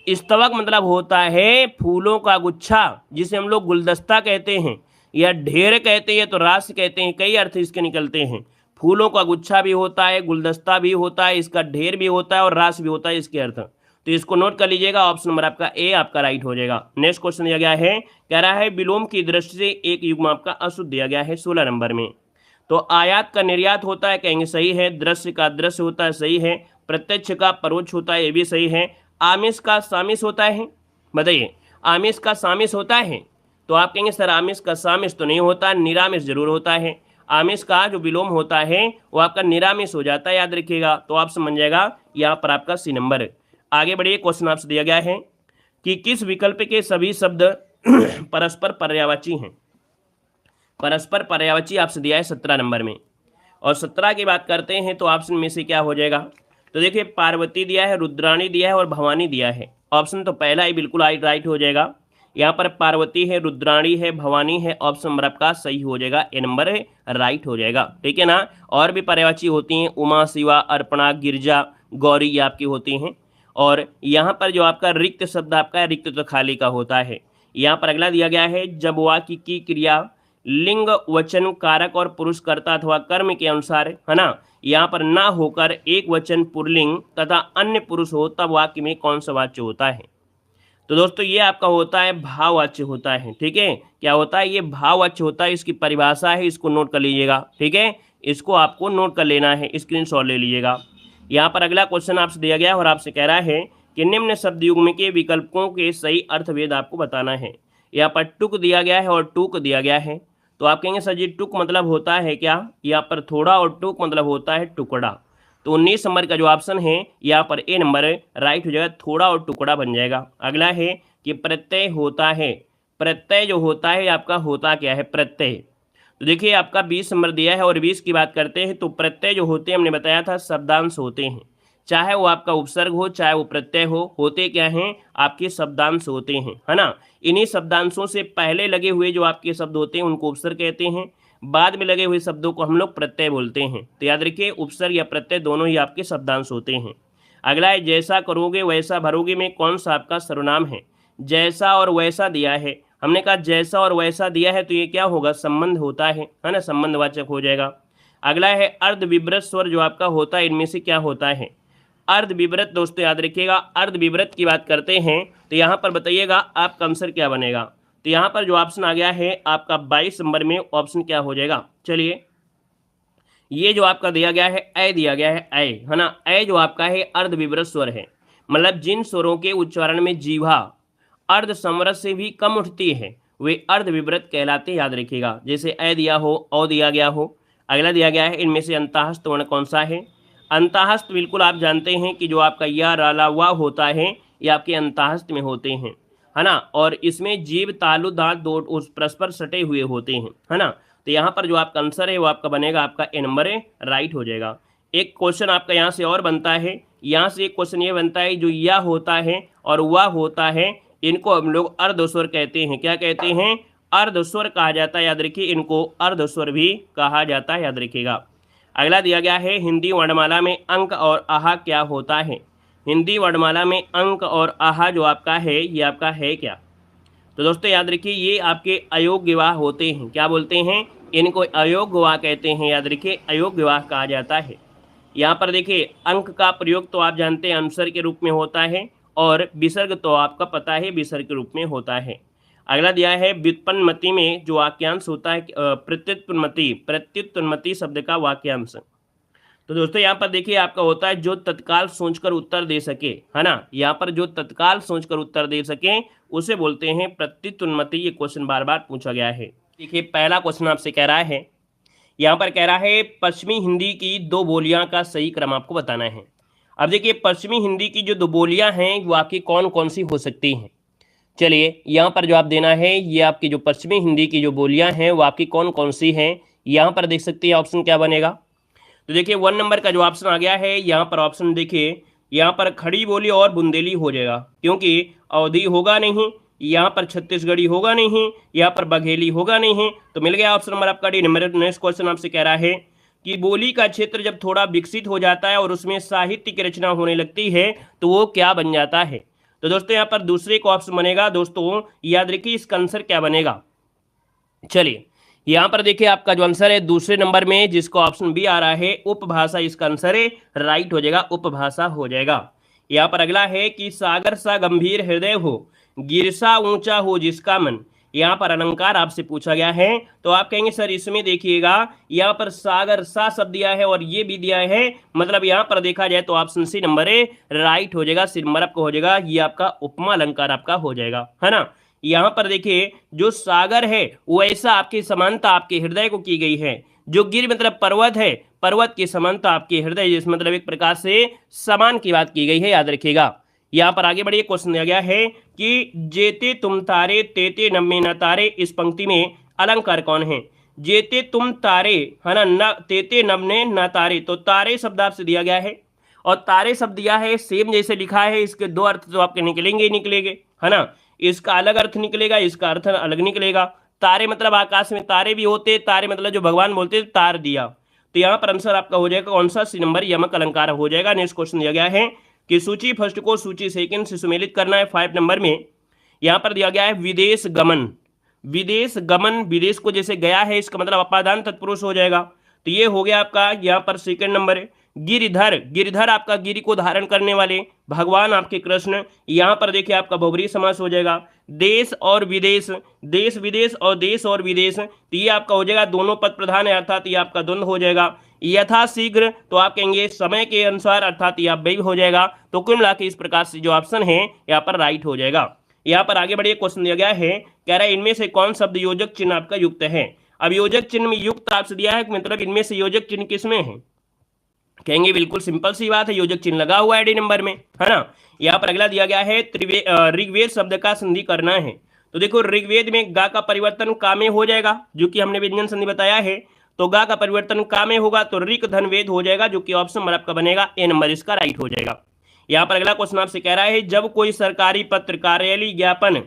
स्तवक मतलब होता है फूलों का गुच्छा, जिसे हम लोग गुलदस्ता कहते हैं या ढेर कहते हैं, तो रास कहते हैं, कई अर्थ इसके निकलते हैं। फूलों का गुच्छा भी होता है, गुलदस्ता भी होता है, इसका ढेर भी होता है और रास भी होता है इसके अर्थ। तो इसको नोट कर लीजिएगा, ऑप्शन नंबर आपका ए आपका राइट हो जाएगा। नेक्स्ट क्वेश्चन दिया गया है, कह रहा है विलोम की दृष्टि से एक युग्म आपका अशुद्ध दिया गया है 16 नंबर में। तो आयात का निर्यात होता है, कहेंगे सही है, दृश्य का दृश्य होता है, सही है, प्रत्यक्ष का परोक्ष होता है, ये भी सही है, आमिष का सामिष होता है, बताइए आमिष का सामिष होता है। तो आप कहेंगे सर आमिष का सामिष तो नहीं होता, निरामिष जरूर होता है। आमिष का जो विलोम होता है वो आपका निरामिष हो जाता है, याद रखिएगा। तो आप समझ जाएगा यहाँ पर आपका सी नंबर। आगे बढ़िए, क्वेश्चन आपसे दिया गया है कि किस विकल्प के सभी शब्द परस्पर पर्यायवाची हैं। परस्पर पर्यायवाची आपसे दिया है 17 नंबर में, और 17 की बात करते हैं तो ऑप्शन में से क्या हो जाएगा। तो देखिए पार्वती दिया है, रुद्राणी दिया है और भवानी दिया है। ऑप्शन तो पहला ही बिल्कुल राइट हो जाएगा। यहाँ पर पार्वती है, रुद्राणी है, भवानी है, ऑप्शन नंबर आपका सही हो जाएगा, ए नंबर राइट हो जाएगा, ठीक है ना। और भी पर्यायवाची होती हैं, उमा, शिवा, अर्पणा, गिरजा, गौरी, ये आपकी होती हैं। और यहाँ पर जो आपका रिक्त शब्द आपका रिक्त तो खाली का होता है। यहाँ पर अगला दिया गया है, जब वाक्य की क्रिया लिंग, वचन, कारक और पुरुषकर्ता अथवा कर्म के अनुसार, है ना, यहाँ पर ना होकर एक वचन पुल्लिंग तथा अन्य पुरुष हो, तब वाक्य में कौन सा वाच्य होता है। तो दोस्तों ये आपका होता है भाववाच्य होता है, ठीक है। क्या होता है, ये भाववाच्य होता है, इसकी परिभाषा है, इसको नोट कर लीजिएगा, ठीक है, इसको आपको नोट कर लेना है, स्क्रीनशॉट ले लीजिएगा। यहाँ पर अगला क्वेश्चन आपसे दिया गया है और आपसे कह रहा है कि निम्न शब्द युग्म के विकल्पों के सही अर्थभेद आपको बताना है। यहाँ पर टुक दिया गया है और टूक दिया गया है। तो आप कहेंगे सर जी टुक मतलब होता है क्या, यहाँ पर थोड़ा, और टूक मतलब होता है टुकड़ा। तो 19 नंबर का जो ऑप्शन है यहाँ पर ए नंबर राइट हो जाएगा, थोड़ा और टुकड़ा बन जाएगा। अगला है कि प्रत्यय होता है, प्रत्यय जो होता है आपका होता क्या है, प्रत्यय। तो देखिए आपका 20 नंबर दिया है और 20 की बात करते हैं तो प्रत्यय जो होते हैं हमने बताया था शब्दांश होते हैं, चाहे वो आपका उपसर्ग हो चाहे वो प्रत्यय हो, होते क्या हैं आपके शब्दांश होते हैं, है ना। इन्हीं शब्दांशों से पहले लगे हुए जो आपके शब्द होते हैं उनको उपसर्ग कहते हैं, बाद में लगे हुए शब्दों को हम लोग प्रत्यय बोलते हैं। तो याद रखिए उपसर्ग या प्रत्यय दोनों ही आपके शब्दांश होते हैं। अगला है जैसा करोगे वैसा भरोगे में कौन सा आपका सर्वनाम है। जैसा और वैसा दिया है, हमने कहा जैसा और वैसा दिया है तो ये क्या होगा, संबंध होता है ना, संबंधवाचक हो जाएगा। अगला है अर्ध विवृत स्वर जो आपका होता है, इनमें से क्या होता है अर्ध विवृत। दोस्तों याद रखिएगा अर्ध विवृत की बात करते हैं तो यहाँ पर बताइएगा आपका आंसर क्या बनेगा। तो यहाँ पर जो ऑप्शन आ गया है आपका 22 नंबर में ऑप्शन क्या हो जाएगा। चलिए ये जो आपका दिया गया है ए दिया गया है ए, है ना, ए जो आपका है अर्ध विवृत स्वर है, मतलब जिन स्वरों के उच्चारण में जीवा अर्ध समरस से भी कम उठती है वे अर्ध विवृत कहलाते, याद रखिएगा। जैसे ए दिया हो, ओ दिया गया हो। अगला दिया गया है इनमें से अंतःस्थ वर्ण कौन सा है। अंतःस्थ बिल्कुल आप जानते हैं कि जो आपका या राला वा होता है ये आपके अंतःस्थ में होते हैं, है ना, और इसमें जीव तालु दांत दो उस परस्पर सटे हुए होते हैं, है ना। तो यहाँ पर जो आपका आंसर है वो आपका बनेगा आपका ए नंबर है, राइट हो जाएगा। एक क्वेश्चन आपका यहाँ से और बनता है, यहाँ से एक क्वेश्चन ये बनता है, जो यह होता है और वह होता है, इनको हम लोग अर्धस्वर कहते हैं। क्या कहते हैं? अर्धस्वर कहा जाता है। याद रखिए, इनको अर्धस्वर भी कहा जाता है, याद रखिएगा। अगला दिया गया है, हिंदी वर्णमाला में अंक और आहा क्या होता है? हिंदी वर्णमाला में अंक और आहा जो आपका है, ये आपका है क्या? तो दोस्तों याद रखिए, ये आपके अयोग्यवाह होते हैं। क्या बोलते हैं? इनको अयोग्यवाह कहते हैं। याद रखिए, अयोग्यवाह कहा जाता है। यहाँ पर देखिए, अंक का प्रयोग तो आप जानते हैं अनुस्वर के रूप में होता है, और विसर्ग तो आपका पता है विसर्ग के रूप में होता है। अगला दिया है, व्युत्पन्नमति में जो वाक्यांश होता है प्रत्युत्पन्नमति, प्रत्युत्पन्नमति शब्द का वाक्यांश। तो दोस्तों यहाँ पर देखिए आपका होता है जो तत्काल सोचकर उत्तर दे सके, है ना। यहाँ पर जो तत्काल सोचकर उत्तर दे सके उसे बोलते हैं प्रत्युत्पन्नमति। ये क्वेश्चन बार बार पूछा गया है। देखिए पहला क्वेश्चन आपसे कह रहा है, यहाँ पर कह रहा है पश्चिमी हिंदी की दो बोलियां का सही क्रम आपको बताना है। अब देखिए, पश्चिमी हिंदी की जो दो बोलियां हैं वो आपकी कौन कौन सी हो सकती हैं? चलिए, यहाँ पर जो आप देना है, ये आपकी जो पश्चिमी हिंदी की जो बोलियां हैं वो आपकी कौन कौन सी हैं, यहाँ पर देख सकते हैं। ऑप्शन क्या बनेगा? तो देखिए 1 नंबर का जो ऑप्शन आ गया है, यहाँ पर ऑप्शन देखिए, यहाँ पर खड़ी बोली और बुंदेली हो जाएगा, क्योंकि अवधी होगा नहीं, यहाँ पर छत्तीसगढ़ी होगा नहीं, यहाँ पर बघेली होगा नहीं। तो मिल गया ऑप्शन नंबर आपका डी नंबर। नेक्स्ट क्वेश्चन आपसे कह रहा है कि बोली का क्षेत्र जब थोड़ा विकसित हो जाता है और उसमें साहित्य की रचना होने लगती है तो वो क्या बन जाता है? तो दोस्तों यहाँ पर दूसरे को ऑप्शन बनेगा। दोस्तों याद रखिए, इसका आंसर क्या बनेगा? चलिए यहाँ पर देखिए, आपका जो आंसर है दूसरे नंबर में जिसको ऑप्शन बी आ रहा है, उपभाषा, इसका आंसर है, राइट हो जाएगा, उपभाषा हो जाएगा। यहाँ पर अगला है कि सागर सा गंभीर हृदय हो, गिरसा ऊंचा हो जिसका मन। यहाँ पर अलंकार आपसे पूछा गया है, तो आप कहेंगे सर इसमें देखिएगा, यहाँ पर सागर सा शब्द दिया है और ये भी दिया है, मतलब यहाँ पर देखा जाए तो ऑप्शन सी नंबर है, राइट हो जाएगा। सी नंबर आपका हो जाएगा, ये आपका उपमा अलंकार आपका हो जाएगा, है ना। यहाँ पर देखिए, जो सागर है वो ऐसा आपकी समानता आपके हृदय को की गई है, जो गिर मतलब पर्वत है, पर्वत की समानता आपके हृदय, जिस मतलब एक प्रकार से समान की बात की गई है, याद रखिएगा। यहाँ पर आगे बढ़िए, क्वेश्चन दिया गया है कि जेते तुम तारे तेते नम्मे न तारे, इस पंक्ति में अलंकार कौन है? जेते तुम तारे, है ना, न तेते नम्ने न तारे, तो तारे शब्द आपसे दिया गया है और तारे शब्द दिया है, सेम जैसे लिखा है, इसके दो अर्थ तो आपके निकलेंगे ही निकलेंगे, है ना। इसका अलग अर्थ निकलेगा, इसका अर्थ अलग निकलेगा। तारे मतलब आकाश में तारे भी होते, तारे मतलब जो भगवान बोलते तार दिया। तो यहाँ पर आंसर आपका हो जाएगा कौन सा? सी नंबर, यमक अलंकार हो जाएगा। नेक्स्ट क्वेश्चन दिया गया है कि सूची फर्स्ट को सूची सेकंड से सुमेलित करना है। 5 नंबर में यहाँ पर दिया गया है विदेश गमन। विदेश गमन, विदेश को जैसे गया है, इसका मतलब अपादान तत्पुरुष हो जाएगा, तो ये हो गया आपका यहाँ पर सेकंड नंबर है। गिरिधर, गिरिधर आपका गिरि को धारण करने वाले, भगवान आपके कृष्ण, यहाँ पर देखिए आपका बहुब्रीहि समास हो जाएगा। देश और विदेश, देश विदेश और देश और विदेश, तो ये आपका हो जाएगा दोनों पद प्रधान है, अर्थात ये आपका द्वंद्व हो जाएगा। यथाशीघ्र, तो आप कहेंगे समय के अनुसार, अर्थात यह व्यय हो जाएगा। तो कुल मिला के इस प्रकार से जो ऑप्शन है यहाँ पर राइट हो जाएगा। यहाँ पर आगे बढ़िए, क्वेश्चन दिया गया है, कह रहा है इनमें से कौन शब्द योजक चिन्ह आपका युक्त है? अब योजक चिन्ह में युक्त आपसे दिया है, मतलब इनमें से योजक चिन्ह किसमें है? कहेंगे बिल्कुल सिंपल सी बात है, योजक चिन्ह लगा हुआ है डी नंबर में, है ना। यहाँ पर अगला दिया गया है ऋग्वेद शब्द का संधि करना है। तो देखो ऋग्वेद में गा का परिवर्तन का में हो जाएगा, जो कि हमने व्यंजन संधि बताया है, तो गा का परिवर्तन का में होगा, तो ऋक धन वेद हो जाएगा, जो कि ऑप्शन नंबर आपका बनेगा ए नंबर, इसका राइट हो जाएगा। यहाँ पर अगला क्वेश्चन आपसे कह रहा है, जब कोई सरकारी पत्र, कार्यालय, ज्ञापन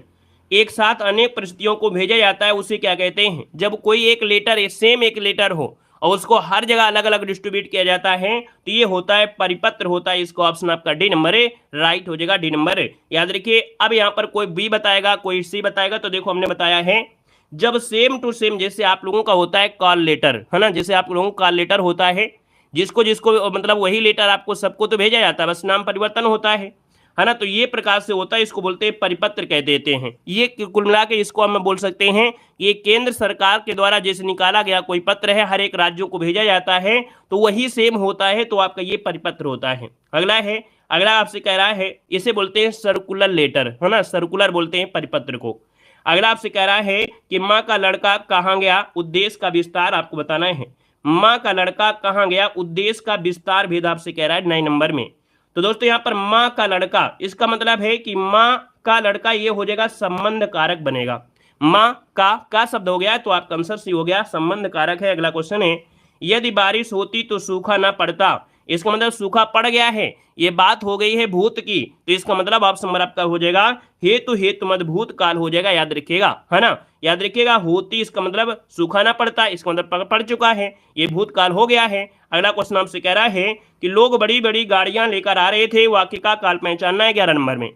एक साथ अनेक परिस्थितियों को भेजा जाता है उसे क्या कहते हैं? जब कोई एक लेटर, सेम एक लेटर हो और उसको हर जगह अलग अलग डिस्ट्रीब्यूट किया जाता है, तो ये होता है परिपत्र होता है, इसको ऑप्शन आपका डी नंबर है, राइट हो जाएगा, डी नंबर। याद रखिए, अब यहाँ पर कोई बी बताएगा, कोई सी बताएगा, तो देखो हमने बताया है जब सेम टू सेम, जैसे आप लोगों का होता है कॉल लेटर, है ना, जैसे आप लोगों का कॉल लेटर होता है, जिसको जिसको मतलब वही लेटर आपको सबको तो भेजा जाता है, बस नाम परिवर्तन होता है ना, तो ये प्रकार से होता है, इसको बोलते हैं परिपत्र कह देते हैं। ये कुल मिला के इसको हम बोल सकते हैं, ये केंद्र सरकार के द्वारा जैसे निकाला गया कोई पत्र है, हर एक राज्यों को भेजा जाता है, तो वही सेम होता है, तो आपका ये परिपत्र होता है। अगला आपसे कह रहा है, इसे बोलते हैं सर्कुलर लेटर, है ना, सर्कुलर बोलते हैं परिपत्र को। अगला आपसे कह रहा है कि माँ का लड़का कहाँ गया, उद्देश्य का विस्तार आपको बताना है। माँ का लड़का कहाँ गया, उद्देश्य का विस्तार भेद आपसे कह रहा है 9 नंबर में। तो दोस्तों यहाँ पर माँ का लड़का, इसका मतलब है कि माँ का लड़का ये हो जाएगा संबंध कारक बनेगा, माँ का शब्द हो गया तो आपका आंसर सी हो गया, संबंध कारक है। अगला क्वेश्चन है, यदि बारिश होती तो सूखा ना पड़ता, इसका मतलब सूखा पड़ गया है, ये बात हो गई है भूत की, तो इसका मतलब ऑप्शन नंबर आपका हो जाएगा हेतु हेतु मत भूतकाल हो जाएगा, याद रखिएगा, है ना, याद रखिएगा। होती इसका मतलब सूखा ना पड़ता, इसका मतलब पड़ चुका है, ये भूतकाल हो गया है। अगला क्वेश्चन आपसे कह रहा है कि लोग बड़ी बड़ी गाड़ियां लेकर आ रहे थे, वाक्य का काल पहचानना है 11 नंबर में।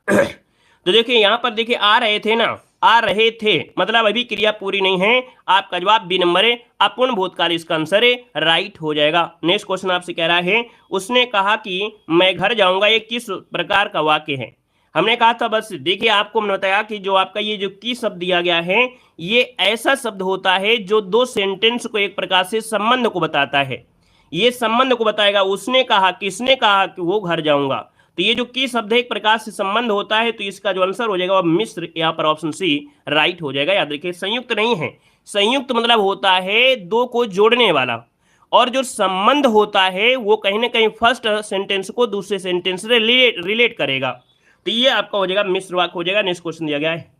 तो देखिए यहां पर देखिए आ रहे थे ना, आ रहे थे मतलब अभी क्रिया पूरी नहीं है, आपका जवाब बी नंबर है, अपूर्ण भूतकाल इसका आंसर है, राइट हो जाएगा। नेक्स्ट क्वेश्चन आपसे कह रहा है, उसने कहा कि मैं घर जाऊंगा, ये किस प्रकार का वाक्य है? हमने कहा था, बस देखिए आपको मैंने बताया कि जो आपका ये जो की शब्द दिया गया है, ये ऐसा शब्द होता है जो दो सेंटेंस को एक प्रकार से संबंध को बताता है, ये संबंध को बताएगा। उसने कहा, किसने कहा कि वो घर जाऊंगा, तो ये जो की शब्द है एक प्रकार से संबंध होता है, तो इसका जो आंसर हो जाएगा वो मिस्र, यहाँ पर ऑप्शन सी राइट हो जाएगा। याद रखिए संयुक्त नहीं है, संयुक्त मतलब होता है दो को जोड़ने वाला, और जो संबंध होता है वो कहीं ना कहीं फर्स्ट सेंटेंस को दूसरे सेंटेंस से रिलेट करेगा, तो ये आपका हो जाएगा मिश्र वाक्य हो जाएगा। नेक्स्ट क्वेश्चन दिया गया है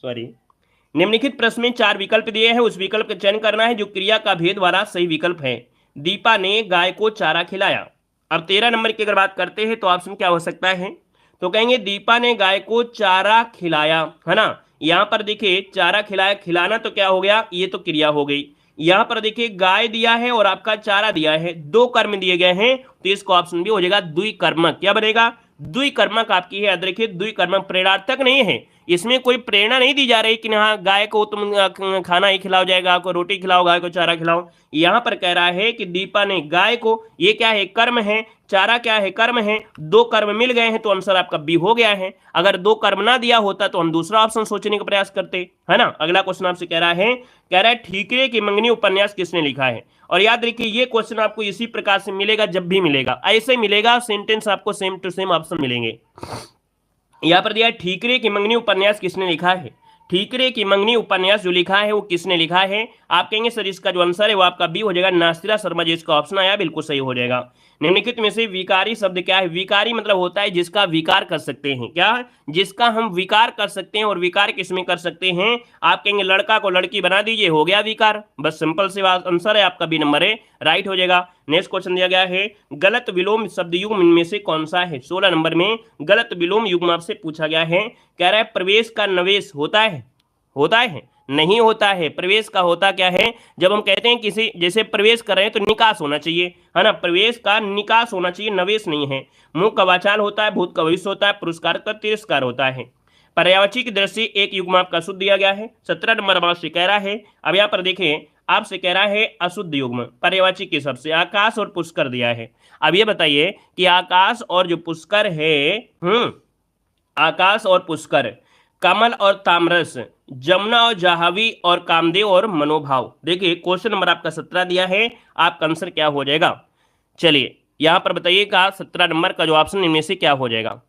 सॉरी, निम्नलिखित प्रश्न में 4 विकल्प दिए हैं, उस विकल्प का चयन करना है जो क्रिया का भेद वाला सही विकल्प है। दीपा ने गाय को चारा खिलाया। अब 13 नंबर की अगर बात करते हैं तो ऑप्शन क्या हो सकता है, तो कहेंगे दीपा ने गाय को चारा खिलाया, है ना। यहाँ पर देखिए चारा खिलाया, खिलाना तो क्या हो गया, ये तो क्रिया हो गई। यहाँ पर देखिए गाय दिया है और आपका चारा दिया है, दो कर्म दिए गए हैं, तो इसको ऑप्शन भी हो जाएगा द्विकर्मक। क्या बनेगा, द्विकर्मक आपकी है। याद रखिए द्विकर्मक प्रेरणार्थक नहीं है, इसमें कोई प्रेरणा नहीं दी जा रही कि हाँ गाय को तुम खाना ही खिलाओ जाएगा, गाय को रोटी खिलाओ, गाय को चारा खिलाओ। यहाँ पर कह रहा है कि दीपा ने गाय को, ये क्या है, कर्म है, चारा क्या है, कर्म है, दो कर्म मिल गए हैं, तो आंसर आपका बी हो गया है। अगर दो कर्म ना दिया होता तो हम दूसरा ऑप्शन सोचने का प्रयास करते, है ना। अगला क्वेश्चन आपसे कह रहा है ठीकरे की मंगनी उपन्यास किसने लिखा है? और याद रखिए ये क्वेश्चन आपको इसी प्रकार से मिलेगा, जब भी मिलेगा ऐसे मिलेगा, सेंटेंस आपको सेम टू सेम ऑप्शन मिलेंगे। यहाँ पर दिया ठीकरे की मंगनी उपन्यास किसने लिखा है, ठीकरे की मंगनी उपन्यास जो लिखा है वो किसने लिखा है? आप कहेंगे सर इसका जो आंसर है वो आपका बी हो जाएगा, नासिरा शर्मा जी, इसका ऑप्शन आया बिल्कुल सही हो जाएगा। निम्नलिखित में से विकारी शब्द क्या है? विकारी मतलब होता है जिसका विकार कर सकते हैं, क्या, जिसका हम विकार कर सकते हैं, और विकार किसमें कर सकते हैं? आप कहेंगे लड़का को लड़की बना दीजिए, हो गया विकार, बस सिंपल से आंसर है आपका बी नंबर है, राइट हो जाएगा। नेक्स्ट क्वेश्चन दिया गया है गलत विलोम शब्द युग्म इनमें से कौन सा है? 16 नंबर में गलत विलोम युग्म आपसे पूछा गया है। कह रहा है प्रवेश का नवेश होता है, होता है नहीं होता है। प्रवेश का होता क्या है? जब हम कहते हैं किसी, जैसे प्रवेश कर रहे हैं तो निकास होना चाहिए, है ना, प्रवेश का निकास होना चाहिए, नवेश नहीं है। मुंह का वाचाल होता है, भूत का भविष्य होता है, पुरस्कार का तिरस्कार होता है। पर्यायवाची की दृष्टि एक युग्म आपका शुद्ध दिया गया है। 17 नंबर आपसे कह रहा है, अब यहाँ पर देखिए आपसे कह रहा है अशुद्ध युग्म पर्यायवाची के सबसे आकाश और पुष्कर दिया है। अब ये बताइए कि आकाश और जो पुष्कर है, आकाश और पुष्कर, कमल और तामरस, जमुना और जाहवी, और कामदेव और मनोभाव। देखिए क्वेश्चन नंबर आपका 17 दिया है, आपका आंसर क्या हो जाएगा? चलिए यहां पर बताइएगा 17 नंबर का जो ऑप्शन इनमें से क्या हो जाएगा।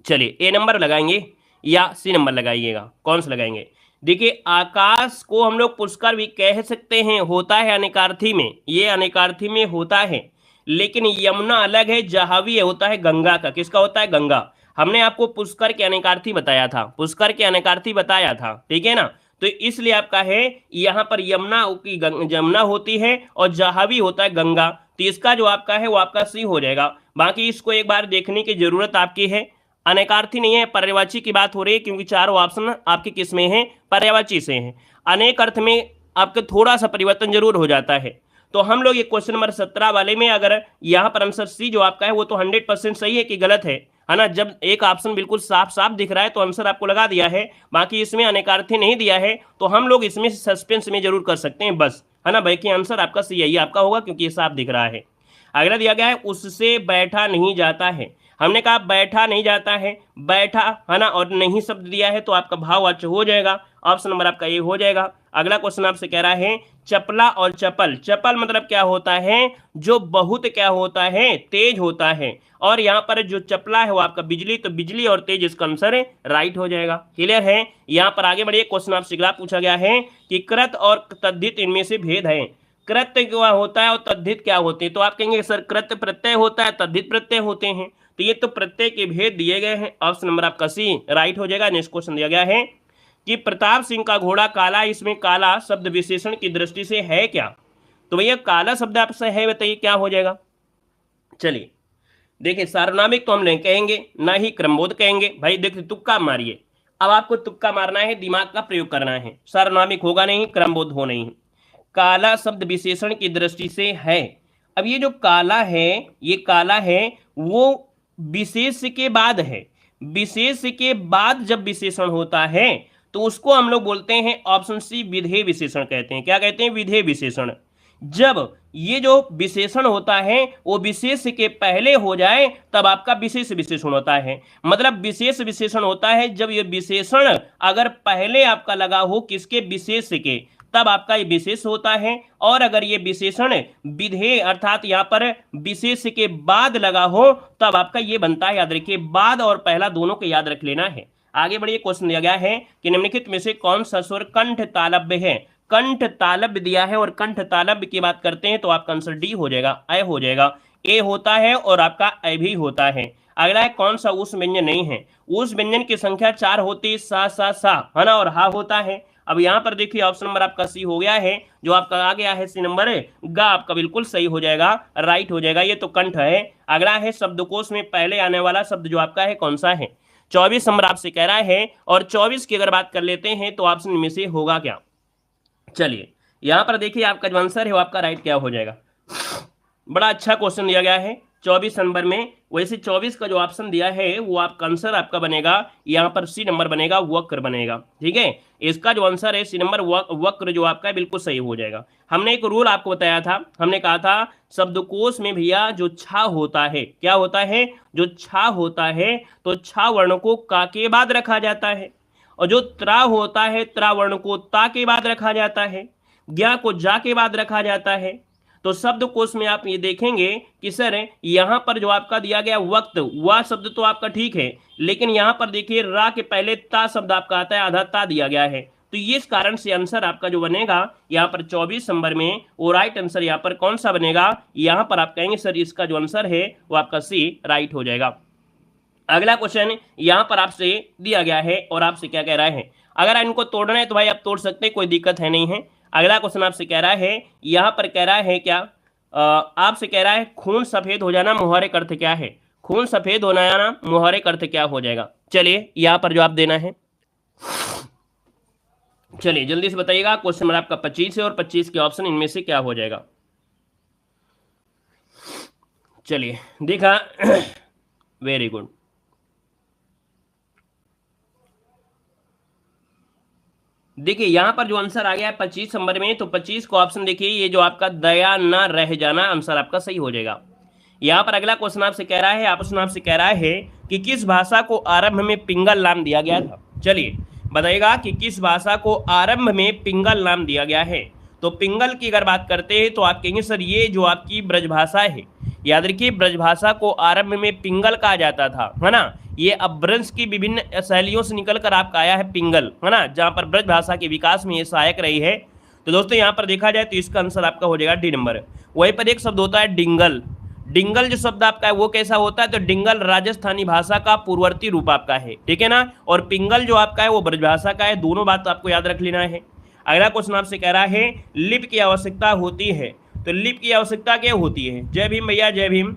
चलिए ए नंबर लगाएंगे या सी नंबर लगाइएगा, कौन सा लगाएंगे? देखिए आकाश को हम लोग पुष्कर भी कह सकते हैं, होता है अनेकार्थी में, ये अनेकार्थी में होता है, लेकिन यमुना अलग है, जाहवी होता है गंगा का। किसका होता है? गंगा। हमने आपको पुष्कर के अनेकार्थी बताया था, पुष्कर के अनेकार्थी बताया था, ठीक है ना। तो इसलिए आपका है यहाँ पर यमुना की जमुना होती है और जाहवी होता है गंगा, तो इसका जो आपका है वो आपका सी हो जाएगा। बाकी इसको एक बार देखने की जरूरत आपकी है, अनेकार्थी नहीं है, पर्यायवाची की बात हो रही है, क्योंकि चारों ऑप्शन आपके किस में है? पर्यायवाची से हैं। अनेक अर्थ में आपका थोड़ा सा परिवर्तन जरूर हो जाता है। तो हम लोग ये क्वेश्चन नंबर 17 वाले में अगर यहाँ पर आंसर सी जो आपका है वो तो 100% सही है कि गलत है ना। जब एक ऑप्शन बिल्कुल साफ साफ दिख रहा है तो आंसर आपको लगा दिया है, बाकी इसमें अनेकार्थी नहीं दिया है तो हम लोग इसमें सस्पेंस में जरूर कर सकते हैं, बस, है ना। बाकी आंसर आपका सी यही आपका होगा क्योंकि ये साफ दिख रहा है। अगला दिया गया है उससे बैठा नहीं जाता है। हमने कहा बैठा नहीं जाता है, बैठा, है ना, और नहीं शब्द दिया है तो आपका भाववाच्य हो जाएगा, ऑप्शन नंबर आपका ये हो जाएगा। अगला क्वेश्चन आपसे कह रहा है चपला और चपल। चपल मतलब क्या होता है? जो बहुत क्या होता है? तेज होता है। और यहाँ पर जो चपला है वो आपका बिजली, तो बिजली और तेज इसका आंसर है, राइट हो जाएगा। क्लियर है? यहाँ पर आगे बढ़िए, क्वेश्चन आपसे अगला पूछा गया है कि कृत और तद्धित इनमें से भेद है। कृत्य क्या होता है और तद्धित क्या होते हैं? तो आप कहेंगे सर कृत्य प्रत्यय होता है, तद्धित प्रत्यय होते हैं। तो ये तो प्रत्यय के भेद दिए गए हैं। ऑप्शन नंबर आपका सी राइट हो जाएगा। नेक्स्ट क्वेश्चन दिया गया है कि प्रताप सिंह का घोड़ा काला, इसमें काला शब्द विशेषण की दृष्टि से है क्या? तो भैया काला शब्द आपसे है, बताइए क्या हो जाएगा। चलिए देखिए, सार्वनामिक तो हम नहीं कहेंगे, ना ही क्रमबोध कहेंगे। भाई देखिए तुक्का मारिए, अब आपको तुक्का मारना है, दिमाग का प्रयोग करना है। सार्वनामिक होगा नहीं, क्रमबोध हो नहीं। काला शब्द विशेषण की दृष्टि से है। अब ये जो काला है, ये काला है वो विशेष के बाद है। विशेष के बाद जब विशेषण होता है तो उसको हम लोग बोलते हैं ऑप्शन सी विधेय विशेषण कहते हैं। क्या कहते हैं? विधेय विशेषण। जब ये जो विशेषण होता है वो विशेष के पहले हो जाए तब आपका विशेष विशेषण होता है। मतलब विशेष विशेषण होता है जब ये विशेषण अगर पहले आपका लगा हो किसके? विशेष के, तब आपका ये विशेष होता है। और अगर ये विशेषण विधेय अर्थात यहाँ पर विशेष के बाद लगा हो तब आपका ये बनता है। याद रखिए, बाद और पहला दोनों को याद रख लेना है। आगे बढ़िए, क्वेश्चन दिया गया है कि निम्नलिखित में से कौन सा स्वर कंठ तालव्य है? कंठ तालव्य दिया है और कंठ तालव्य की बात करते हैं तो आपका आंसर डी हो जाएगा, अ हो जाएगा। ए होता है और आपका अ भी होता है। अगला है कौन सा उस व्यंजन नहीं है? उस व्यंजन की संख्या 4 होती है, सा है ना, और हा होता है। अब यहाँ पर देखिए ऑप्शन नंबर आपका सी हो गया है, जो आपका आ गया है सी नंबर गा आपका बिल्कुल सही हो जाएगा, राइट हो जाएगा। ये तो कंठ है। अगला है शब्दकोश में पहले आने वाला शब्द जो आपका है कौन सा है? 24 नंबर आपसे कह रहा है, और 24 की अगर बात कर लेते हैं तो ऑप्शन में से होगा क्या? चलिए यहां पर देखिए आपका जो आंसर है वो आपका राइट क्या हो जाएगा। बड़ा अच्छा क्वेश्चन दिया गया है 24 नंबर में। वैसे 24 का जो ऑप्शन दिया है वो आपका आंसर आपका बनेगा यहाँ पर सी नंबर बनेगा, वक्र बनेगा। ठीक है, इसका जो आंसर है सी नंबर वक्र जो आपका है बिल्कुल सही हो जाएगा। हमने एक रूल आपको बताया था, हमने कहा था शब्दकोश में भैया जो छा होता है, क्या होता है? जो छा होता है तो छा वर्ण को का के बाद रखा जाता है, और जो त्रा होता है त्रा वर्ण को ता के बाद रखा जाता है, ज्ञा को जा के बाद रखा जाता है। तो शब्दकोश में आप ये देखेंगे कि सर यहाँ पर जो आपका दिया गया वक्त, वह शब्द तो आपका ठीक है, लेकिन यहाँ पर देखिए रा के पहले ता शब्द आपका आता है, आधा ता दिया गया है। तो ये इस कारण से आंसर आपका जो बनेगा यहाँ पर 24 नंबर में वो राइट आंसर यहाँ पर कौन सा बनेगा? यहाँ पर आप कहेंगे सर इसका जो आंसर है वो आपका सी राइट हो जाएगा। अगला क्वेश्चन यहाँ पर आपसे दिया गया है और आपसे क्या कह रहा है? अगर इनको तोड़ना है तो भाई आप तोड़ सकते हैं, कोई दिक्कत है नहीं है। अगला क्वेश्चन आपसे कह रहा है, यहाँ पर कह रहा है क्या? आपसे कह रहा है खून सफेद हो जाना मुहावरे का अर्थ क्या है? खून सफेद हो जाना मुहावरे का अर्थ क्या हो जाएगा? चलिए यहाँ पर जवाब देना है, चलिए जल्दी से बताइएगा। क्वेश्चन नंबर आपका 25 है और 25 के ऑप्शन इनमें से क्या हो जाएगा? चलिए देखा, वेरी गुड। देखिए यहाँ पर जो आंसर आ गया है 25 नंबर में, तो 25 को ऑप्शन देखिए, ये जो आपका दया न रह जाना आंसर आपका सही हो जाएगा। यहाँ पर अगला क्वेश्चन आपसे कह रहा है, आपसे आपसे कह रहा है कि किस भाषा को आरंभ में पिंगल नाम दिया गया था? चलिए बताइएगा कि किस भाषा को आरंभ में पिंगल नाम दिया गया है। तो पिंगल की अगर बात करते हैं तो आप कहेंगे सर ये जो आपकी ब्रजभाषा है, याद रखिए ब्रजभाषा को आरंभ में पिंगल कहा जाता था, है ना। ये अपभ्रंश की विभिन्न शैलियों से निकलकर आपका आया है पिंगल, है ना, जहां पर ब्रजभाषा के विकास में ये सहायक रही है। तो दोस्तों यहाँ पर देखा जाए तो इसका आंसर आपका हो जाएगा डी नंबर। वहीं पर एक शब्द होता है डिंगल। डिंगल जो शब्द आपका है वो कैसा होता है? तो डिंगल राजस्थानी भाषा का पूर्ववर्ती रूप आपका है, ठीक है ना। और पिंगल जो आपका है वो ब्रजभाषा का है। दोनों बात आपको याद रख लेना है। अगला क्वेश्चन आपसे कह रहा है लिपि की आवश्यकता होती है, तो लिपि की आवश्यकता क्या होती है? जय भीम भैया, जय भीम।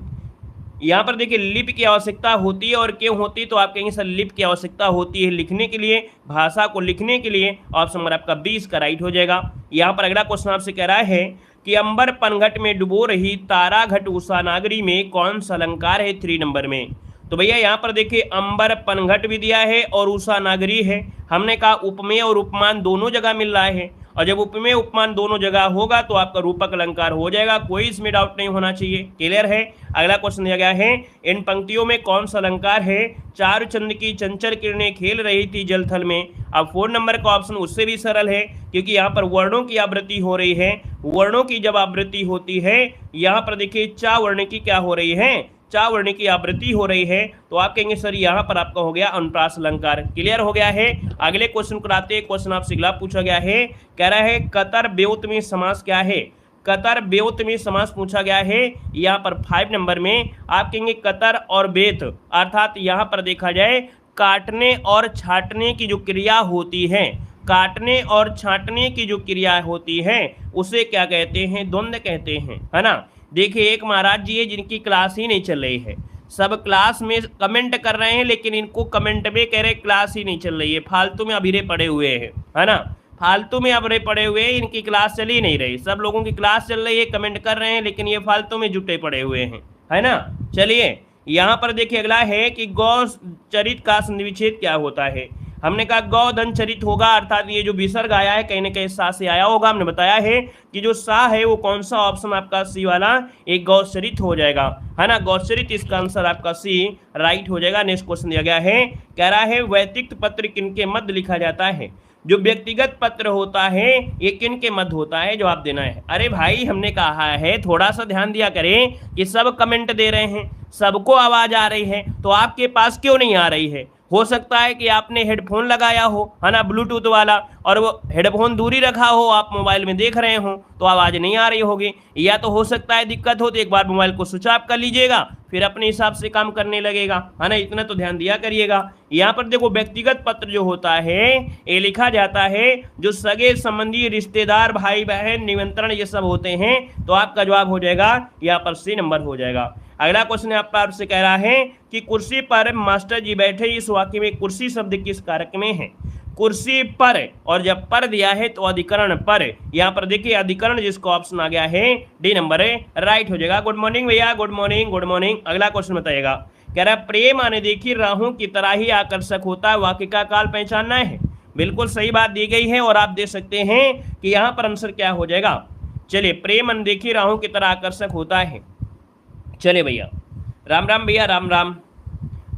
यहाँ पर देखिए लिपि की आवश्यकता होती है और क्यों होती है? तो आप कहेंगे सर लिपि की आवश्यकता होती है लिखने के लिए, भाषा को लिखने के लिए। ऑप्शन नंबर आपका 20 का राइट हो जाएगा। यहाँ पर अगला क्वेश्चन आपसे कह रहा है कि अंबर पनघट में डुबो रही तारा घट उषा नागरी में कौन सा अलंकार है 3 नंबर में? तो भैया यहाँ पर देखिए अंबर पनघट भी दिया है और उषा नागरी है। हमने कहा उपमेय और उपमान दोनों जगह मिल रहा है, और जब उपमेय उपमान दोनों जगह होगा तो आपका रूपक अलंकार हो जाएगा, कोई इसमें डाउट नहीं होना चाहिए। क्लियर है। अगला क्वेश्चन दिया गया है इन पंक्तियों में कौन सा अलंकार है? चारुचंद की चंचल किरणें खेल रही थी जलथल में। अब 4 नंबर का ऑप्शन उससे भी सरल है, क्योंकि यहाँ पर वर्णों की आवृत्ति हो रही है। वर्णों की जब आवृत्ति होती है, यहाँ पर देखिए चा वर्ण की क्या हो रही है? चा वर्ण की आवृत्ति हो रही है। तो आप कहेंगे सर यहाँ पर आपका हो गया अनुप्रास अलंकार। क्लियर हो गया है। अगले क्वेश्चन को आते हैं। क्वेश्चन आपसे अगला पूछा गया है, कह रहा है कतर ब्योत में समास क्या है? कतर बेत में समास पूछा गया है। यहाँ पर 5 नंबर में आप कहेंगे कतर और बेत, अर्थात यहाँ पर देखा जाए काटने और छाटने की जो क्रिया होती है, काटने और छाटने की जो क्रिया होती है उसे क्या कहते हैं, द्वंद्व कहते हैं, है ना। देखिए एक महाराज जी है जिनकी क्लास ही नहीं चल रही है, सब क्लास में कमेंट कर रहे हैं लेकिन इनको कमेंट में कह रहे क्लास ही नहीं चल रही है, फालतू में अभिरे पड़े हुए हैं, है ना, फालतू में अभिरे पड़े हुए हैं, इनकी क्लास चल ही नहीं रही। सब लोगों की क्लास चल रही है, कमेंट कर रहे हैं, लेकिन ये फालतू में जुटे पड़े हुए हैं, है ना। चलिए यहाँ पर देखिए अगला है कि गौ चरित का संधिविच्छेद क्या होता है। हमने कहा गौधन चरित होगा, अर्थात ये जो विसर्ग आया है कहीं ना कहीं सा से आया होगा। हमने बताया है कि जो सा है वो कौन सा ऑप्शन आपका सी वाला एक गौचरित हो जाएगा, है ना, गौचरित, इसका आंसर आपका सी राइट हो जाएगा। नेक्स्ट क्वेश्चन दिया गया है, कह रहा है व्यतिरिक्त पत्र किनके मध्य लिखा जाता है। जो व्यक्तिगत पत्र होता है ये किनके मध्य होता है, जवाब देना है। अरे भाई हमने कहा है थोड़ा सा ध्यान दिया करें कि सब कमेंट दे रहे हैं, सबको आवाज आ रही है, तो आपके पास क्यों नहीं आ रही है। हो सकता है कि आपने हेडफोन लगाया हो, है ना, ब्लूटूथ वाला, और वो हेडफोन दूरी रखा हो, आप मोबाइल में देख रहे हो तो आवाज़ नहीं आ रही होगी। या तो हो सकता है दिक्कत हो तो एक बार मोबाइल को स्विच ऑफ कर लीजिएगा, फिर अपने हिसाब से काम करने लगेगा, है ना, इतना तो ध्यान दिया करिएगा। यहाँ पर देखो व्यक्तिगत पत्र जो होता है ये लिखा जाता है जो सगे संबंधी रिश्तेदार भाई बहन निमंत्रण ये सब होते हैं, तो आपका जवाब हो जाएगा यहाँ पर सी नंबर हो जाएगा। अगला क्वेश्चन आपसे कह रहा है कि कुर्सी पर मास्टर जी बैठे, इस वाक्य में कुर्सी शब्द किस कारक में है। कुर्सी पर, और जब पर दिया है तो अधिकरण पर, यहाँ पर देखिए अधिकरण जिसका ऑप्शन आ गया है डी नंबर राइट हो जाएगा। गुड मॉर्निंग भैया, गुड मॉर्निंग गुड मॉर्निंग। अगला क्वेश्चन बताइएगा, कह रहा है प्रेम अनदेखी राहों की तरह ही आकर्षक होता है, वाक्य का काल पहचानना है। बिल्कुल सही बात दी गई है और आप दे सकते हैं कि यहाँ पर आंसर क्या हो जाएगा। चलिए प्रेम अनदेखी राहों की तरह आकर्षक होता है। चलिए भैया राम राम भैया, राम राम।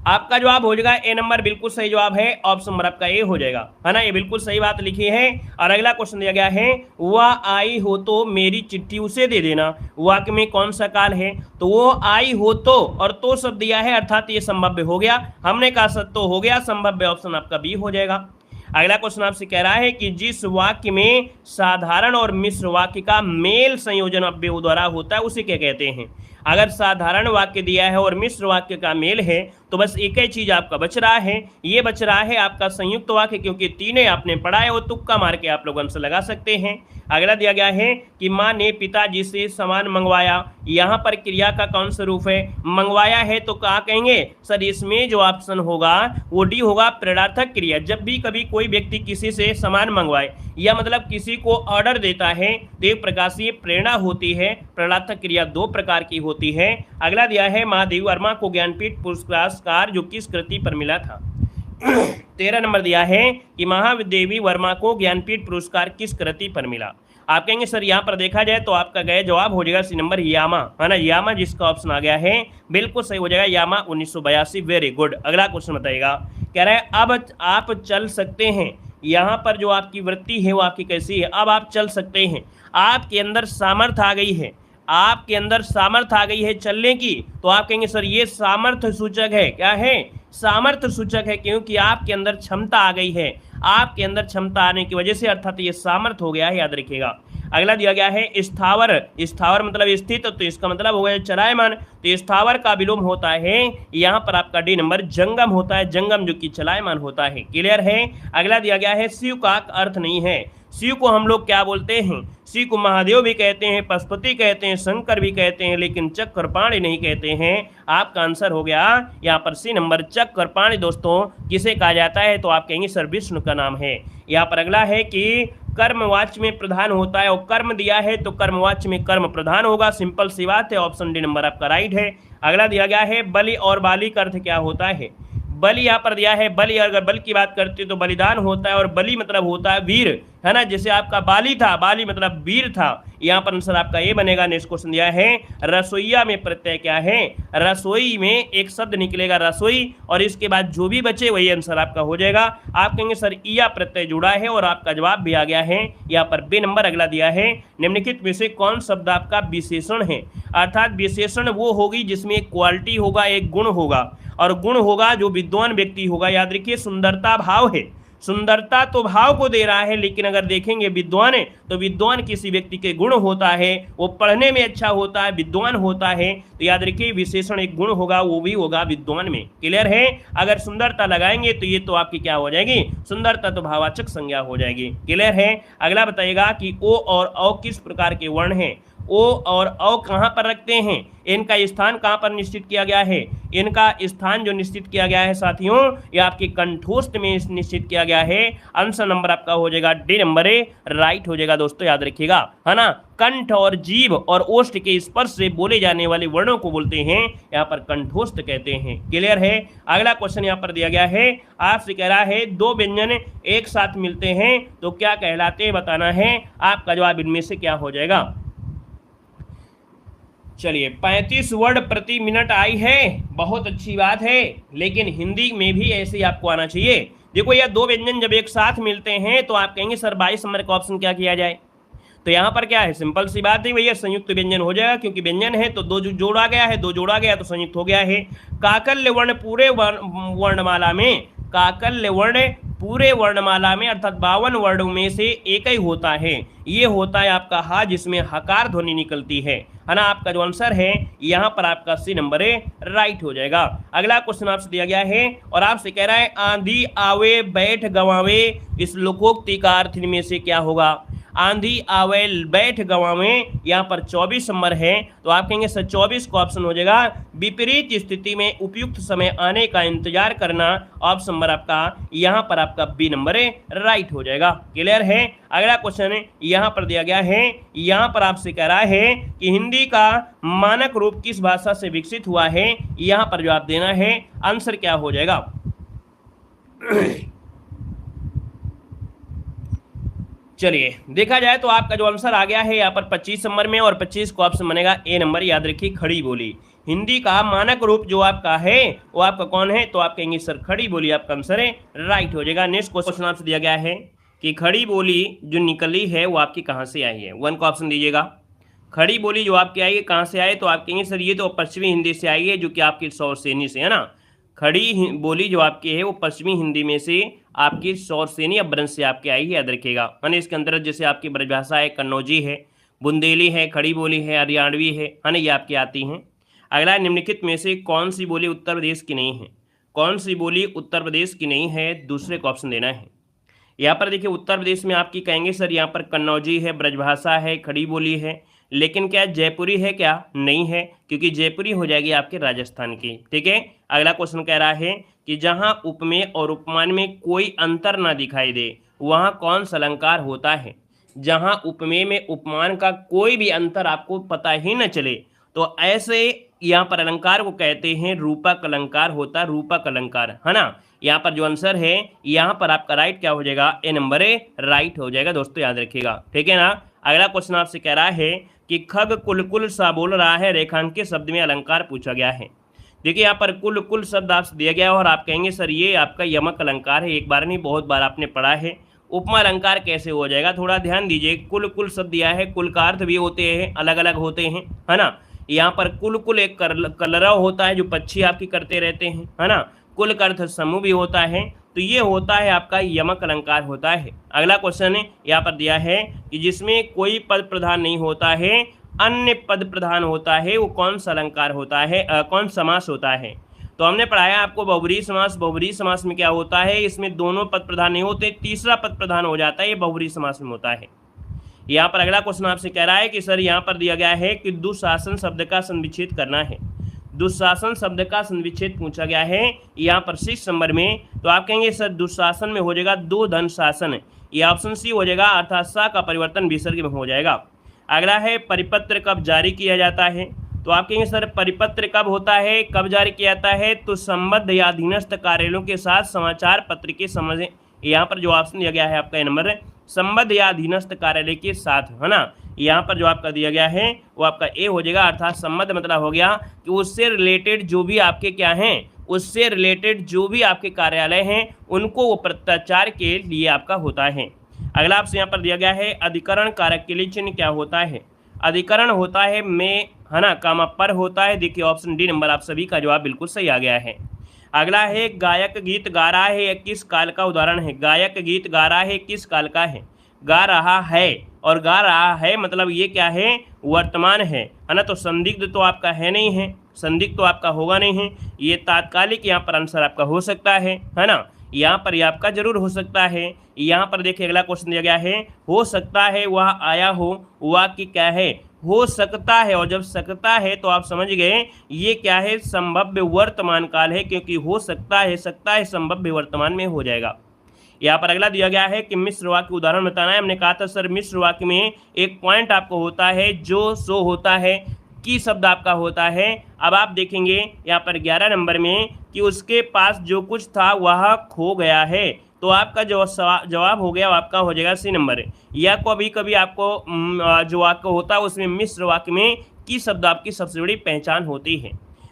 आपका जवाब हो जाएगा ए नंबर, बिल्कुल सही जवाब है, ऑप्शन नंबर आपका ए हो जाएगा, है ना, ये बिल्कुल सही बात लिखी है। और अगला क्वेश्चन दिया गया है, वह आई हो तो मेरी चिट्ठी उसे दे देना, वाक्य में कौन सा काल है। तो वो आई हो तो, और तो शब्द दिया है अर्थात ये संभव्य हो गया, हमने कहा सत्य तो हो गया, संभव्य ऑप्शन आपका बी हो जाएगा। अगला क्वेश्चन आपसे कह रहा है कि जिस वाक्य में साधारण और मिश्र वाक्य का मेल संयोजन अव्यय द्वारा होता है उसे क्या कहते हैं। अगर साधारण वाक्य दिया है और मिश्र वाक्य का मेल है तो बस एक ही चीज आपका बच रहा है, ये बच रहा है आपका संयुक्त वाक्य, क्योंकि तीनों आपने पढ़ा है, वो तुक्का मार के आप लोग आंसर लगा सकते हैं। अगला दिया गया है कि माँ ने पिताजी से सामान मंगवाया, यहाँ पर क्रिया का कौन सा रूप है, मंगवाया है, तो क्या कहेंगे सर इसमें जो ऑप्शन होगा वो डी होगा, प्रेरणार्थक क्रिया। जब भी कभी कोई व्यक्ति किसी से सामान मंगवाए या मतलब किसी को ऑर्डर देता है तो एक प्रकार से प्रेरणा होती है। प्रेरणार्थक क्रिया दो प्रकार की होती है। अगला दिया है महादेवी वर्मा को ज्ञानपीठ पुरस्कार जो किस कृति पर मिला था। 13 नंबर दिया है कि महादेवी वर्मा को ज्ञानपीठ पुरस्कार किस कृति पर मिला। आप कहेंगे सर यहाँ पर देखा जाए तो आपका गया जवाब हो जाएगा सी नंबर यामा, है ना, यामा जिसका ऑप्शन आ गया है बिल्कुल सही हो जाएगा, यामा 1982। Very good. अगला क्वेश्चन बताइएगा, कह रहा है अब आप चल सकते हैं, यहाँ पर जो आपकी वृत्ति है वो आपकी कैसी है, अब आप चल सकते हैं, आपके अंदर सामर्थ्य आ गई है, आपके अंदर सामर्थ्य आ गई है चलने की, तो आप कहेंगे सर ये सामर्थ्य सूचक है, क्या है, सामर्थ्य सूचक है, क्योंकि आपके अंदर क्षमता आ गई है, आपके अंदर क्षमता आने की वजह से अर्थात ये सामर्थ्य हो गया है, याद रखिएगा। अगला दिया गया है स्थावर, स्थावर मतलब स्थित, तो इसका मतलब हो गया चलायमान, तो स्थावर का विलोम होता है यहाँ पर आपका डी नंबर जंगम होता है, जंगम जो कि चलायमान होता है। क्लियर है। अगला दिया गया है शिव का अर्थ नहीं है, शिव को हम लोग क्या बोलते हैं, शिव को महादेव भी कहते हैं, पशुपति कहते हैं, शंकर भी कहते हैं, लेकिन चक्रपाणि नहीं कहते हैं। आपका आंसर हो गया यहाँ पर सी नंबर चक्रपाणि। दोस्तों किसे कहा जाता है, तो आप कहेंगे सर विष्णु का नाम है। यहाँ पर अगला है कि कर्मवाच्य में प्रधान होता है, और कर्म दिया है तो कर्मवाच्य में कर्म प्रधान होगा, सिंपल सी बात है, ऑप्शन डी नंबर आपका राइट है। अगला दिया गया है बलि और बाली का अर्थ क्या होता है। बलि यहाँ पर दिया है, बलि अगर बल की बात करते तो बलिदान होता है, और बलि मतलब होता है वीर, है ना, जैसे आपका बाली था, बाली मतलब वीर था, यहाँ पर आंसर आपका ये बनेगा। नेक्स्ट क्वेश्चन दिया है रसोईया में प्रत्यय क्या है, रसोई में एक शब्द निकलेगा रसोई, और इसके बाद जो भी बचे वही आंसर आपका हो जाएगा। आप कहेंगे सर ईया प्रत्यय जुड़ा है, और आपका जवाब भी आ गया है यहाँ पर बी नंबर। अगला दिया है निम्नलिखित में से कौन शब्द आपका विशेषण है, अर्थात विशेषण वो होगी जिसमें एक क्वालिटी होगा, एक गुण होगा, और गुण होगा जो विद्वान व्यक्ति होगा। याद रखिए सुंदरता भाव है, सुंदरता तो भाव को दे रहा है, लेकिन अगर देखेंगे विद्वान है तो विद्वान किसी व्यक्ति के गुण होता है, वो पढ़ने में अच्छा होता है, विद्वान होता है, तो याद रखिए विशेषण एक गुण होगा, वो भी होगा विद्वान में। क्लियर है? अगर सुंदरता लगाएंगे तो ये तो आपकी क्या हो जाएगी, सुंदरता तो भाववाचक संज्ञा हो जाएगी। क्लियर है? अगला बताइएगा कि ओ और औ किस प्रकार के वर्ण हैं। ओ और औ कहाँ पर रखते हैं, इनका स्थान कहाँ पर निश्चित किया गया है। इनका स्थान जो निश्चित किया गया है साथियों, ये आपके कंठोष्ठ में निश्चित किया गया है। आंसर नंबर आपका हो जाएगा डी नंबर ए, राइट हो जाएगा दोस्तों, याद रखिएगा, है ना। कंठ और जीभ और ओष्ठ के स्पर्श से बोले जाने वाले वर्णों को बोलते हैं यहाँ पर कंठोष्ठ कहते हैं। क्लियर है? अगला क्वेश्चन यहाँ पर दिया गया है, आपसे कह रहा है दो व्यंजन एक साथ मिलते हैं तो क्या कहलाते हैं, बताना है। आपका जवाब इनमें से क्या हो जाएगा। चलिए 35 वर्ड प्रति मिनट आई है, बहुत अच्छी बात है, लेकिन हिंदी में भी ऐसे ही आपको आना चाहिए। देखो यह दो व्यंजन जब एक साथ मिलते हैं तो आप कहेंगे सर 22 नंबर का ऑप्शन क्या किया जाए। तो यहाँ पर क्या है, सिंपल सी बात है भैया, संयुक्त व्यंजन हो जाएगा, क्योंकि व्यंजन है तो दो जोड़ा गया है, दो जोड़ा गया तो संयुक्त हो गया है। काकल्य वर्ण पूरे वर्णमाला में, काकल्य वर्ण पूरे वर्णमाला में अर्थात 52 वर्णों में से एक ही होता है, ये होता है आपका हा, जिसमें हकार ध्वनि निकलती है ना। आपका जो आंसर है यहाँ पर आपका सी नंबर ए, राइट हो जाएगा। अगला क्वेश्चन आपसे दिया गया है और आपसे कह रहा है आंधी आवे बैठ गवावे, इस लोकोक्ति का अर्थ इनमें से क्या होगा। आंधी आवे बैठ गवावे, यहाँ पर 24 नंबर है, तो आप कहेंगे सर 24 का ऑप्शन हो जाएगा विपरीत स्थिति में उपयुक्त समय आने का इंतजार करना। ऑप्शन नंबर आपका यहाँ पर आपका बी नंबर है, राइट हो जाएगा। क्लियर है? अगला क्वेश्चन यहाँ पर दिया गया है, यहाँ पर आपसे कह रहा है कि हिंदी का मानक रूप किस भाषा से विकसित हुआ है, यहाँ पर जवाब देना है। आंसर क्या हो जाएगा। चलिए देखा जाए तो आपका जो आंसर आ गया है यहाँ पर 25 नंबर में, और 25 को ऑप्शन बनेगा ए नंबर, याद रखिए खड़ी बोली। हिंदी का मानक रूप जो आपका है वो आपका कौन है, तो आप कहेंगे सर खड़ी बोली, आपका आंसर है, राइट हो जाएगा। नेक्स्ट क्वेश्चन आपसे दिया गया है कि खड़ी बोली जो निकली है वो आपकी कहाँ से आई है। 1 का ऑप्शन दीजिएगा। खड़ी बोली जो आपकी आई है कहाँ से आई, तो आप कहेंगे सर ये तो पश्चिमी हिंदी से आई है, जो कि आपकी सौरसेनी से है ना। खड़ी बोली जो आपकी है वो पश्चिमी हिंदी में से आपकी सौरसेनी अपभ्रंश से आपकी आई है, याद रखिएगा। यानी इसके अंतर्गत जैसे आपकी ब्रजभाषा है, कन्नौजी है, बुंदेली है, खड़ी बोली है, हरियाणवी है ना, ये आपकी आती हैं। अगला निम्नलिखित में से कौन सी बोली उत्तर प्रदेश की नहीं है। कौन सी बोली उत्तर प्रदेश की नहीं है, दूसरे को ऑप्शन देना है। यहाँ पर देखिए उत्तर प्रदेश में आपकी कहेंगे सर यहाँ पर कन्नौजी है, ब्रजभाषा है, खड़ी बोली है, लेकिन क्या जयपुरी है, क्या नहीं है, क्योंकि जयपुरी हो जाएगी आपके राजस्थान की। ठीक है? अगला क्वेश्चन कह रहा है कि जहां उपमेय और उपमान में कोई अंतर ना दिखाई दे वहां कौन सा अलंकार होता है। जहां उपमेय में उपमान का कोई भी अंतर आपको पता ही न चले तो ऐसे यहाँ पर अलंकार को कहते हैं रूपक अलंकार होता है, रूपक अलंकार, है ना। यहाँ पर जो आंसर है यहाँ पर आपका राइट क्या हो जाएगा, ए नंबर ए, राइट हो जाएगा दोस्तों, याद रखिएगा। ठीक है ना। अगला क्वेश्चन आपसे कह रहा है कि खग कुल सा बोल रहा है, रेखांकित शब्द में अलंकार पूछा गया है। देखिए यहाँ पर कुल शब्द आपसे दिया गया है और आप कहेंगे सर ये आपका यमक अलंकार है, एक बार नहीं बहुत बार आपने पढ़ा है। उपमा अलंकार कैसे हो जाएगा, थोड़ा ध्यान दीजिए। कुल शब्द दिया है, कुल का अर्थ भी होते हैं, अलग अलग होते हैं, है ना। यहाँ पर कुल एक कलरव होता है जो पक्षी आपकी करते रहते हैं, है ना। कुल का अर्थ समूह भी होता है, तो ये होता है आपका यमक अलंकार होता है। अगला क्वेश्चन यहाँ पर दिया है कि जिसमें कोई पद प्रधान नहीं होता है, अन्य पद प्रधान होता है, वो कौन सा अलंकार होता है, कौन समास होता है। तो हमने पढ़ाया आपको बहुब्रीहि समास। बहुब्रीहि समास में क्या होता है, इसमें दोनों पद प्रधान नहीं होते, तीसरा पद प्रधान हो जाता है, ये बहुब्रीहि समास में होता है। यहाँ पर अगला क्वेश्चन आपसे कह रहा है कि सर यहाँ पर दिया गया है कि दुशासन शब्द का संविच्छेद करना है। दुशासन शब्द का संविच्छेद पूछा गया है यहाँ पर 6 नंबर में, तो आप कहेंगे सर दुशासन में हो जाएगा दो धन शासन, ये ऑप्शन सी हो जाएगा, अर्थात सा का परिवर्तन विसर्ग में हो जाएगा। अगला है परिपत्र कब जारी किया जाता है, तो आप कहेंगे सर परिपत्र कब होता है, कब जारी किया जाता है, तो संबद्ध या अधीनस्थ कार्यालयों के साथ समाचार पत्र के समझ, यहाँ पर जो ऑप्शन दिया गया है आपका नंबर संबद्ध या अधीनस्थ कार्यालय के साथ, है ना। यहाँ पर जो आपका दिया गया है वो आपका ए हो जाएगा, अर्थात संबद्ध मतलब हो गया कि उससे रिलेटेड जो भी आपके क्या हैं, उससे रिलेटेड जो भी आपके कार्यालय हैं उनको वो पत्राचार के लिए आपका होता है। अगला आपसे यहाँ पर दिया गया है अधिकरण कारक के लिए चिन्ह क्या होता है। अधिकरण होता है में, है ना, कामा पर होता है। देखिए ऑप्शन डी नंबर आप सभी का जवाब बिल्कुल सही आ गया है। अगला है गायक गीत गा रहा है, यह किस काल का उदाहरण है? गायक गीत गा रहा है किस काल का है? गा रहा है, और गा रहा है मतलब ये क्या है? वर्तमान है ना। तो संदिग्ध तो आपका है नहीं है, संदिग्ध तो आपका होगा नहीं है, ये तात्कालिक यहाँ पर आंसर आपका हो सकता है ना। यहाँ पर ये आपका जरूर हो सकता है। यहाँ पर देखिए अगला क्वेश्चन दिया गया है, हो सकता है वह आया हो, वाक्य क्या है? हो सकता है, और जब सकता है तो आप समझ गए ये क्या है? संभाव्य वर्तमान काल है, क्योंकि हो सकता है संभाव्य वर्तमान में हो जाएगा। यहाँ पर अगला दिया गया है कि मिश्र वाक्य उदाहरण बताना है। हमने कहा था सर मिश्र वाक्य में एक पॉइंट आपको होता है जो सो होता है, की शब्द आपका होता है। अब आप देखेंगे यहाँ पर 11 नंबर में कि उसके पास जो कुछ था वह खो गया है, तो आपका जो जवाब हो गया वो आपका हो जाएगा सी नंबर। या कभी कभी आपको जो वाक्य होता है उसमें मिश्र वाक्य में की शब्द आपकी सबसे बड़ी पहचान होती है।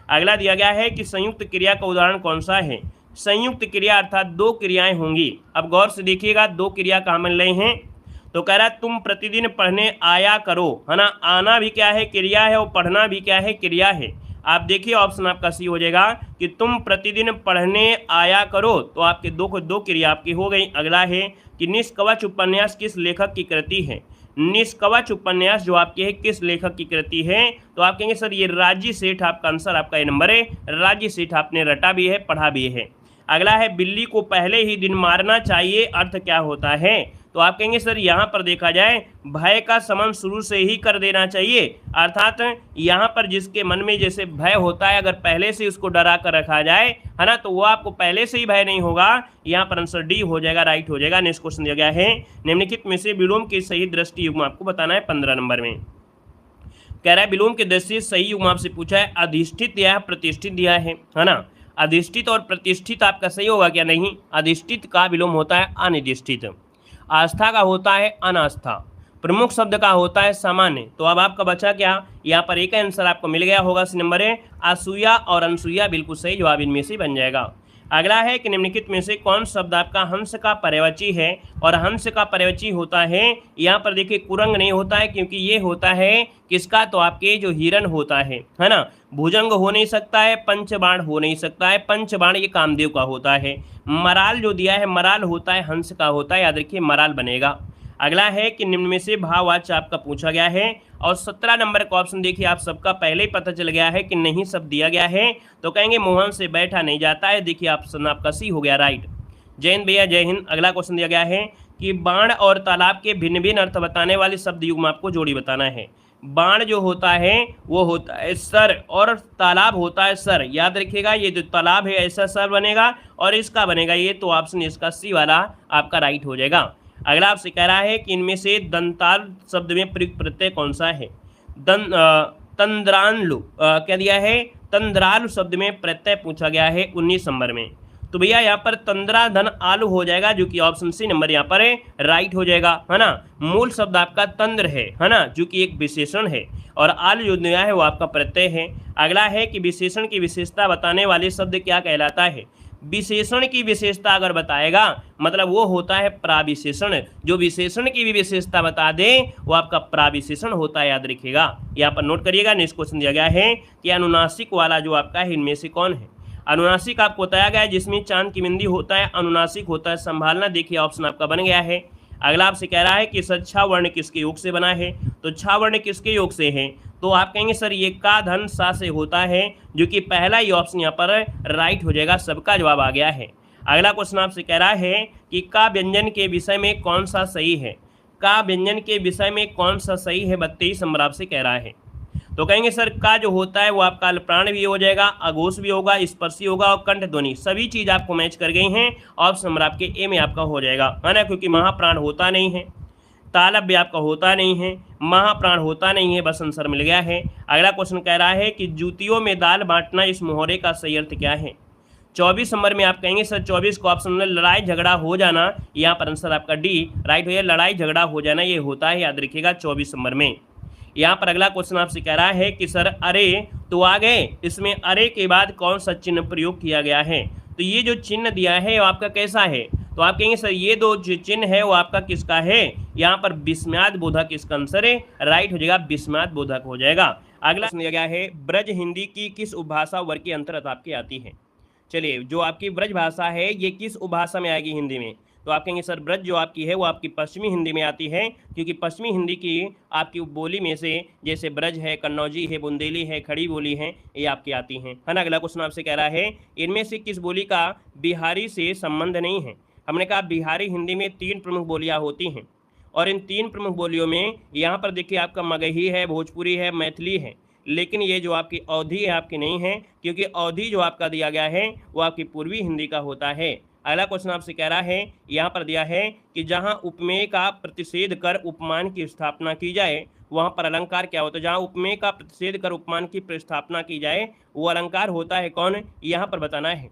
अगला दिया गया है कि संयुक्त क्रिया का उदाहरण कौन सा है? संयुक्त क्रिया अर्थात दो क्रियाएं होंगी। अब गौर से देखिएगा दो क्रिया कहाँ मिल रही हैं। तो कह रहा है तुम प्रतिदिन पढ़ने आया करो, है ना। आना भी क्या है? क्रिया है, और पढ़ना भी क्या है? क्रिया है। आप देखिए ऑप्शन आपका सी हो जाएगा कि तुम प्रतिदिन पढ़ने आया करो, तो आपके दो क्रिया आपकी हो गई। अगला है कि निष्कवच उपन्यास किस लेखक की कृति है? निष्कवच उपन्यास जो आपके है किस लेखक की कृति है? तो आप कहेंगे सर ये राजी सेठ, आपका आंसर आपका ये नंबर है। राजी सेठ आपने रटा भी है, पढ़ा भी है। अगला है बिल्ली को पहले ही दिन मारना चाहिए, अर्थ क्या होता है? तो आप कहेंगे सर यहाँ पर देखा जाए भय का समन शुरू से ही कर देना चाहिए, अर्थात यहाँ पर जिसके मन में जैसे भय होता है अगर पहले से उसको डरा कर रखा जाए, है ना, तो वो आपको पहले से ही भय नहीं होगा। यहाँ पर आंसर डी हो जाएगा, राइट हो जाएगा। नेक्स्ट क्वेश्चन दिया गया है निम्नलिखित में से विलोम की सही दृष्टि युग्म आपको बताना है 15 नंबर में। कह रहा है विलोम की दृष्टि सही युग्म आपसे पूछा है, अधिष्ठित दिया है, प्रतिष्ठित दिया है ना। अधिष्ठित और प्रतिष्ठित आपका सही होगा क्या? नहीं, अधिष्ठित का विलोम होता है अनिधिष्ठित, आस्था का होता है अनास्था, प्रमुख शब्द का होता है सामान्य। तो अब आपका बचा क्या? यहाँ पर एक आंसर आपको मिल गया होगा, सी नंबर है असूया और अनसूया, बिल्कुल सही जवाब इनमें से बन जाएगा। अगला है कि निम्नलिखित में से कौन शब्द आपका हंस का पर्यवची है? और हंस का पर्यवची होता है, यहाँ पर देखिए कुरंग नहीं होता है, क्योंकि ये होता है किसका? तो आपके जो हिरण होता है ना। भुजंग हो नहीं सकता है, पंचबाण हो नहीं सकता है, पंचबाण ये कामदेव का होता है। मराल जो दिया है मराल होता है हंस का होता है, याद रखिए मराल बनेगा। अगला है कि निम्न में से भाववाच्य आपका पूछा गया है, और 17 नंबर का ऑप्शन देखिए आप सबका पहले ही पता चल गया है कि नहीं सब दिया गया है, तो कहेंगे मोहन से बैठा नहीं जाता है। देखिए ऑप्शन आपका सी हो गया, राइट। जय हिंद भैया, जय हिंद। अगला क्वेश्चन दिया गया है कि बाण और तालाब के भिन्न भिन्न अर्थ बताने वाले शब्द युग्म आपको जोड़ी बताना है। बाण जो होता है वो होता है सर, और तालाब होता है सर, याद रखिएगा। ये जो तालाब है ऐसा सर बनेगा, और इसका बनेगा ये, तो ऑप्शन इसका सी वाला आपका राइट हो जाएगा। अगला आपसे कह रहा है कि इनमें से दंताल शब्द में प्रयुक्त प्रत्यय कौन सा है? तंद्रालु क्या दिया है? तंद्रालु शब्द में प्रत्यय पूछा गया है 19 नंबर में। तो भैया यहाँ पर तंद्रा धन आलू हो जाएगा, जो कि ऑप्शन सी नंबर यहाँ पर है, राइट हो जाएगा, है ना। मूल शब्द आपका तंद्र है ना, जो कि एक विशेषण है, और आलू जो दिया है वो आपका प्रत्यय है। अगला है कि विशेषण की विशेषता बताने वाले शब्द क्या कहलाता है? विशेषण की विशेषता अगर बताएगा मतलब वो होता है प्राविशेषण, जो विशेषण की भी विशेषता बता दे वो आपका प्राविशेषण होता है, याद रखिएगा। यहाँ पर नोट करिएगा। नेक्स्ट क्वेश्चन दिया गया है कि अनुनासिक वाला जो आपका है इनमें से कौन है? अनुनासिक आपको बताया गया है जिसमें चांद की बिंदी होता है, अनुनासिक होता है संभालना। देखिए ऑप्शन आपका बन गया है। अगला आपसे कह रहा है कि सर छा वर्ण किसके योग से बना है? तो छा वर्ण किसके योग से है? तो आप कहेंगे सर ये का धन सा से होता है, जो कि पहला ही ऑप्शन यहाँ पर राइट हो जाएगा, सबका जवाब आ गया है। अगला क्वेश्चन आपसे कह रहा है कि का व्यंजन के विषय में कौन सा सही है? का व्यंजन के विषय में कौन सा सही है? 32 नंबर आपसे कह रहा है। तो कहेंगे सर का जो होता है वो आपका अल्पप्राण भी हो जाएगा, अघोष भी होगा, स्पर्शी होगा, और कंठ ध्वनि, सभी चीज आपको मैच कर गई हैं। ऑप्शन नंबर आपके ए में आपका हो जाएगा, है ना, क्योंकि महाप्राण होता नहीं है, तालब भी आपका होता नहीं है, महाप्राण होता नहीं है, बस आंसर मिल गया है। अगला क्वेश्चन कह रहा है कि जूतियों में दाल बांटना इस मुहावरे का सही अर्थ क्या है? 24 नंबर में आप कहेंगे सर 24 को ऑप्शन में लड़ाई झगड़ा हो जाना, यहाँ पर आंसर आपका डी राइट हो जाए। लड़ाई झगड़ा हो जाना ये होता है, याद रखिएगा 24 नंबर में। यहाँ पर अगला क्वेश्चन आपसे कह रहा है कि सर अरे तो आ गए, इसमें अरे के बाद कौन सा चिन्ह प्रयोग किया गया है? तो ये जो चिन्ह दिया है वो आपका कैसा है? तो आप कहेंगे सर ये दो जो चिन्ह है वो आपका किसका है? यहाँ पर विस्मयाद बोधक इसका आंसर है, राइट हो जाएगा, विस्मयाद बोधक हो जाएगा। अगला दिया गया है ब्रज हिंदी की किस उपभाषा वर्ग के अंतर्गत आपकी आती है? चलिए, जो आपकी ब्रज भाषा है ये किस उपभाषा में आएगी हिंदी में? तो आप कहेंगे सर ब्रज जो आपकी है वो आपकी पश्चिमी हिंदी में आती है, क्योंकि पश्चिमी हिंदी की आपकी उपबोली में से जैसे ब्रज है, कन्नौजी है, बुंदेली है, खड़ी बोली है, ये आपकी आती हैं, है ना। अगला क्वेश्चन आपसे कह रहा है इनमें से किस बोली का बिहारी से संबंध नहीं है? हमने कहा बिहारी हिंदी में 3 प्रमुख बोलियां होती हैं, और इन 3 प्रमुख बोलियों में यहाँ पर देखिए आपका मगही है, भोजपुरी है, मैथिली है, लेकिन ये जो आपकी अवधी है आपकी नहीं है, क्योंकि अवधी जो आपका दिया गया है वो आपकी पूर्वी हिंदी का होता है। अगला क्वेश्चन आपसे कह रहा है, यहाँ पर दिया है कि जहाँ उपमेय का प्रतिषेध कर उपमान की स्थापना की जाए वहाँ पर अलंकार क्या होता है? जहाँ उपमेय का प्रतिषेध कर उपमान की स्थापना की जाए वो अलंकार होता है कौन? यहाँ पर बताना है।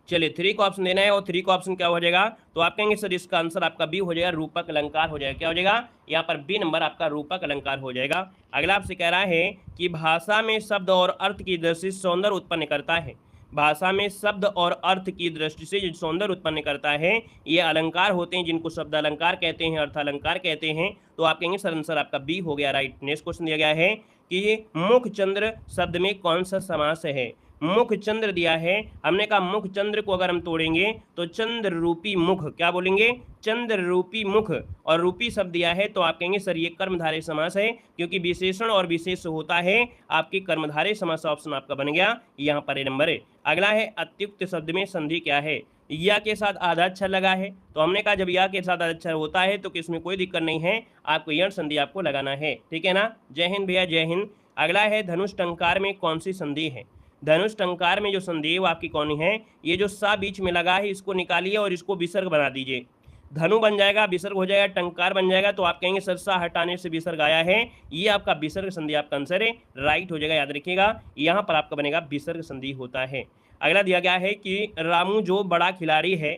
चलिए 3 को ऑप्शन देना है, और 3 को ऑप्शन क्या हो जाएगा? तो आप कहेंगे सर इसका आंसर आपका बी हो जाएगा, रूपक अलंकार हो जाएगा। क्या हो जाएगा? यहाँ पर बी नंबर आपका रूपक अलंकार हो जाएगा। अगला आपसे कह रहा है कि भाषा में शब्द और अर्थ की दृष्टि से सौंदर्य उत्पन्न करता है। भाषा में शब्द और अर्थ की दृष्टि से जो सौंदर्य उत्पन्न करता है ये अलंकार होते हैं, जिनको शब्द अलंकार कहते हैं, अर्थ अलंकार कहते हैं। तो आप कहेंगे सर आंसर आपका बी हो गया, राइट। नेक्स्ट क्वेश्चन दिया गया है कि मुख चंद्र शब्द में कौन सा समास है? मुख चंद्र दिया है, हमने कहा मुख चंद्र को अगर हम तोड़ेंगे तो चंद्र रूपी मुख, क्या बोलेंगे? चंद्र रूपी मुख, और रूपी शब्द दिया है तो आप कहेंगे सर ये कर्मधारय समास है, क्योंकि विशेषण और विशेष होता है आपकी कर्मधारय समास। ऑप्शन आपका बन गया यहाँ पर ए नंबर है। अगला है अत्युक्त शब्द में संधि क्या है? या के साथ आधा अक्षर लगा है, तो हमने कहा जब या के साथ आधा अक्षर होता है तो किसमें कोई दिक्कत नहीं है, आपको यण संधि आपको लगाना है, ठीक है ना। जय हिंद भैया, जय हिंद। अगला है धनुष टंकार में कौन सी संधि है? धनुष टंकार में जो संधि है वो आपकी कौन है? ये जो सा बीच में लगा है इसको निकालिए और इसको विसर्ग बना दीजिए, धनु बन जाएगा, विसर्ग हो जाएगा, टंकार बन जाएगा। तो आप कहेंगे सर सा हटाने से विसर्ग आया है, ये आपका विसर्ग संधि आपका आंसर है, राइट हो जाएगा। याद रखिएगा यहाँ पर आपका बनेगा विसर्ग संधि होता है। अगला दिया गया है कि रामू जो बड़ा खिलाड़ी है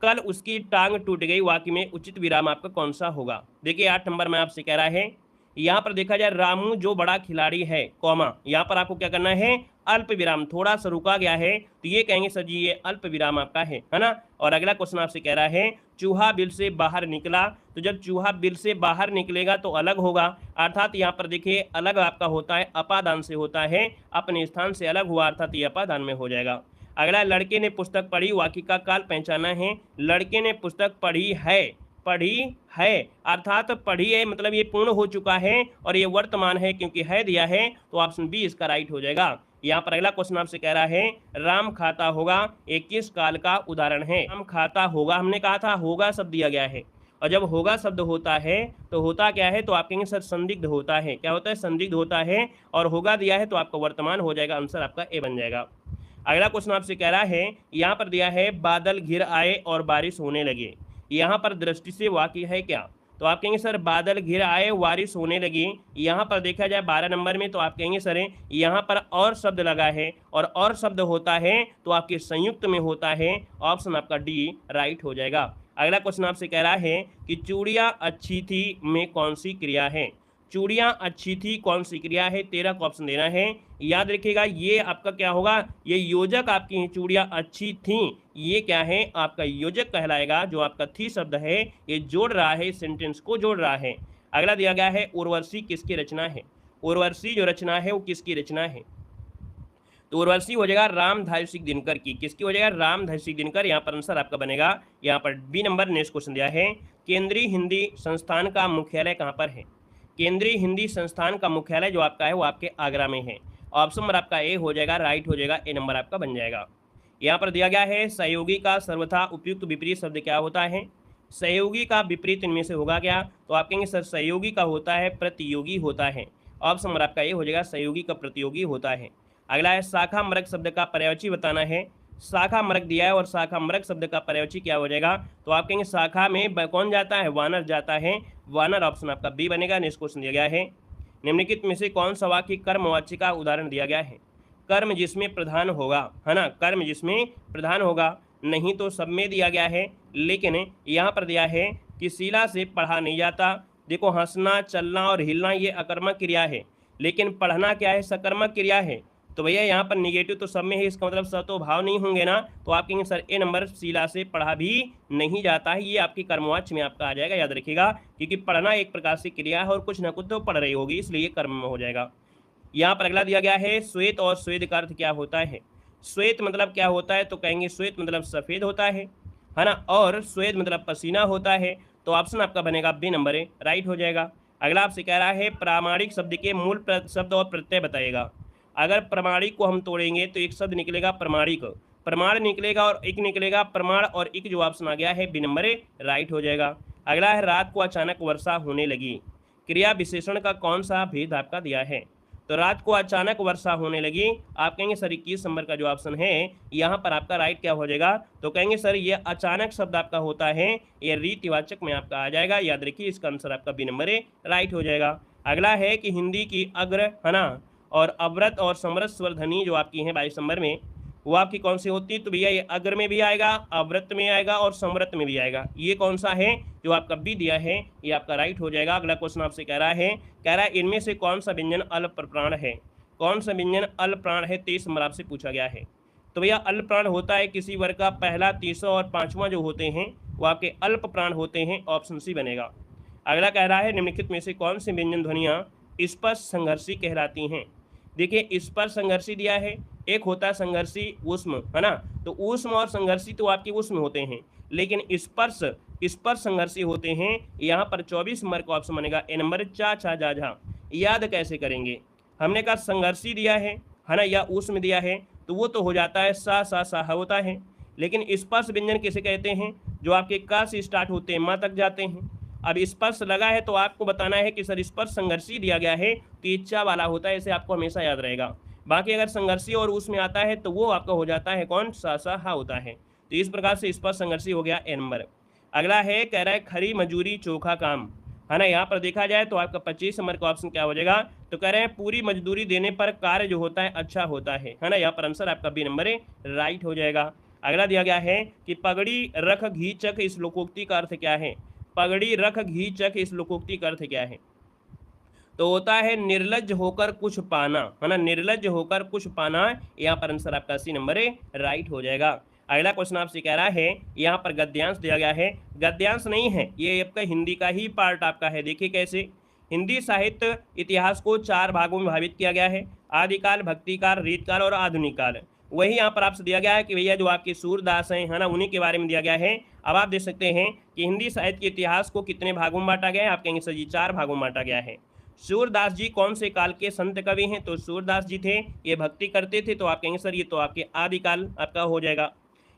कल उसकी टांग टूट गई, वाक्य में उचित विराम आपका कौन सा होगा? देखिए 8 नंबर में आपसे कह रहा है यहाँ पर देखा जाए रामू जो बड़ा खिलाड़ी है, कॉमा, यहाँ पर आपको क्या करना है? अल्प विराम, थोड़ा सा रुका गया है तो ये कहेंगे सर जी ये अल्प विराम आपका है ना। और अगला क्वेश्चन आपसे कह रहा है चूहा बिल से बाहर निकला, तो जब चूहा बिल से बाहर निकलेगा तो अलग होगा, अर्थात यहाँ पर देखिए अलग आपका होता है अपादान से होता है, अपने स्थान से अलग हुआ अर्थात ये अपादान में हो जाएगा। अगला लड़के ने पुस्तक पढ़ी, वाक्य का काल पहचाना है। लड़के ने पुस्तक पढ़ी है, पढ़ी है अर्थात पढ़ी है मतलब ये पूर्ण हो चुका है और ये वर्तमान है, क्योंकि है दिया है तो ऑप्शन बी इसका राइट हो जाएगा। यहाँ पर अगला क्वेश्चन आपसे कह रहा है राम खाता होगा, एक किस काल का उदाहरण है? राम खाता होगा, हमने कहा था होगा शब्द दिया गया है, और जब होगा शब्द होता है तो होता क्या है? तो आप कहेंगे सर संदिग्ध होता है। क्या होता है? संदिग्ध होता है, और होगा दिया है तो आपका वर्तमान हो जाएगा, आंसर आपका ए बन जाएगा। अगला क्वेश्चन आपसे कह रहा है यहाँ पर दिया है बादल घिर आए और बारिश होने लगे, यहाँ पर दृष्टि से वाक्य है क्या? तो आप कहेंगे सर बादल घिर आए बारिश होने लगी, यहाँ पर देखा जाए 12 नंबर में तो आप कहेंगे सर यहाँ पर और शब्द लगा है, और शब्द होता है तो आपके संयुक्त में होता है, ऑप्शन आपका डी राइट हो जाएगा। अगला क्वेश्चन आपसे कह रहा है कि चूड़ियाँ अच्छी थी में कौन सी क्रिया है? चूड़ियाँ अच्छी थी कौन सी क्रिया है? 13 को ऑप्शन देना है। याद रखिएगा ये आपका क्या होगा? ये योजक आपकी चूड़ियाँ अच्छी थी, ये क्या है? आपका योजक कहलाएगा, जो आपका थी शब्द है ये जोड़ रहा है, सेंटेंस को जोड़ रहा है। अगला दिया गया है उर्वशी किसकी रचना है? उर्वशी जो रचना है वो किसकी रचना है? तो उर्वशी हो जाएगा रामधारी सिंह दिनकर की। किसकी हो जाएगा? रामधारी सिंह दिनकर। यहाँ पर आंसर आपका बनेगा यहाँ पर बी नंबर। नेक्स्ट क्वेश्चन दिया है केंद्रीय हिंदी संस्थान का मुख्यालय कहाँ पर है? केंद्रीय हिंदी संस्थान का मुख्यालय जो आपका है वो आपके आगरा में है, ऑप्शन नंबर आपका ए हो जाएगा, राइट हो जाएगा, ए नंबर आपका बन जाएगा। यहाँ पर दिया गया है सहयोगी का सर्वथा उपयुक्त विपरीत शब्द क्या होता है? सहयोगी का विपरीत इनमें से होगा क्या? तो आप कहेंगे सर सहयोगी का होता है प्रतियोगी होता है, ऑप्शन नंबर आपका ये हो जाएगा, सहयोगी का प्रतियोगी होता है। अगला है शाखा मृग शब्द का पर्यायवाची बताना है। शाखा मृग दिया है और शाखा मृग शब्द का पर्यायवाची क्या हो जाएगा? तो आप कहेंगे शाखा में कौन जाता है? वानर जाता है, वानर, ऑप्शन आपका बी बनेगा। नेक्स्ट क्वेश्चन दिया गया है निम्नलिखित में से कौन सा वाक्य कर्मवाची का उदाहरण दिया गया है? कर्म जिसमें प्रधान होगा, है ना, कर्म जिसमें प्रधान होगा, नहीं तो सब में दिया गया है, लेकिन यहाँ पर दिया है कि शिला से पढ़ा नहीं जाता। देखो हंसना, चलना और हिलना ये अकर्मक क्रिया है, लेकिन पढ़ना क्या है? सकर्मक क्रिया है। तो भैया यहाँ पर निगेटिव तो सब में है, इसका मतलब स तो भाव नहीं होंगे ना, तो आप कहेंगे सर ए नंबर शिला से पढ़ा भी नहीं जाता है, ये आपकी कर्मवाच्य में आपका आ जाएगा। याद रखिएगा क्योंकि पढ़ना एक प्रकार से क्रिया है और कुछ ना कुछ तो पढ़ रही होगी, इसलिए कर्म में हो जाएगा। यहाँ पर अगला दिया गया है श्वेत और श्वेत का अर्थ क्या होता है? श्वेत मतलब क्या होता है, तो कहेंगे श्वेत मतलब सफ़ेद होता है ना, और श्वेत मतलब पसीना होता है। तो ऑप्शन आपका बनेगा बी नंबर ए, राइट हो जाएगा। अगला आपसे कह रहा है प्रामाणिक शब्द के मूल शब्द और प्रत्यय बताइएगा। अगर प्रामाणिक को हम तोड़ेंगे तो एक शब्द निकलेगा प्रमाणिक, प्रमाण निकलेगा और एक निकलेगा प्रमाण, और एक जो ऑप्शन आ गया है बी नंबर ए, राइट हो जाएगा। अगला है रात को अचानक वर्षा होने लगी, क्रिया विशेषण का कौन सा भेद आपका दिया है। तो रात को अचानक वर्षा होने लगी, आप कहेंगे सर 21 नंबर का जो ऑप्शन है यहाँ पर आपका राइट क्या हो जाएगा, तो कहेंगे सर ये अचानक शब्द आपका होता है, ये रीतिवाचक में आपका आ जाएगा। याद रखिए इसका आंसर आपका बी नंबर ए, राइट हो जाएगा। अगला है कि हिंदी की अग्र है ना और अवरत और समरस स्वर ध्वनि जो आपकी है 22 नंबर में, वो आपकी कौन सी होती है, तो भैया ये अग्र में भी आएगा, अवृत में आएगा और समृत में भी आएगा। ये कौन सा है जो आपका बी दिया है, ये आपका राइट हो जाएगा। अगला क्वेश्चन आपसे कह रहा है इनमें से कौन सा व्यंजन अल्प प्राण है, कौन सा व्यंजन अल्प प्राण है, 23 नंबर आपसे पूछा गया है। तो भैया अल्प प्राण होता है किसी वर्ग का पहला, तीसरा और पांचवा जो होते हैं वो आपके अल्प प्राण होते हैं, ऑप्शन सी बनेगा। अगला कह रहा है निम्नलिखित में से कौन सी व्यंजन ध्वनियाँ स्पर्श संघर्षी कहलाती हैं। देखिए स्पर्श संघर्षी दिया है, एक होता है संघर्षी ऊष्म, है ना, तो ऊष्म और संघर्षी तो आपके ऊष्म होते हैं, लेकिन स्पर्श स्पर्श संघर्षी होते हैं। यहाँ पर 24 नंबर का ऑप्शन बनेगा ए नंबर, चा छा जा झा। याद कैसे करेंगे, हमने कहा संघर्षी दिया है ना, या ऊष्म दिया है, तो वो तो हो जाता है सा होता है, लेकिन स्पर्श व्यंजन किसे कहते हैं, जो आपके का से स्टार्ट होते हैं माँ तक जाते हैं। अब स्पर्श लगा है तो आपको बताना है कि सर स्पर्श संघर्षी दिया गया है तो इच्छा वाला होता है, इसे आपको हमेशा याद रहेगा। बाकी अगर संघर्षी और उसमें आता है तो वो आपका हो जाता है कौन, सा हा होता है। तो इस प्रकार से स्पर्श संघर्षी हो गया ए नंबर। अगला है कह रहा है खरी मजदूरी चोखा काम, है ना, यहाँ पर देखा जाए तो आपका 25 नंबर का ऑप्शन क्या हो जाएगा, तो कह रहे हैं पूरी मजदूरी देने पर कार्य जो होता है अच्छा होता है ना, यहाँ पर आंसर आपका बी नंबर है, राइट हो जाएगा। अगला दिया गया है कि पगड़ी रख घी चक, इस लोकोक्ति का अर्थ क्या है, पगड़ी रख घी चक, इस लोकोक्ति का अर्थ क्या है, तो होता है निर्लज्ज होकर कुछ पाना, है ना, निर्लज्ज होकर कुछ पाना। यहाँ पर आंसर आपका सी नंबर है, राइट हो जाएगा। अगला क्वेश्चन आपसे कह रहा है यहाँ पर गद्यांश दिया गया है, गद्यांश नहीं है, ये आपका हिंदी का ही पार्ट आपका है। देखिए कैसे, हिंदी साहित्य इतिहास को 4 भागों में विभाजित किया गया है, आदिकाल, भक्तिकाल, रीतकाल और आधुनिक काल। वही यहाँ पर आपसे दिया गया है कि भैया जो आपके सूरदास हैं, है ना, उन्हीं के बारे में दिया गया है। अब आप देख सकते हैं कि हिंदी साहित्य के इतिहास को कितने भागों में बांटा गया है, आप कहेंगे सर जी 4 भागों में बांटा गया है। सूरदास जी कौन से काल के संत कवि हैं, तो सूरदास जी थे, ये भक्ति करते थे, तो आप कहेंगे सर ये तो आपके आदिकाल आपका हो जाएगा।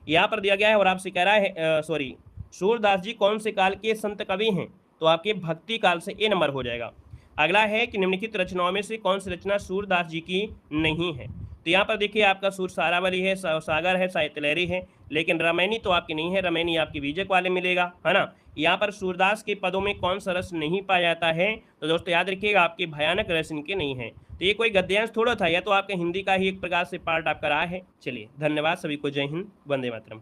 यहाँ पर दिया गया है और आपसे कह रहा है सॉरी, सूरदास जी कौन से काल के संत कवि हैं, तो आपके भक्ति काल से ए नंबर हो जाएगा। अगला है कि निम्नलिखित रचनाओं में से कौन सी रचना सूरदास जी की नहीं है, तो यहाँ पर देखिए आपका सूर सारावली है, सागर है, साहित्य लहरी है, लेकिन रामायणी तो आपकी नहीं है, रामायणी आपकी बीजक वाले मिलेगा, है ना। यहाँ पर सूरदास के पदों में कौन सा रस नहीं पाया जाता है, तो दोस्तों याद रखिएगा आपके भयानक रस इनके नहीं है। तो ये कोई गद्यांश थोड़ा था, या तो आपके हिंदी का ही एक प्रकार से पार्ट आपका रहा है। चलिए धन्यवाद सभी को, जय हिंद, वंदे मातरम।